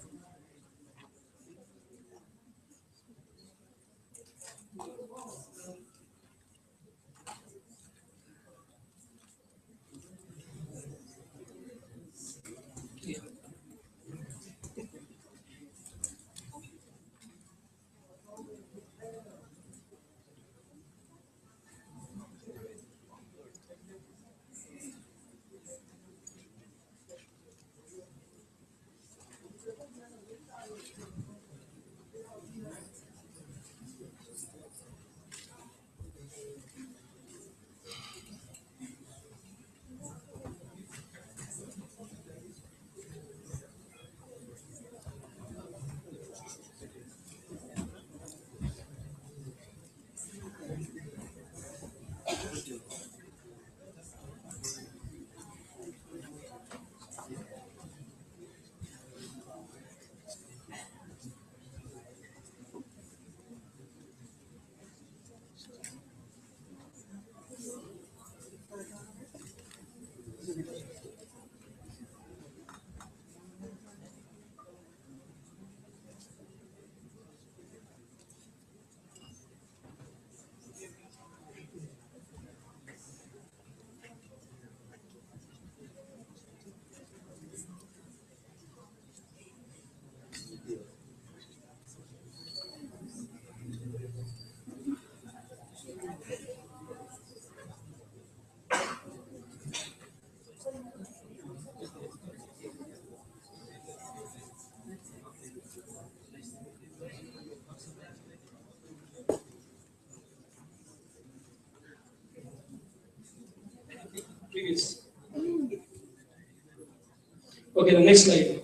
[SPEAKER 16] Okay, the next slide.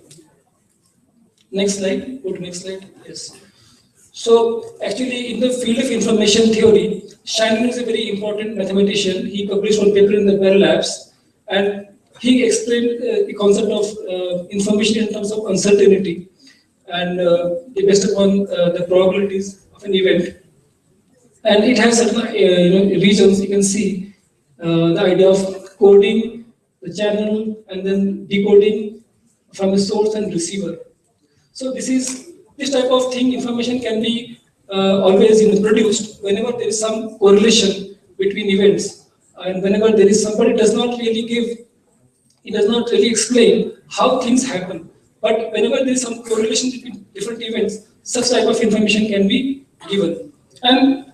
[SPEAKER 16] Next slide. Go to next slide. Yes. So actually, in the field of information theory, Shannon is a very important mathematician. He published one paper in the Bell Labs, and he explained the concept of information in terms of uncertainty, and based upon the probabilities of an event. And it has certain regions. You can see the idea of coding, the channel, and then decoding from a source and receiver. So this type of thing. Information can be always produced whenever there is some correlation between events, and whenever there is somebody does not really give, it does not really explain how things happen. But whenever there is some correlation between different events, such type of information can be given. And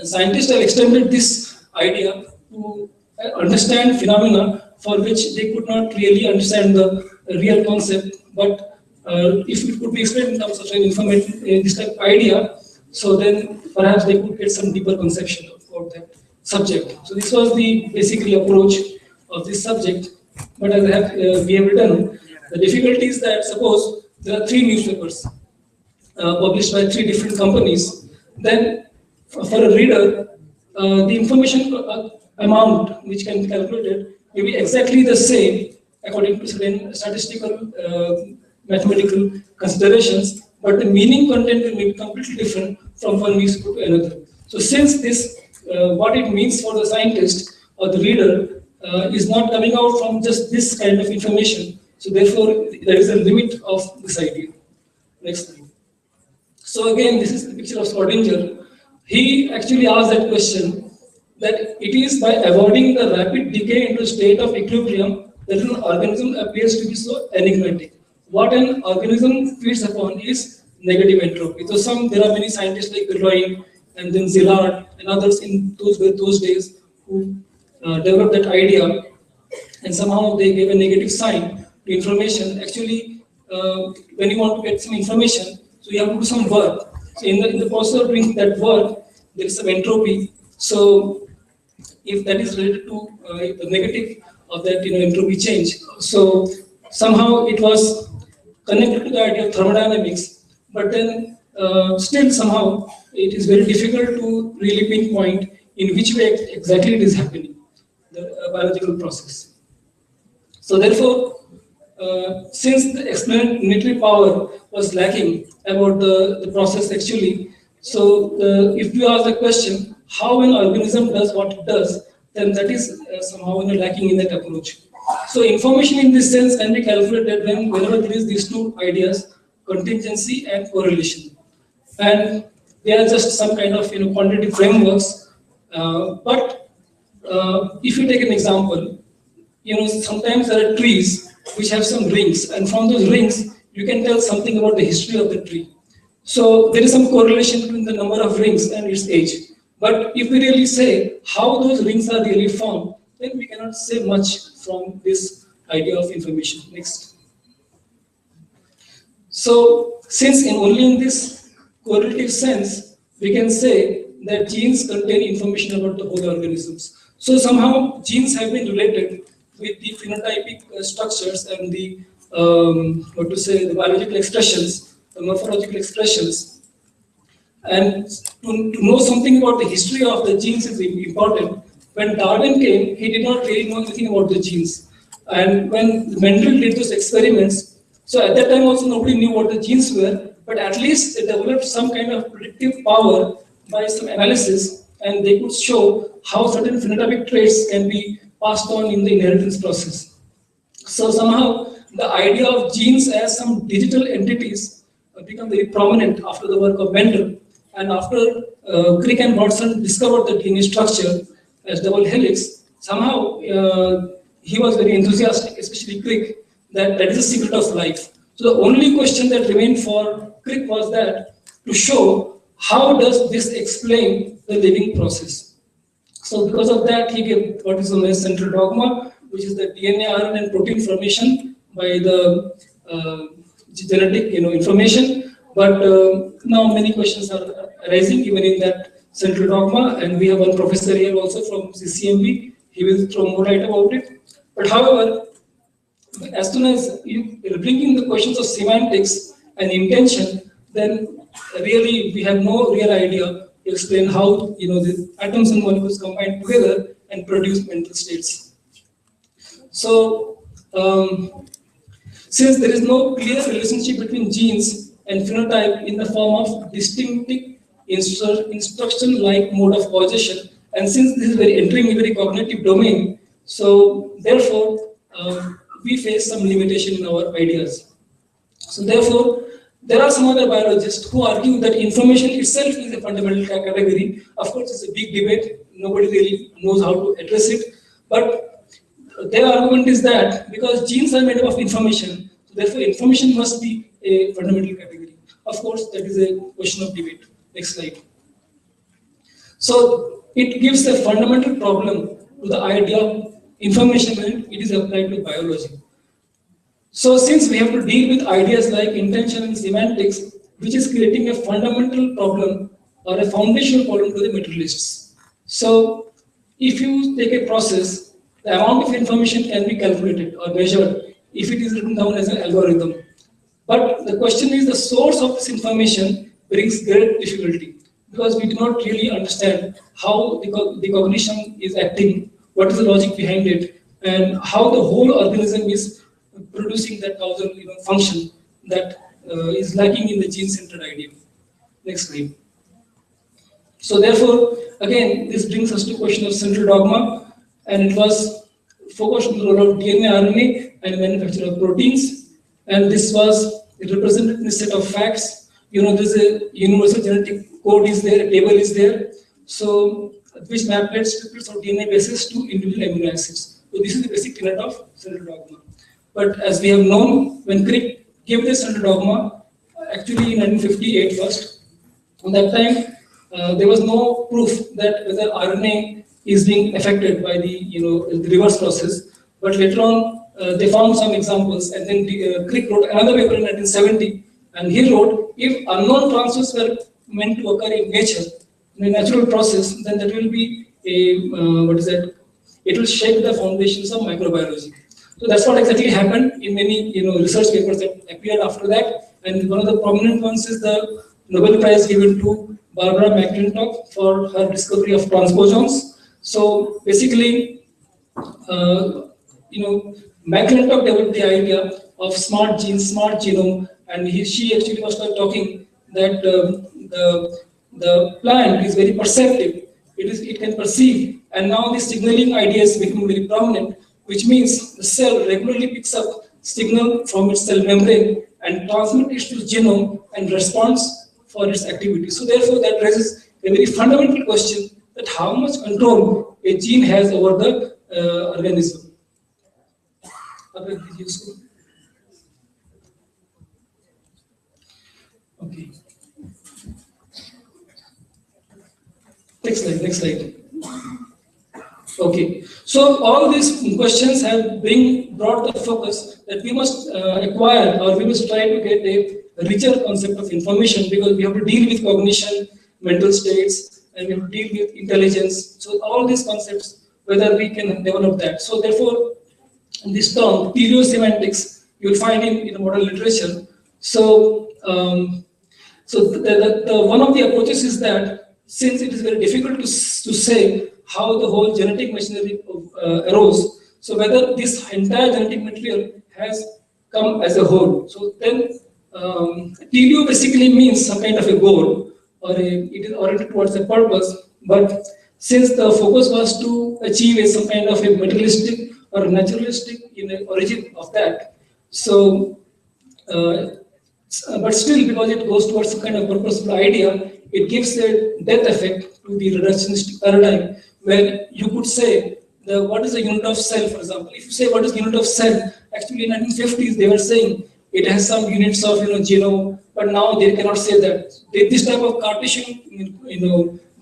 [SPEAKER 16] scientists have extended this idea to understand phenomena for which they could not really understand the real concept. But if it could be explained in terms of an information, this type of idea, so then perhaps they could get some deeper conception of that subject. So this was the basically approach of this subject. But as we have written, the difficulty is that suppose there are 3 newspapers published by 3 different companies, then for a reader, the information amount which can be calculated may be exactly the same according to certain statistical, mathematical considerations, but the meaning content will be completely different from one newspaper to another. So since this, what it means for the scientist or the reader is not coming out from just this kind of information, so therefore there is a limit of this idea. Next slide. So again, this is the picture of Schrodinger. He actually asked that question, that it is by avoiding the rapid decay into a state of equilibrium that an organism appears to be so enigmatic. What an organism feeds upon is negative entropy. So there are many scientists like Roy and then Szilard and others in those days who developed that idea, and somehow they gave a negative sign to information. Actually, when you want to get some information, so you have to do some work. So in the process of doing that work, there is some entropy. So if that is related to the negative of that entropy change, so somehow it was connected to the idea of thermodynamics. But then still somehow it is very difficult to really pinpoint in which way exactly it is happening, the biological process. So therefore, since the explanatory power was lacking about the process actually, so if you ask the question, how an organism does what it does, then that is somehow lacking in that approach. So information in this sense can be calculated whenever there is these 2 ideas, contingency and correlation. And they are just some kind of quantitative frameworks. But if you take an example, sometimes there are trees which have some rings, and from those rings you can tell something about the history of the tree. So there is some correlation between the number of rings and its age. But if we really say how those rings are really formed, then we cannot say much from this idea of information. Next. So since only in this correlative sense, we can say that genes contain information about the whole organisms. So somehow genes have been related with the phenotypic structures and the the biological expressions, the morphological expressions. And to know something about the history of the genes is important. When Darwin came, he did not really know anything about the genes. And when Mendel did those experiments, so at that time also nobody knew what the genes were, but at least they developed some kind of predictive power by some analysis, and they could show how certain phenotypic traits can be passed on in the inheritance process. So somehow the idea of genes as some digital entities become very prominent after the work of Mendel. And after Crick and Watson discovered the DNA structure as double helix, somehow he was very enthusiastic, especially Crick, that is the secret of life. So the only question that remained for Crick was that to show how does this explain the living process. So because of that, he gave what is known as central dogma, which is the DNA, RNA, and protein formation by the genetic information. But now many questions are arising even in that central dogma, and we have one professor here also from CCMB. He will throw more light about it. But however, as soon as you bring in the questions of semantics and intention, then really we have no real idea to explain how the atoms and molecules combine together and produce mental states. So since there is no clear relationship between genes and phenotype in the form of distinctive instruction-like mode of causation, and since this is entering a very cognitive domain, so therefore we face some limitation in our ideas. So therefore, there are some other biologists who argue that information itself is a fundamental category. Of course, it's a big debate. Nobody really knows how to address it. But their argument is that because genes are made up of information, therefore information must be a fundamental category. Of course, that is a question of debate. Next slide. So it gives a fundamental problem to the idea of information when it is applied to biology. So since we have to deal with ideas like intention and semantics, which is creating a fundamental problem or a foundational problem to the materialists. So if you take a process, the amount of information can be calculated or measured if it is written down as an algorithm. But the question is the source of this information brings great difficulty because we do not really understand how the cognition is acting, what is the logic behind it, and how the whole organism is producing that causal function that is lacking in the gene-centered idea. Next slide. So therefore, again, this brings us to question of central dogma, and it was focused on the role of DNA, RNA, and manufacture of proteins. And this was represented in a set of facts. There's a universal genetic code is there, a table is there, so which maps triplets of DNA bases to individual amino acids. So this is the basic tenet of central dogma. But as we have known, when Crick gave the central dogma, actually in 1958 first, at that time there was no proof that whether RNA is being affected by the reverse process. But later on, they found some examples, and then Crick wrote another paper in 1970, and he wrote, if unknown transfers were meant to occur in nature, in a natural process, then that will be a it will shake the foundations of microbiology. So that's what exactly happened in many research papers that appeared after that. And one of the prominent ones is the Nobel Prize given to Barbara McClintock for her discovery of transposons. So basically, McClintock developed the idea of smart genes, smart genome, and she actually was talking that the plant is very perceptive. It can perceive, and now the signaling idea is becoming very prominent, which means the cell regularly picks up signal from its cell membrane and transmits it to the genome and responds for its activity. So therefore, that raises a very fundamental question that how much control a gene has over the organism. Okay. Next slide. Okay, so all these questions have brought the focus that we must acquire, or we must try to get a richer concept of information, because we have to deal with cognition, mental states, and we have to deal with intelligence. So all these concepts, whether we can develop that. So therefore, in this term, teleosemantics, you will find in the modern literature. So, the one of the approaches is that since it is very difficult to say how the whole genetic machinery arose, so whether this entire genetic material has come as a whole. So then, teleo basically means some kind of a goal, or it is oriented towards a purpose. But since the focus was to achieve some kind of a materialistic or naturalistic origin of that, so but still, because it goes towards some kind of purposeful idea, it gives a death effect to the reductionistic paradigm, where you could say what is the unit of cell, for example. If you say what is unit of cell, actually in 1950s they were saying it has some units of genome, but now they cannot say that. This type of Cartesian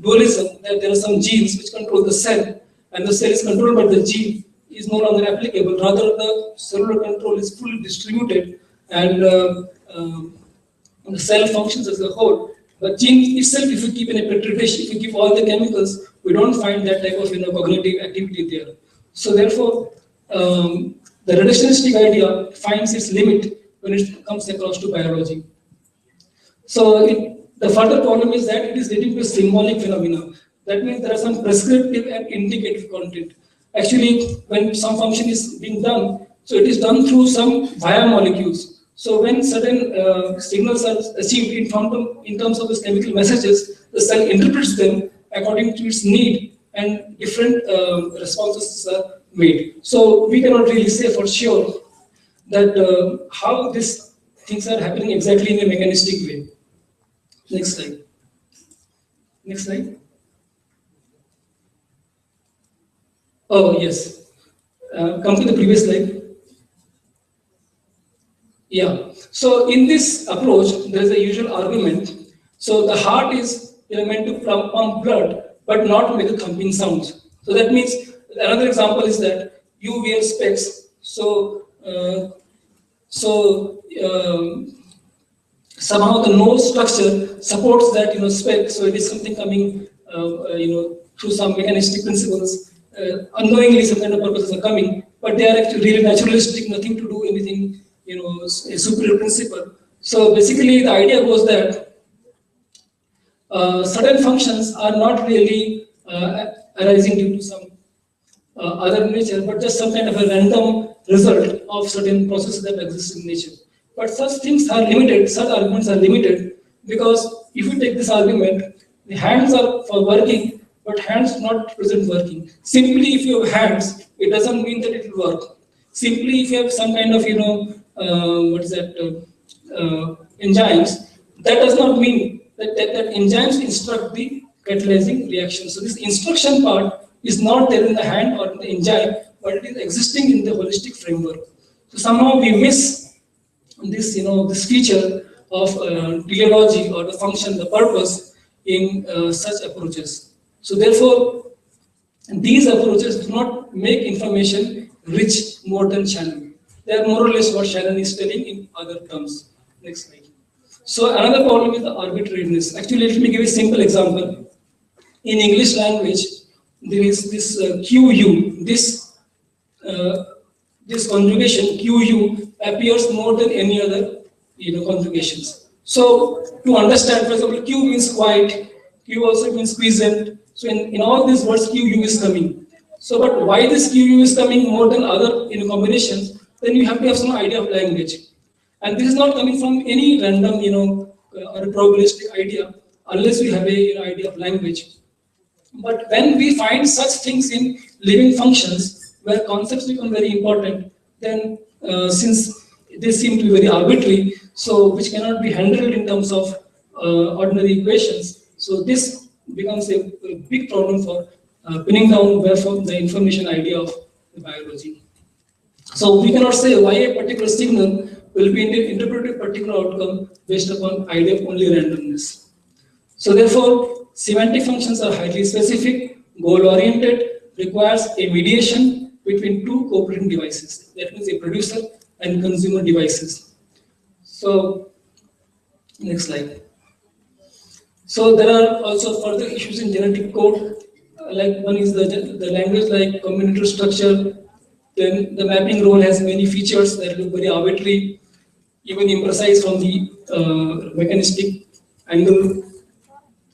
[SPEAKER 16] dualism, that there are some genes which control the cell, and the cell is controlled by the gene, is no longer applicable. Rather, the cellular control is fully distributed, and the cell functions as a whole. But gene itself, if you keep in a petri dish, if you keep all the chemicals, we don't find that type of cognitive activity there. So therefore, the the reductionistic idea finds its limit when it comes across to biology. So the further problem is that it is leading to a symbolic phenomena. That means there are some prescriptive and indicative content. Actually, when some function is being done, so it is done through some via molecules. So when certain signals are achieved in terms of these chemical messages, the cell interprets them according to its need, and different responses are made. So we cannot really say for sure that how these things are happening exactly in a mechanistic way. Next slide. Next slide. Oh, yes. Come to the previous slide. Yeah. So in this approach, there is a usual argument. So the heart is meant to pump blood, but not make a thumping sound. So that means another example is that you wear specs. So somehow the nose structure supports that spec. So it is something coming through some mechanistic principles. Unknowingly, some kind of purposes are coming, but they are actually really naturalistic, nothing to do anything, a superior principle. So basically, the idea was that certain functions are not really arising due to some other nature, but just some kind of a random result of certain processes that exist in nature. But such things are limited, such arguments are limited, because if you take this argument, the hands are for working, but hands not present working. Simply if you have hands, it doesn't mean that it will work. Simply if you have some kind of, enzymes, that does not mean that enzymes instruct the catalyzing reaction. So this instruction part is not there in the hand or in the enzyme, but it is existing in the holistic framework. So somehow we miss this, this feature of teleology or the function, the purpose in such approaches. So therefore, these approaches do not make information rich more than Shannon. They are more or less what Shannon is telling in other terms. Next slide. So another problem is the arbitrariness. Actually, let me give a simple example. In English language, there is this QU, this conjugation QU appears more than any other conjugations. So to understand, for example, Q means quiet, Q also means quiescent. So in all these words, QU is coming. So but why this QU is coming more than other combinations? Then you have to have some idea of language. And this is not coming from any random, or probabilistic idea, unless we have a idea of language. But when we find such things in living functions, where concepts become very important, then since they seem to be very arbitrary, so which cannot be handled in terms of ordinary equations, so this becomes a big problem for pinning down where from the information idea of the biology. So we cannot say why a particular signal will be interpreted a particular outcome based upon idea of only randomness. So therefore, semantic functions are highly specific, goal-oriented, requires a mediation between two cooperating devices. That means a producer and consumer devices. So, next slide. So there are also further issues in genetic code. Like one is the language like combinatorial structure. Then the mapping role has many features that look very arbitrary, even imprecise from the mechanistic angle.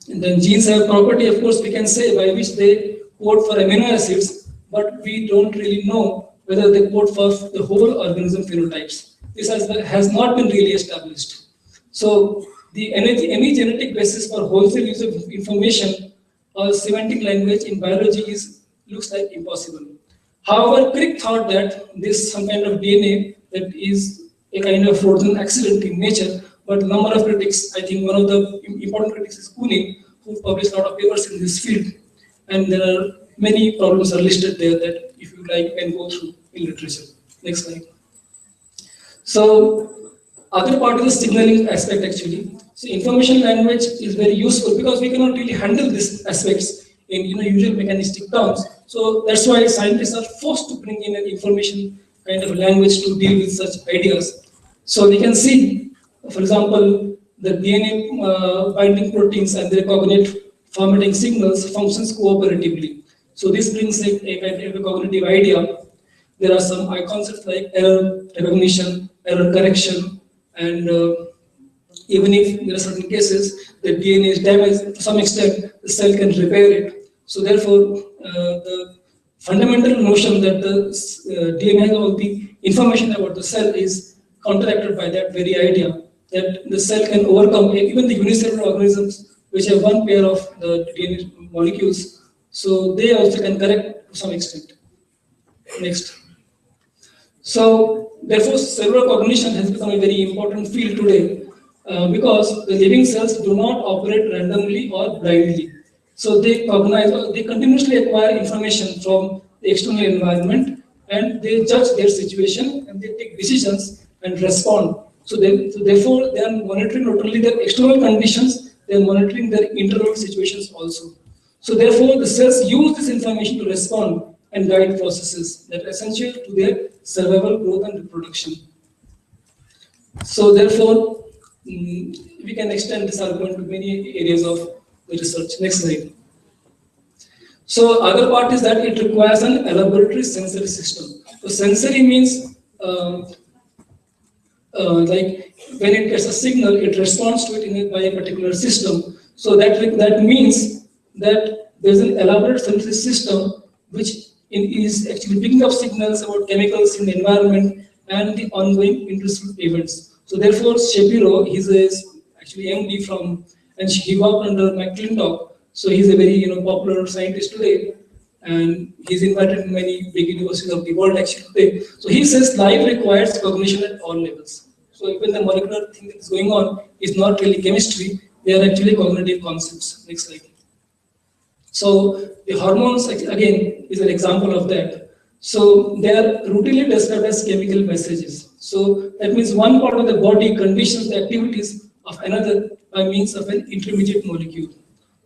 [SPEAKER 16] And then genes have property, of course, we can say by which they code for amino acids, but we don't really know whether they code for the whole organism phenotypes. This has not been really established. So any genetic basis for wholesale use of information or semantic language in biology looks like impossible. However, Crick thought that this some kind of DNA that is a kind of frozen accident in nature, but a number of critics, I think one of the important critics is Cooney, who published a lot of papers in this field, and there are many problems are listed there that if you like you can go through in literature. Next slide. So other part is the signaling aspect actually. So information language is very useful because we cannot really handle these aspects in usual mechanistic terms. So that's why scientists are forced to bring in an information kind of language to deal with such ideas. So we can see, for example, the DNA binding proteins and their cognate formatting signals functions cooperatively. So this brings a kind of a cognitive idea. there are some concepts like error recognition, error correction, and even if there are certain cases the DNA is damaged, to some extent the cell can repair it. So therefore, the fundamental notion that the DNA has all the information about the cell is counteracted by that very idea that the cell can overcome even the unicellular organisms which have one pair of the DNA molecules. So they also can correct to some extent. Next. So therefore, cellular cognition has become a very important field today because the living cells do not operate randomly or blindly. So they cognize, they continuously acquire information from the external environment and they judge their situation and they take decisions and respond. So therefore, they are monitoring not only their external conditions, they are monitoring their internal situations also. So therefore, the cells use this information to respond and guide processes that are essential to their survival, growth, and reproduction. So therefore, we can extend this argument to many areas of the research. Next slide. So other part is that it requires an elaboratory sensory system. So sensory means like when it gets a signal, it responds to it by a particular system. So that means that there's an elaborate sensory system which is actually picking up signals about chemicals in the environment and the ongoing industrial events. So therefore, Shapiro, he's actually MD from, and he worked under McClintock. So he's a very popular scientist today, and he's invited in many big universities of the world actually today. So he says life requires cognition at all levels. So even the molecular thing that is going on is not really chemistry; they are actually cognitive concepts. Next slide. So the hormones again is an example of that. So they are routinely described as chemical messages. So that means one part of the body conditions the activities of another by means of an intermediate molecule.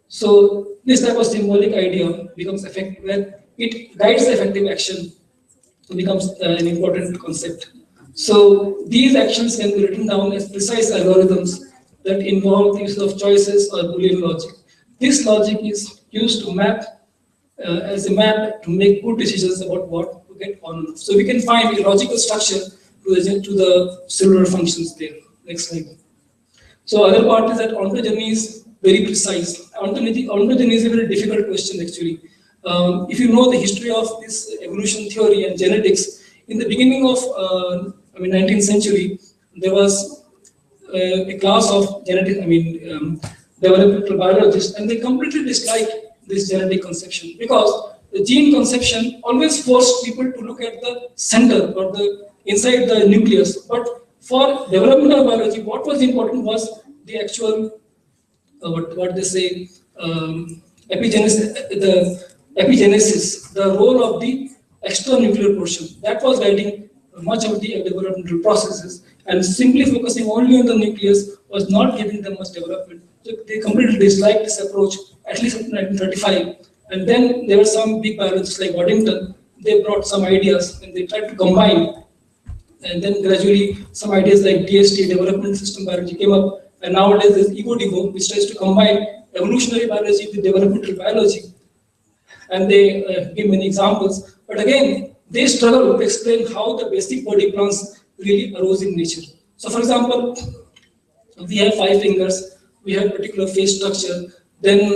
[SPEAKER 16] So this type of symbolic idea becomes effective, where it guides the effective action, becomes an important concept. So these actions can be written down as precise algorithms that involve the use of choices or Boolean logic. This logic is used to map as a map to make good decisions about what to get on. So we can find a logical structure to the cellular functions there. Next slide. So other part is that ontogeny is very precise. Ontogeny is a very difficult question actually. If you know the history of this evolution theory and genetics, in the beginning of 19th century, there was a class of developmental biologists, and they completely disliked this genetic conception because the gene conception always forced people to look at the center or the inside the nucleus. But for developmental biology, what was important was the actual what they say epigenesis, the role of the extranuclear portion. That was guiding much of the developmental processes, and simply focusing only on the nucleus was not giving them much development. So they completely disliked this approach, at least in 1935. And then there were some big biologists like Waddington. They brought some ideas and they tried to combine. And then gradually some ideas like DST, development system biology, came up. And nowadays there's EvoDevo, which tries to combine evolutionary biology with developmental biology. And they give many examples. But again, they struggle to explain how the basic body plans really arose in nature. So for example, we have 5 fingers, we have particular face structure, then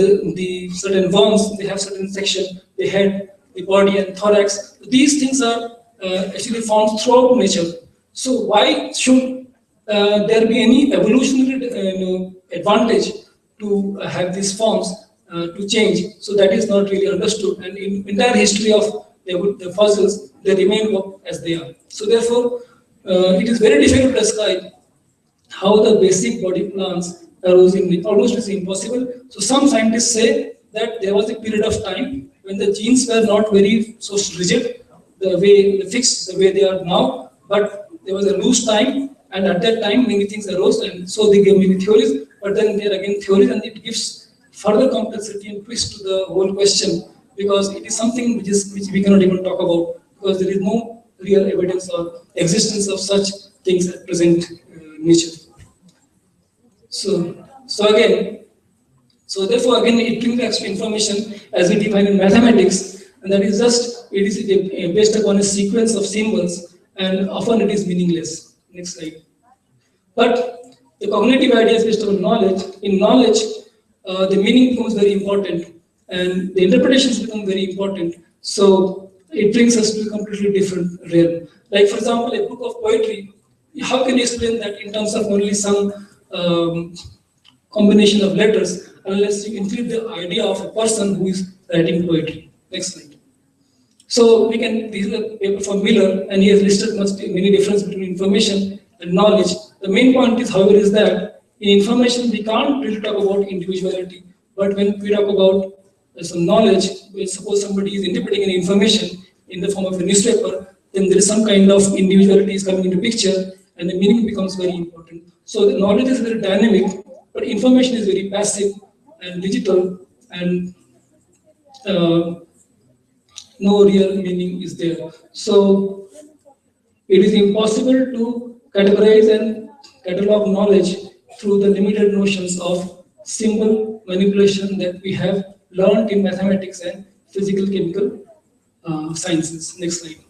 [SPEAKER 16] the certain worms, they have certain section, the head, the body and thorax. These things are actually found throughout nature. So why should there be any evolutionary advantage to have these forms to change? So that is not really understood. And in entire history of the fossils, they remain as they are. So therefore, it is very difficult to describe how the basic body plans arose in almost is impossible. So some scientists say that there was a period of time when the genes were not very so rigid, fixed the way they are now, but there was a loose time, and at that time many things arose, and so they gave many theories. But then there are again theories, and it gives further complexity and twist to the whole question, because it is something which we cannot even talk about, because there is no real evidence or existence of such things at present nature. So therefore again it brings back to information as we define in mathematics, and that is just, it is based upon a sequence of symbols, and often it is meaningless. Next slide. But the cognitive idea is based on knowledge. In knowledge, the meaning becomes very important, and the interpretations become very important. So it brings us to a completely different realm. Like, for example, a book of poetry, how can you explain that in terms of only some combination of letters, unless you include the idea of a person who is writing poetry? Next slide. So we can, this is a paper from Miller, and he has listed many difference between information and knowledge. The main point is, however, is that in information we can't really talk about individuality, but when we talk about some knowledge, suppose somebody is interpreting an information in the form of a newspaper, then there is some kind of individuality is coming into picture, and the meaning becomes very important. So the knowledge is very dynamic, but information is very passive and digital, and no real meaning is there. So it is impossible to categorize and catalog knowledge through the limited notions of symbol manipulation that we have learned in mathematics and physical chemical sciences. Next slide.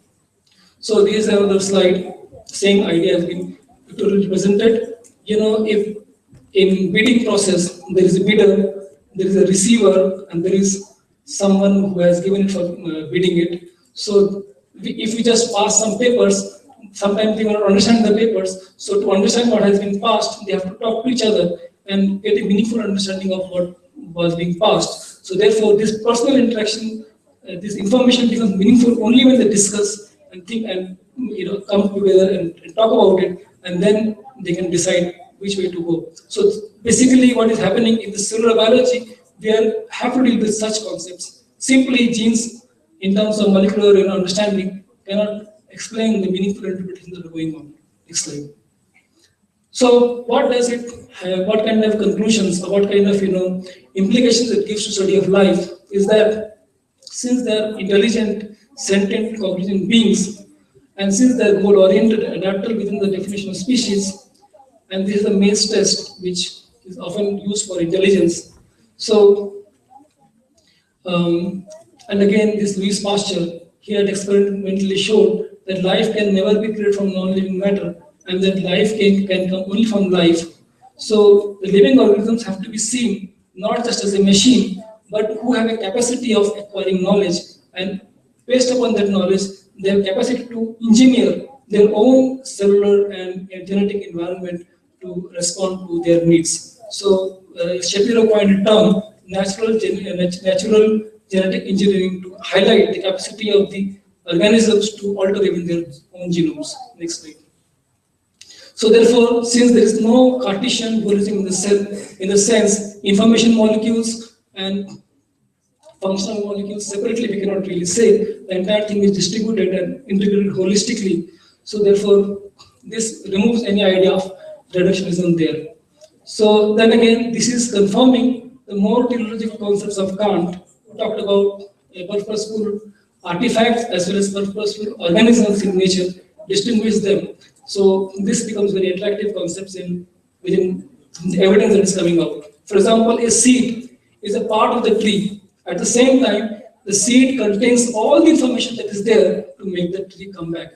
[SPEAKER 16] So this is another slide. Same idea has been pictorially presented. You know, if in bidding process there is a bidder, there is a receiver, and there is someone who has given it for bidding it. So if we just pass some papers, sometimes they will understand the papers. So to understand what has been passed, they have to talk to each other and get a meaningful understanding of what was being passed. So therefore, this personal interaction, this information becomes meaningful only when they discuss and think and come together and talk about it, and then they can decide which way to go. So basically, what is happening in the cellular biology, we have to deal with such concepts. Simply genes, in terms of molecular understanding, cannot explain the meaningful interpretations that are going on. Next slide. So what does it have, what kind of conclusions or what kind of implications it gives to study of life is that since they are intelligent, sentient, cognitive beings, and since they are goal-oriented, adaptable within the definition of species, and this is the Mace test, which is often used for intelligence. So, and again, this Louis Pasteur, he had experimentally showed that life can never be created from non-living matter, and that life can come only from life. So the living organisms have to be seen not just as a machine, but who have a capacity of acquiring knowledge, and based upon that knowledge, they have capacity to engineer their own cellular and genetic environment to respond to their needs. So Shapiro coined the term natural genetic engineering to highlight the capacity of the organisms to alter even their own genomes. Next slide. So therefore, since there is no Cartesian dualism in the cell, in the sense information molecules and functional molecules separately, we cannot really say. The entire thing is distributed and integrated holistically. So therefore, this removes any idea of reductionism there. So then again, this is confirming the more teleological concepts of Kant, who talked about purposeful artifacts as well as purposeful organisms in nature, distinguish them. So this becomes very attractive concepts within the evidence that is coming out. For example, a seed is a part of the tree. At the same time, the seed contains all the information that is there to make the tree come back.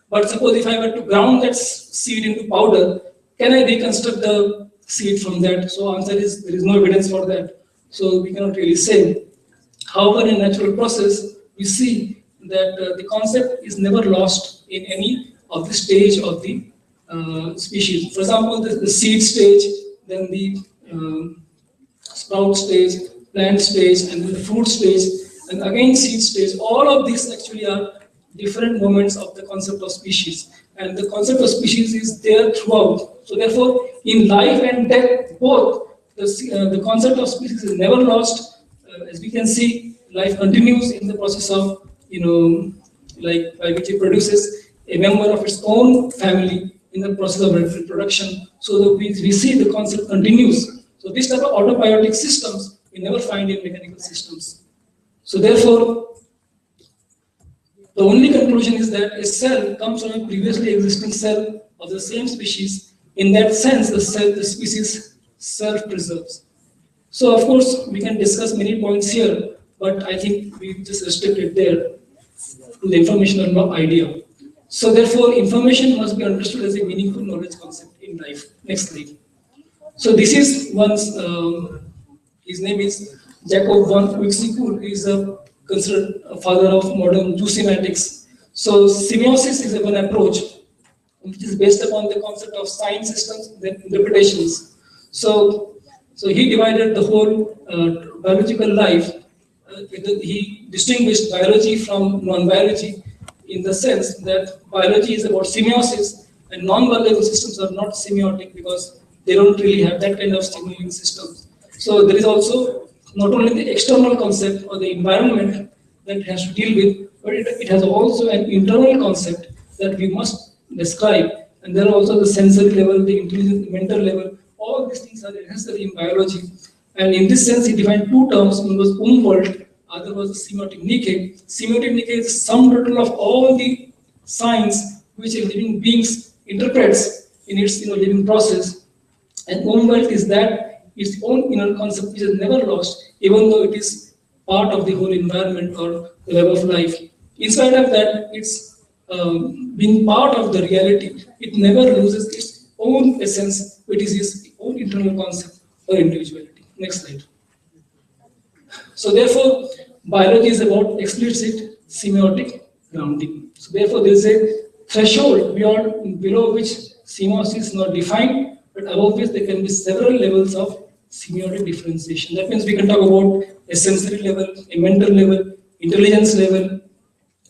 [SPEAKER 16] But suppose if I were to ground that seed into powder, can I reconstruct the seed from that? So answer is there is no evidence for that. So we cannot really say. However, in natural process, we see that the concept is never lost in any of the stage of the species. For example, the seed stage, then the sprout stage, plant stage, and then the fruit stage, and again seed stage. All of these actually are different moments of the concept of species. And the concept of species is there throughout. So therefore, in life and death, both, the concept of species is never lost. As we can see, life continues in the process of, like by which it produces a member of its own family in the process of reproduction. So that we see the concept continues. So this type of autobiotic systems we never find in mechanical systems. So therefore, the only conclusion is that a cell comes from a previously existing cell of the same species. In that sense, the species self-preserves. So of course, we can discuss many points here, but I think we just restrict it there to the informational idea. So therefore, information must be understood as a meaningful knowledge concept in life. Next slide. So this is one's, his name is Jacob von Uexküll. He is considered a father of modern Jew semantics. So semiosis is one approach which is based upon the concept of sign systems and interpretations. So he divided the whole biological life. He distinguished biology from non-biology in the sense that biology is about semiosis and non-biological systems are not semiotic because they don't really have that kind of signaling systems. So there is also not only the external concept or the environment that it has to deal with, but it has also an internal concept that we must describe. And there are also the sensory level, the intelligence, the mental level. All these things are necessary in biology. And in this sense, he defined two terms. One was Umwelt, other was the semiotic Nike. Semiotic Nike is the sum total of all the signs which a living beings interprets in its living process. And Umwelt is that its own inner concept which is never lost, even though it is part of the whole environment or the web of life. In spite of that, it's being part of the reality. It never loses its own essence, which is its own internal concept or individuality. Next slide. So therefore, biology is about explicit semiotic grounding. So therefore, there is a threshold below which semiosis is not defined, but above which there can be several levels of semiotic differentiation. That means we can talk about a sensory level, a mental level, intelligence level,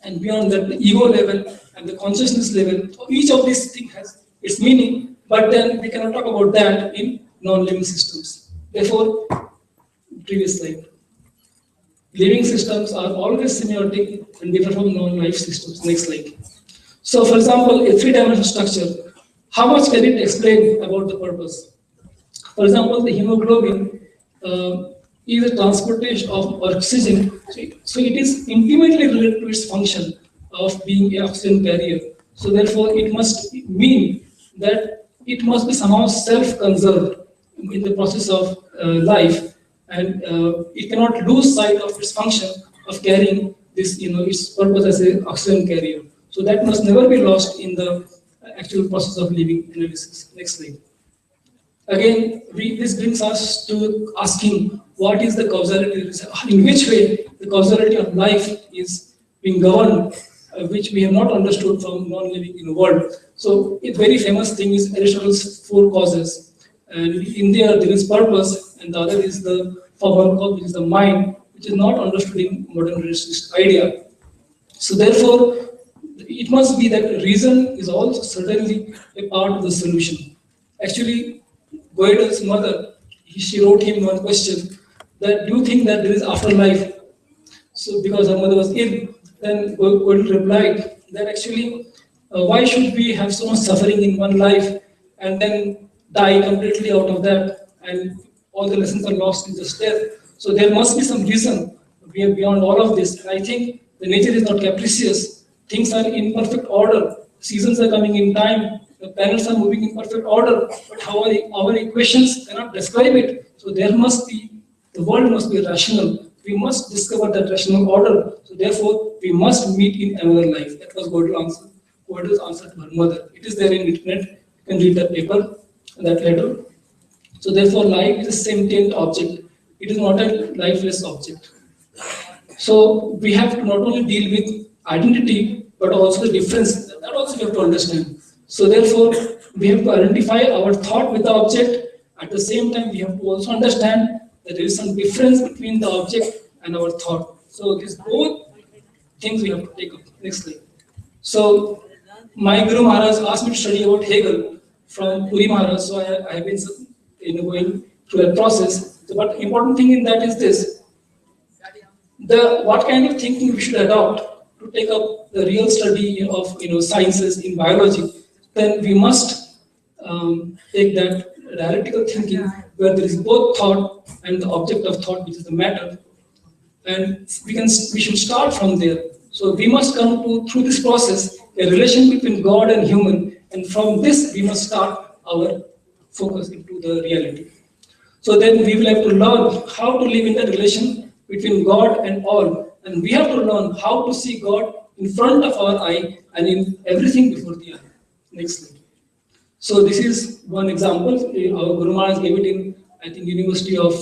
[SPEAKER 16] and beyond that, the ego level and the consciousness level. So each of these things has its meaning, but then we cannot talk about that in non-living systems. Therefore, previous slide. Living systems are always semiotic and differ from non-life systems. Next slide. So, for example, a three-dimensional structure, how much can it explain about the purpose? For example, the hemoglobin is a transportation of oxygen. So it is intimately related to its function of being an oxygen carrier. So therefore, it must mean that it must be somehow self-conserved in the process of life, and it cannot lose sight of its function of carrying this, its purpose as an oxygen carrier. So that must never be lost in the actual process of living analysis. Next slide. Again, this brings us to asking what is the causality, in which way the causality of life is being governed, which we have not understood from non-living in the world. So a very famous thing is Aristotle's four causes. And in there is purpose, and the other is the formal cause, which is the mind, which is not understood in modern rationalist idea. So therefore, it must be that reason is also certainly a part of the solution. Actually, Goethe's mother, she wrote him one question, that do you think that there is afterlife? So because her mother was ill, then Goethe replied that actually, why should we have so much suffering in one life and then die completely out of that, and all the lessons are lost in just death? So there must be some reason beyond all of this. And I think the nature is not capricious. Things are in perfect order. Seasons are coming in time. The planets are moving in perfect order. But our equations cannot describe it. So there must be, the world must be rational. We must discover that rational order. So therefore, we must meet in another life. That was Goethe's answer to her mother. It is there in internet. You can read that paper, that letter. So therefore, life is a sentient object. It is not a lifeless object. So we have to not only deal with identity, but also the difference. That also we have to understand. So therefore, we have to identify our thought with the object. At the same time, we have to also understand that there is some difference between the object and our thought. So these both things we have to take up. Next slide. So my Guru Maharaj asked me to study about Hegel from Puri Maharaj. So I have been going through that process. So, but important thing in that is this: what kind of thinking we should adopt to take up the real study of sciences in biology. Then we must take that dialectical thinking where there is both thought and the object of thought, which is the matter, and we should start from there. So we must come to, through this process, a relation between God and human, and from this we must start our focus into the reality. So then we will have to learn how to live in that relation between God and all. And we have to learn how to see God in front of our eye and in everything before the eye. Next slide. So this is one example. Our Guru Maharaj gave it in, I think, University of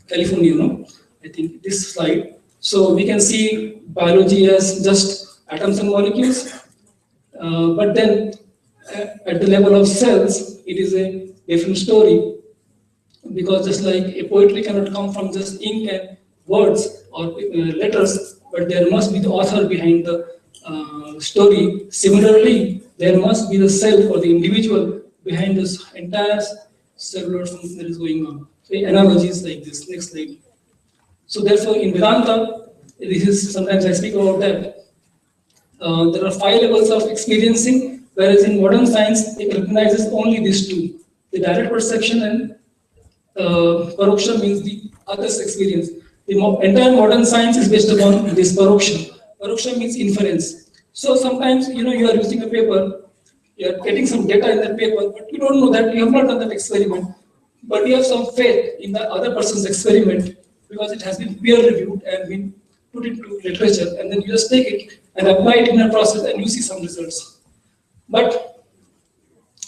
[SPEAKER 16] California, no? I think this slide. So we can see biology as just atoms and molecules, but then at the level of cells, it is a different story, because just like a poetry cannot come from just ink and words or letters, but there must be the author behind the story. Similarly, there must be the self or the individual behind this entire cellular function that is going on. So analogies like this. Next slide. So therefore, in Vedanta, this is sometimes I speak about that. There are 5 levels of experiencing, whereas in modern science, it recognizes only these 2: the direct perception and paroksha, means the other's experience. The entire modern science is based upon this paroksha. Paroksha means inference. So sometimes, you are using a paper, you are getting some data in that paper, but you don't know that, you have not done that experiment, but you have some faith in the other person's experiment because it has been peer reviewed and been put into literature, and then you just take it and apply it in a process and you see some results. But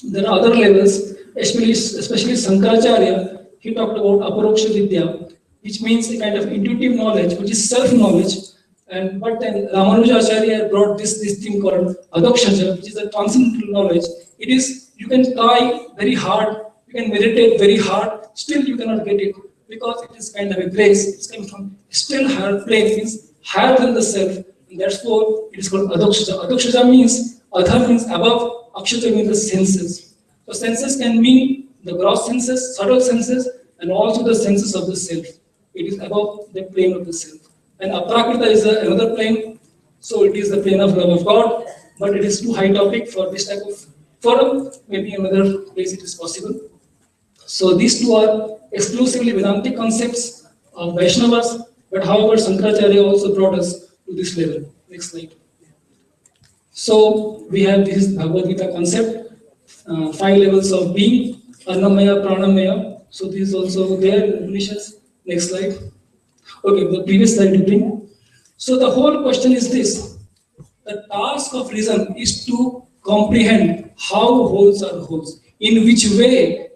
[SPEAKER 16] there are other levels, especially Sankaracharya. He talked about aparoksha vidya, which means a kind of intuitive knowledge, which is self-knowledge. And but then Ramanujacharya brought this thing called adokshaja, which is a transcendental knowledge. It is, you can try very hard, you can meditate very hard, still you cannot get it, because it is kind of a grace. It's coming from still higher plane, means higher than the self, and therefore it is called adokshaja. Adokshaja means adha, means above, akshaja means the senses. So senses can mean the gross senses, subtle senses, and also the senses of the self. It is above the plane of the self. And aprakrita is another plane, so it is the plane of love of God, but it is too high topic for this type of forum. Maybe another place it is possible. So these 2 are exclusively Vedantic concepts of Vaishnavas, but however Sankaracharya also brought us to this level. Next slide. So we have this Bhagavad Gita concept, 5 levels of being, Annamaya, Pranamaya. So this is also there in Upanishads. Next slide. Okay, the previous slide to bring. So the whole question is this: the task of reason is to comprehend how wholes are wholes, in which way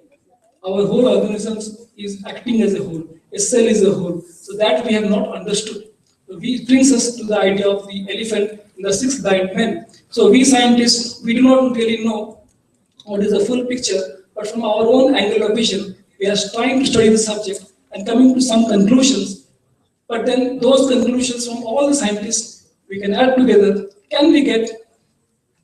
[SPEAKER 16] our whole organism is acting as a whole, a cell is a whole. So that we have not understood. So it brings us to the idea of the elephant in the 6 blind men. So we scientists, we do not really know what is the full picture, but from our own angle of vision, we are trying to study the subject and coming to some conclusions. But then those conclusions from all the scientists we can add together, can we get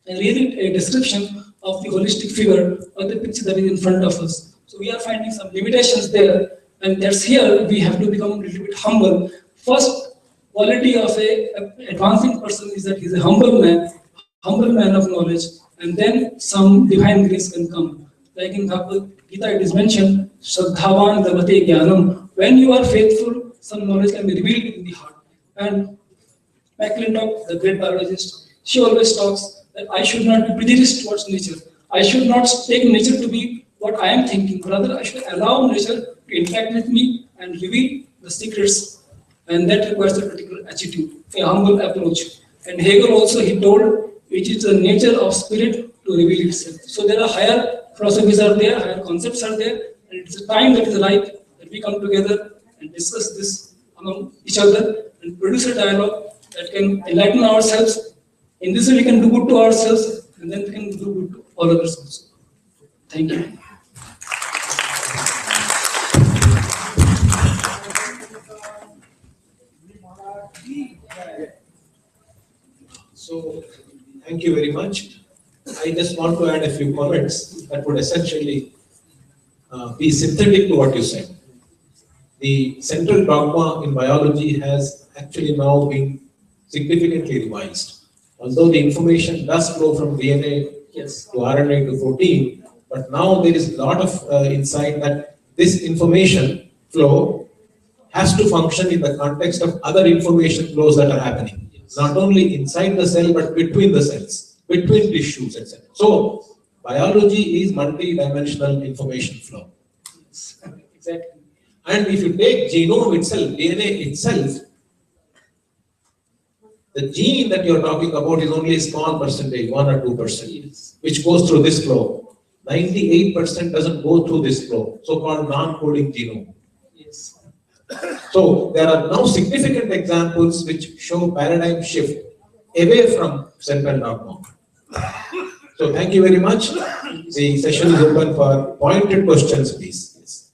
[SPEAKER 16] really a description of the holistic figure or the picture that is in front of us. So we are finding some limitations there, and that's here we have to become a little bit humble. First quality of a advancing person is that he's a humble man of knowledge, and then some divine grace can come. Like in Bhagavad Gita it is mentioned, Shraddhavan Davate Jnanam. When you are faithful, some knowledge can be revealed in the heart. And McClintock, the great biologist, she always talks that I should not be prejudiced towards nature. I should not take nature to be what I am thinking. Rather, I should allow nature to interact with me and reveal the secrets. And that requires a particular attitude, a humble approach. And Hegel also, he told, which is the nature of spirit to reveal itself. So there are higher philosophies are there, higher concepts are there, and it's a time that is right that we come together and discuss this among each other and produce a dialogue that can enlighten ourselves. In this way, we can do good to ourselves, and then we can do good to all others also. Thank you.
[SPEAKER 6] So, thank you very much. I just want to add a few comments that would essentially be synthetic to what you said. The central dogma in biology has actually now been significantly revised. Although the information does flow from DNA to RNA to protein, but now there is a lot of insight that this information flow has to function in the context of other information flows that are happening. Not only inside the cell, but between the cells, between tissues, etc. So, biology is multi-dimensional information flow.
[SPEAKER 16] Exactly.
[SPEAKER 6] And if you take genome itself, DNA itself, the gene that you're talking about is only a small percentage, 1 or 2%, which goes through this flow. 98% doesn't go through this flow, so-called non-coding genome.
[SPEAKER 16] Yes.
[SPEAKER 6] So there are now significant examples which show paradigm shift away from central dogma. So thank you very much. The session is open for pointed questions, please. Yes.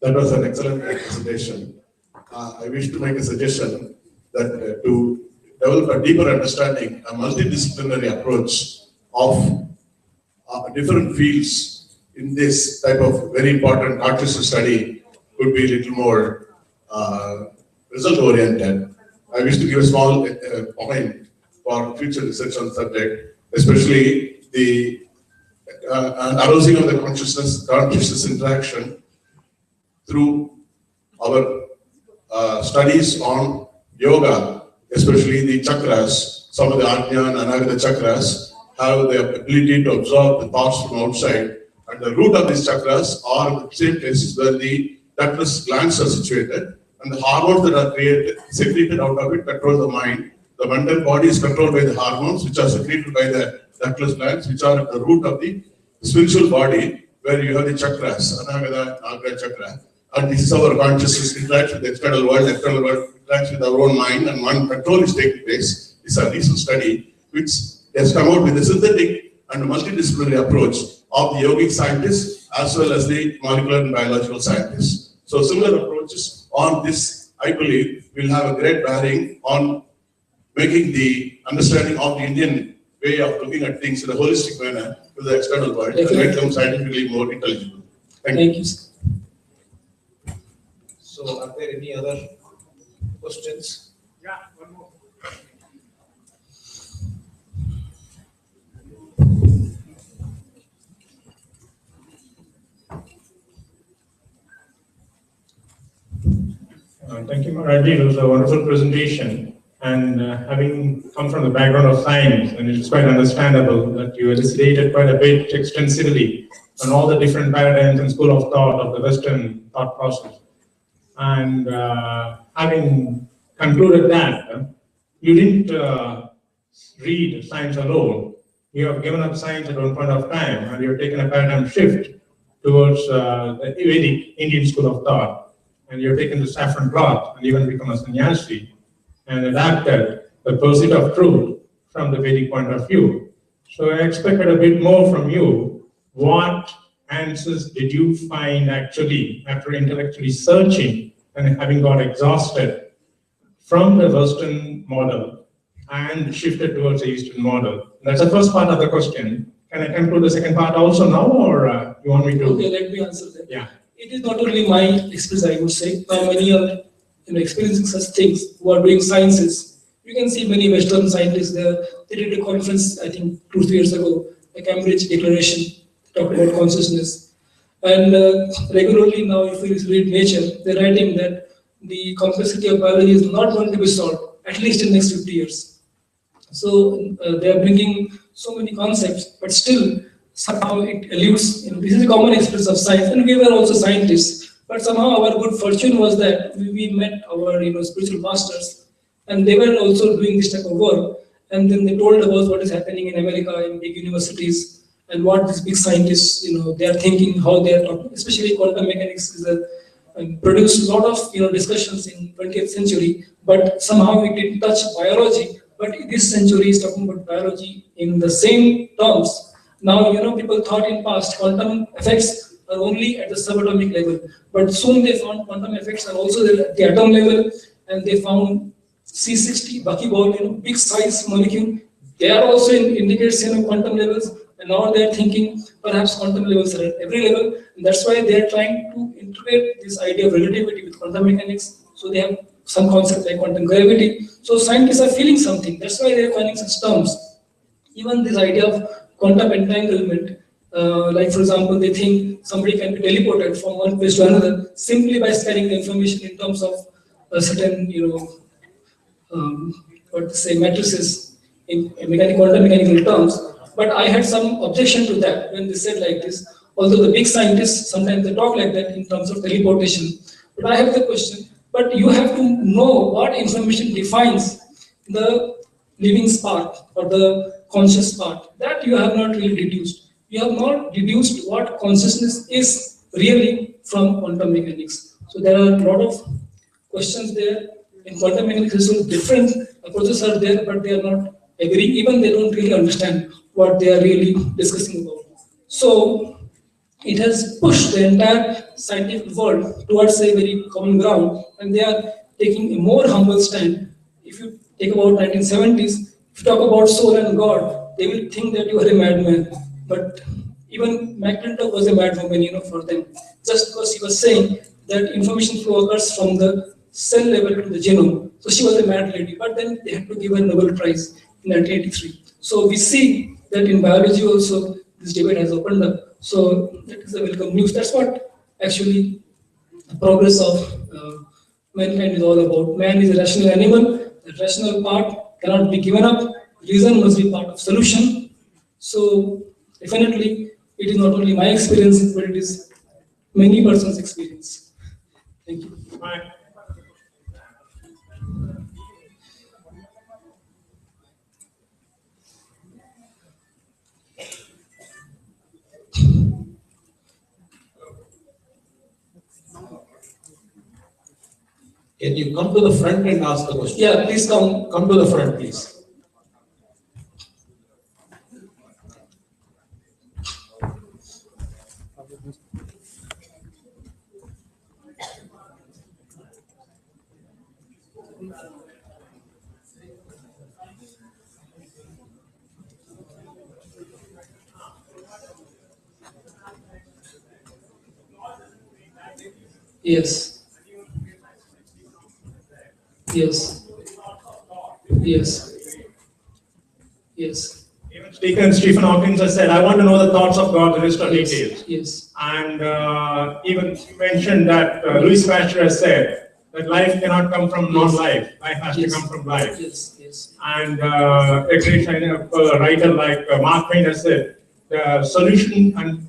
[SPEAKER 17] That was an excellent presentation. I wish to make a suggestion that to develop a deeper understanding, a multidisciplinary approach of different fields in this type of very important consciousness study could be a little more result-oriented. I wish to give a small point for future research on the subject, especially the arousing of the consciousness interaction through our studies on yoga, especially the chakras. Some of the Ajna and Anagata chakras have the ability to absorb the thoughts from outside, and the root of these chakras are the same places where the ductless glands are situated, and the hormones that are secreted out of it control the mind. The mental body is controlled by the hormones, which are secreted by the ductless glands, which are at the root of the spiritual body, where you have the chakras, Anagata, Anagata chakra. And this is our consciousness interacts with the external world interacts with our own mind, and one control is taking place. It's a recent study which has come out with a synthetic and multidisciplinary approach of the yogic scientists as well as the molecular and biological scientists. So similar approaches on this, I believe, will have a great bearing on making the understanding of the Indian way of looking at things in a holistic manner to the external world and make them scientifically more intelligible. Thank you.
[SPEAKER 6] So are there any other questions?
[SPEAKER 12] Yeah, one more.
[SPEAKER 14] Thank you, Maharaji. It was a wonderful presentation. And having come from the background of science, and it's quite understandable that you elucidated quite a bit extensively on all the different paradigms and school of thought of the Western thought process. And having concluded that, you didn't read science alone. You have given up science at one point of time, and you have taken a paradigm shift towards the Vedic Indian school of thought. And you have taken the saffron cloth and even become a sannyasi and adapted the pursuit of truth from the Vedic point of view. So I expected a bit more from you. What answers did you find actually after intellectually searching and having got exhausted from the Western model and shifted towards the Eastern model? That's the first part of the question. Can I conclude the second part also now, or you want me to?
[SPEAKER 16] Okay, let me answer that.
[SPEAKER 14] Yeah.
[SPEAKER 16] It is not only my experience, I would say. Now many are experiencing such things who are doing sciences. You can see many Western scientists there. They did a conference, I think, 2-3 years ago, a Cambridge Declaration, talked about consciousness. And regularly now, if you read Nature, they're writing that the complexity of biology is not going to be solved, at least in the next 50 years. So they are bringing so many concepts, but still somehow it eludes. This is a common experience of science, and we were also scientists. But somehow our good fortune was that we met our spiritual masters, and they were also doing this type of work. And then they told about what is happening in America in big universities and what these big scientists they are thinking, how they are talking. Especially quantum mechanics is produced a lot of discussions in 20th century, but somehow it didn't touch biology. But this century is talking about biology in the same terms. Now people thought in past quantum effects are only at the subatomic level, but soon they found quantum effects are also at the atom level, and they found C60 buckyball, big size molecule. They are also indicates quantum levels, and now they are thinking perhaps quantum levels are at every level, and that's why they are trying to integrate this idea of relativity with quantum mechanics. So they have some concept like quantum gravity. So scientists are feeling something. That's why they are finding such terms. Even this idea of quantum entanglement, like for example, they think somebody can be teleported from one place to another simply by scanning the information in terms of a certain, what to say, matrices in quantum mechanical terms. But I had some objection to that when they said like this. Although the big scientists, sometimes they talk like that in terms of teleportation. But I have the question, but you have to know what information defines the living spark or the conscious part. That you have not really deduced. You have not deduced what consciousness is really from quantum mechanics. So there are a lot of questions there. In quantum mechanics, so different approaches are there, but they are not agreeing. Even they don't really understand what they are really discussing about. So it has pushed the entire scientific world towards a very common ground, and they are taking a more humble stand. If you take about 1970s, if you talk about soul and God, they will think that you are a madman. But even McClintock was a madwoman, for them, just because she was saying that information flow occurs from the cell level to the genome. So she was a mad lady, but then they had to give her Nobel Prize in 1983. So we see that in biology also this debate has opened up. So that is a welcome news. That's what actually the progress of mankind is all about. Man is a rational animal. The rational part cannot be given up. Reason must be part of solution. So definitely, it is not only my experience, but it is many persons' experience. Thank you.
[SPEAKER 6] Can you come to the front and ask the question?
[SPEAKER 16] Yeah, please come.
[SPEAKER 6] Come to the front, please.
[SPEAKER 16] Yes. Yes. Yes. Yes.
[SPEAKER 14] Even Stephen Hawking has said, I want to know the thoughts of God, the rest are
[SPEAKER 16] Yes.
[SPEAKER 14] details.
[SPEAKER 16] Yes.
[SPEAKER 14] And even mentioned that Louis Pasteur has said that life cannot come from non-life. Life has to come from life.
[SPEAKER 16] Yes. Yes.
[SPEAKER 14] And a great writer like Mark Twain has said, the solution and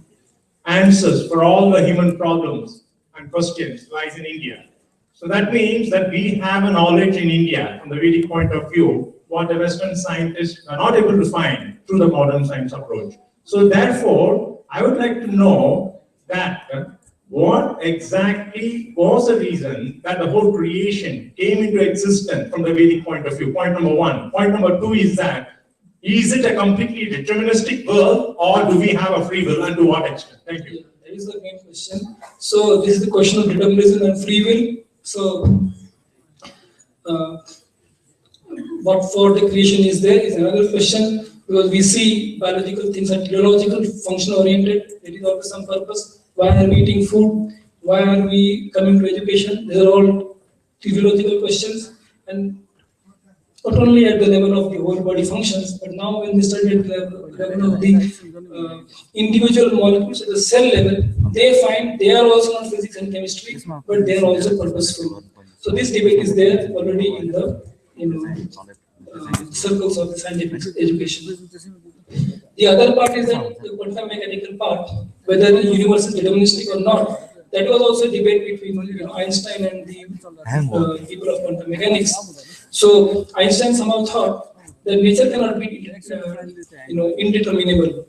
[SPEAKER 14] answers for all the human problems and questions lies in India. So that means that we have a knowledge in India from the Vedic point of view, what the Western scientists are not able to find through the modern science approach. So therefore, I would like to know that what exactly was the reason that the whole creation came into existence from the Vedic point of view? Point number one. Point number two is that, is it a completely deterministic world or do we have a free will and to what extent? Thank you.
[SPEAKER 16] That is the main question. So this is the question of determinism and free will. So what for the creation is there is another question, because we see biological things are teleological, function oriented. There is always some purpose. Why are we eating food? Why are we coming to education? These are all teleological questions, and not only at the level of the whole body functions, but now when they study at the level of the individual molecules at the cell level, they find they are also not physics and chemistry, but they are also purposeful. So this debate is there already in the circles of the scientific education. The other part is that the quantum mechanical part, whether the universe is deterministic or not. That was also a debate between Einstein and the people of quantum mechanics. So Einstein somehow thought that nature cannot be indeterminable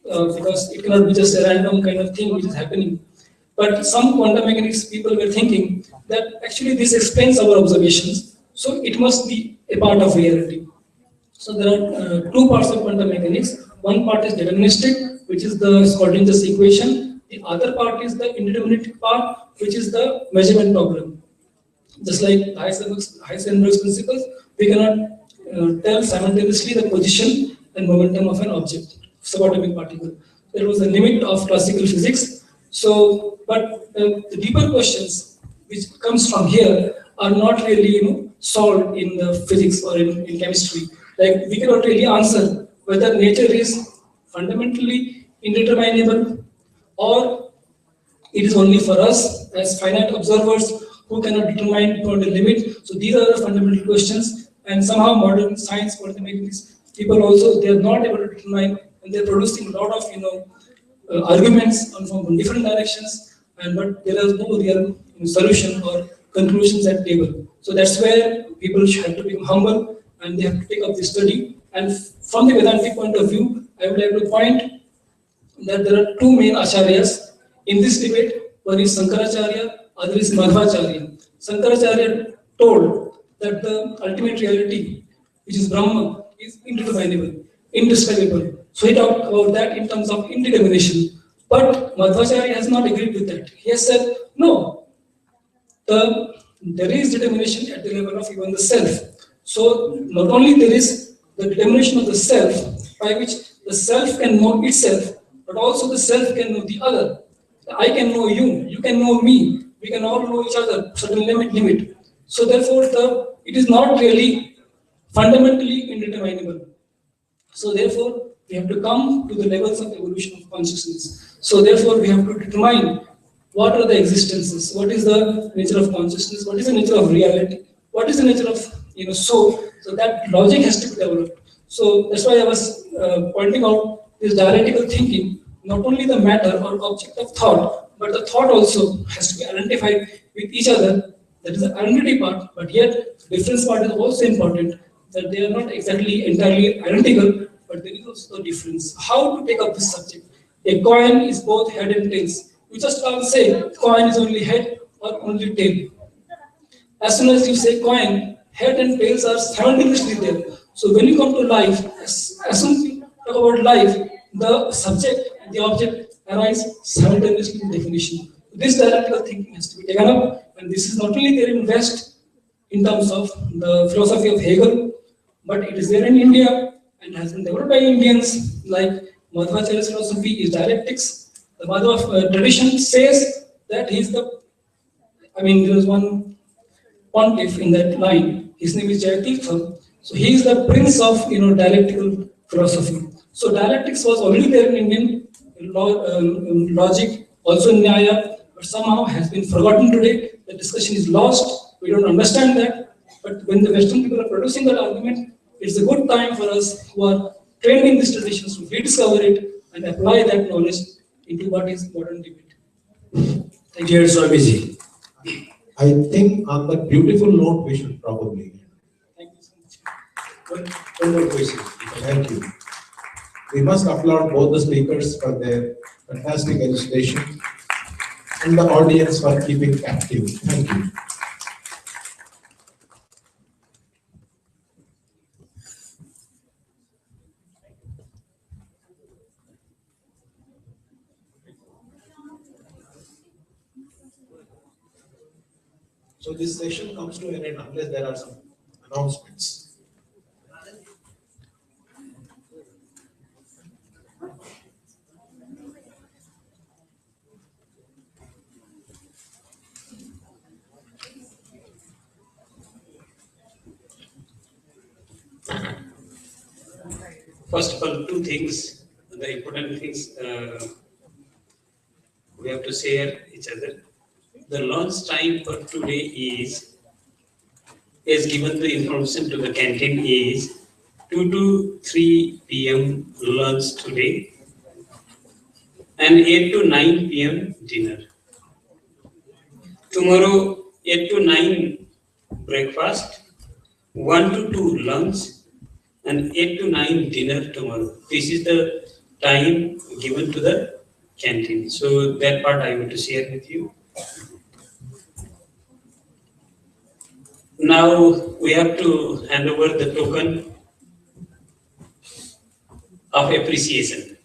[SPEAKER 16] because it cannot be just a random kind of thing which is happening. But some quantum mechanics people were thinking that actually this explains our observations, so it must be a part of reality. So there are two parts of quantum mechanics. One part is deterministic, which is the Schrödinger's equation. The other part is the indeterminate part, which is the measurement problem. Just like Heisenberg's principles, we cannot tell simultaneously the position and momentum of an object, subatomic particle. There was a limit of classical physics. So, but the deeper questions which comes from here are not really solved in the physics or in chemistry. Like we cannot really answer whether nature is fundamentally indeterminable or it is only for us as finite observers who cannot determine beyond the limit. So these are the fundamental questions, and somehow modern science, quantum mechanics, people also they are not able to determine, and they're producing a lot of arguments from different directions, but there is no real solution or conclusions at table. So that's where people should have to become humble and they have to take up this study. And from the Vedantic point of view, I would like to point that there are two main acharyas in this debate. One is Sankaracharya, other is Madhvacharya. Sankaracharya told that the ultimate reality, which is Brahma, is indeterminable, indescribable. So he talked about that in terms of indetermination. But Madhvacharya has not agreed with that. He has said, no, there is determination at the level of even the self. So not only there is the determination of the self, by which the self can know itself, but also the self can know the other. I can know you, you can know me, we can all know each other, certain limit. So therefore, it is not really fundamentally indeterminable. So therefore, we have to come to the levels of evolution of consciousness. So therefore, we have to determine what are the existences, what is the nature of consciousness, what is the nature of reality, what is the nature of soul. So that logic has to be developed. So that's why I was pointing out this dialectical thinking. Not only the matter or object of thought, but the thought also has to be identified with each other. That is the identity part, but yet the difference part is also important, that they are not exactly entirely identical, but there is also a difference. How to take up this subject? A coin is both head and tails. You just can't say coin is only head or only tail. As soon as you say coin, head and tails are simultaneously there. So when you come to life, as soon as you talk about life, the subject and the object arise simultaneously in definition. This dialectical thinking has to be taken up, and this is not only there in West in terms of the philosophy of Hegel, but it is there in India and has been developed by Indians. Like Madhvacharya's philosophy is dialectics. The Madhva tradition says that he's there is one pontiff in that line. His name is Jayatirtha. So he is the prince of dialectical philosophy. So dialectics was already there in Indian logic, also in Nyaya, but somehow has been forgotten today. The discussion is lost. We don't understand that. But when the Western people are producing that argument, it's a good time for us who are trained in these traditions to rediscover it and apply that knowledge into what is modern debate. Thank you, Swamiji.
[SPEAKER 6] I think on that beautiful note, we should probably.
[SPEAKER 16] Thank you so much. One more question.
[SPEAKER 6] Thank you. We must applaud both the speakers for their fantastic elucidation and the audience for keeping captive. Thank you. So this session comes to an end unless there are some announcements.
[SPEAKER 3] First of all, two things, the important things we have to share each other. The lunch time for today is given the information to the canteen is 2 to 3 p.m. lunch today and 8 to 9 p.m. dinner. Tomorrow 8 to 9 breakfast, 1 to 2 lunch and 8 to 9 dinner tomorrow. This is the time given to the canteen. So that part I want to share with you. Now we have to hand over the token of appreciation.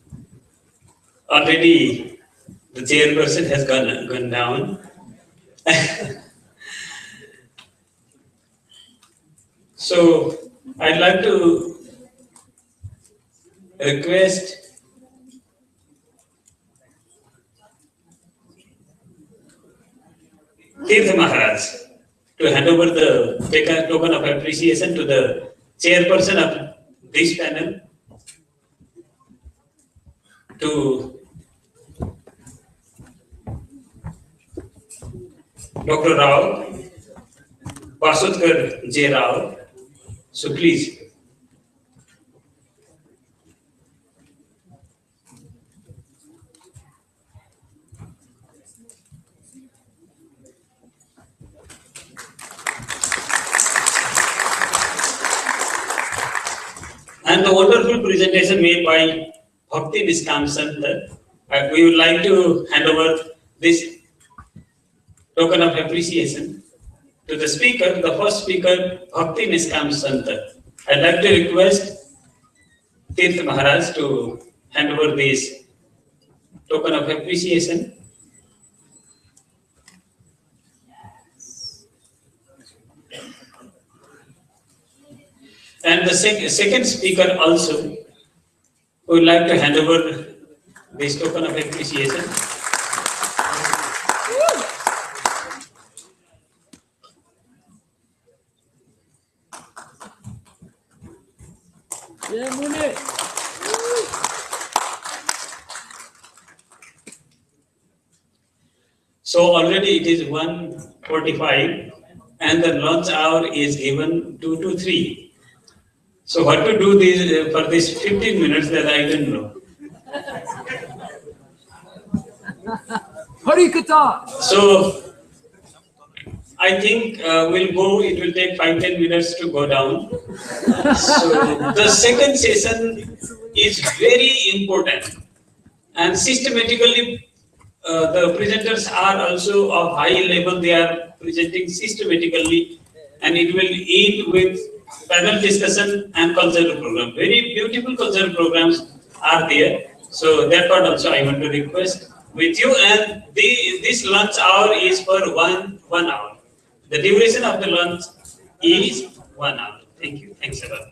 [SPEAKER 3] Already the chairperson has gone down. So I'd like to request Tirth Maharaj to hand over the token of appreciation to the chairperson of this panel, to Dr. Rao, Vasudhar J. Rao. So please. and the wonderful presentation made by Bhakti Niskam Santa. We would like to hand over this token of appreciation to the speaker, the first speaker, Bhakti Niskam Santa. I'd like to request Tirth Maharaj to hand over this token of appreciation. And the second speaker also would like to hand over this token of appreciation. So already it is 1:45 and the lunch hour is given 2 to 3. So what to do this, for this 15 minutes, that I don't know. So I think we'll go, it will take 5-10 minutes to go down. So the second session is very important, and systematically the presenters are also of high level. They are presenting systematically, and it will end with panel discussion and cultural program. Very beautiful cultural programs are there. So that part also I want to request with you. And this lunch hour is for one hour. The duration of the lunch is 1 hour. Thank you. Thanks a lot.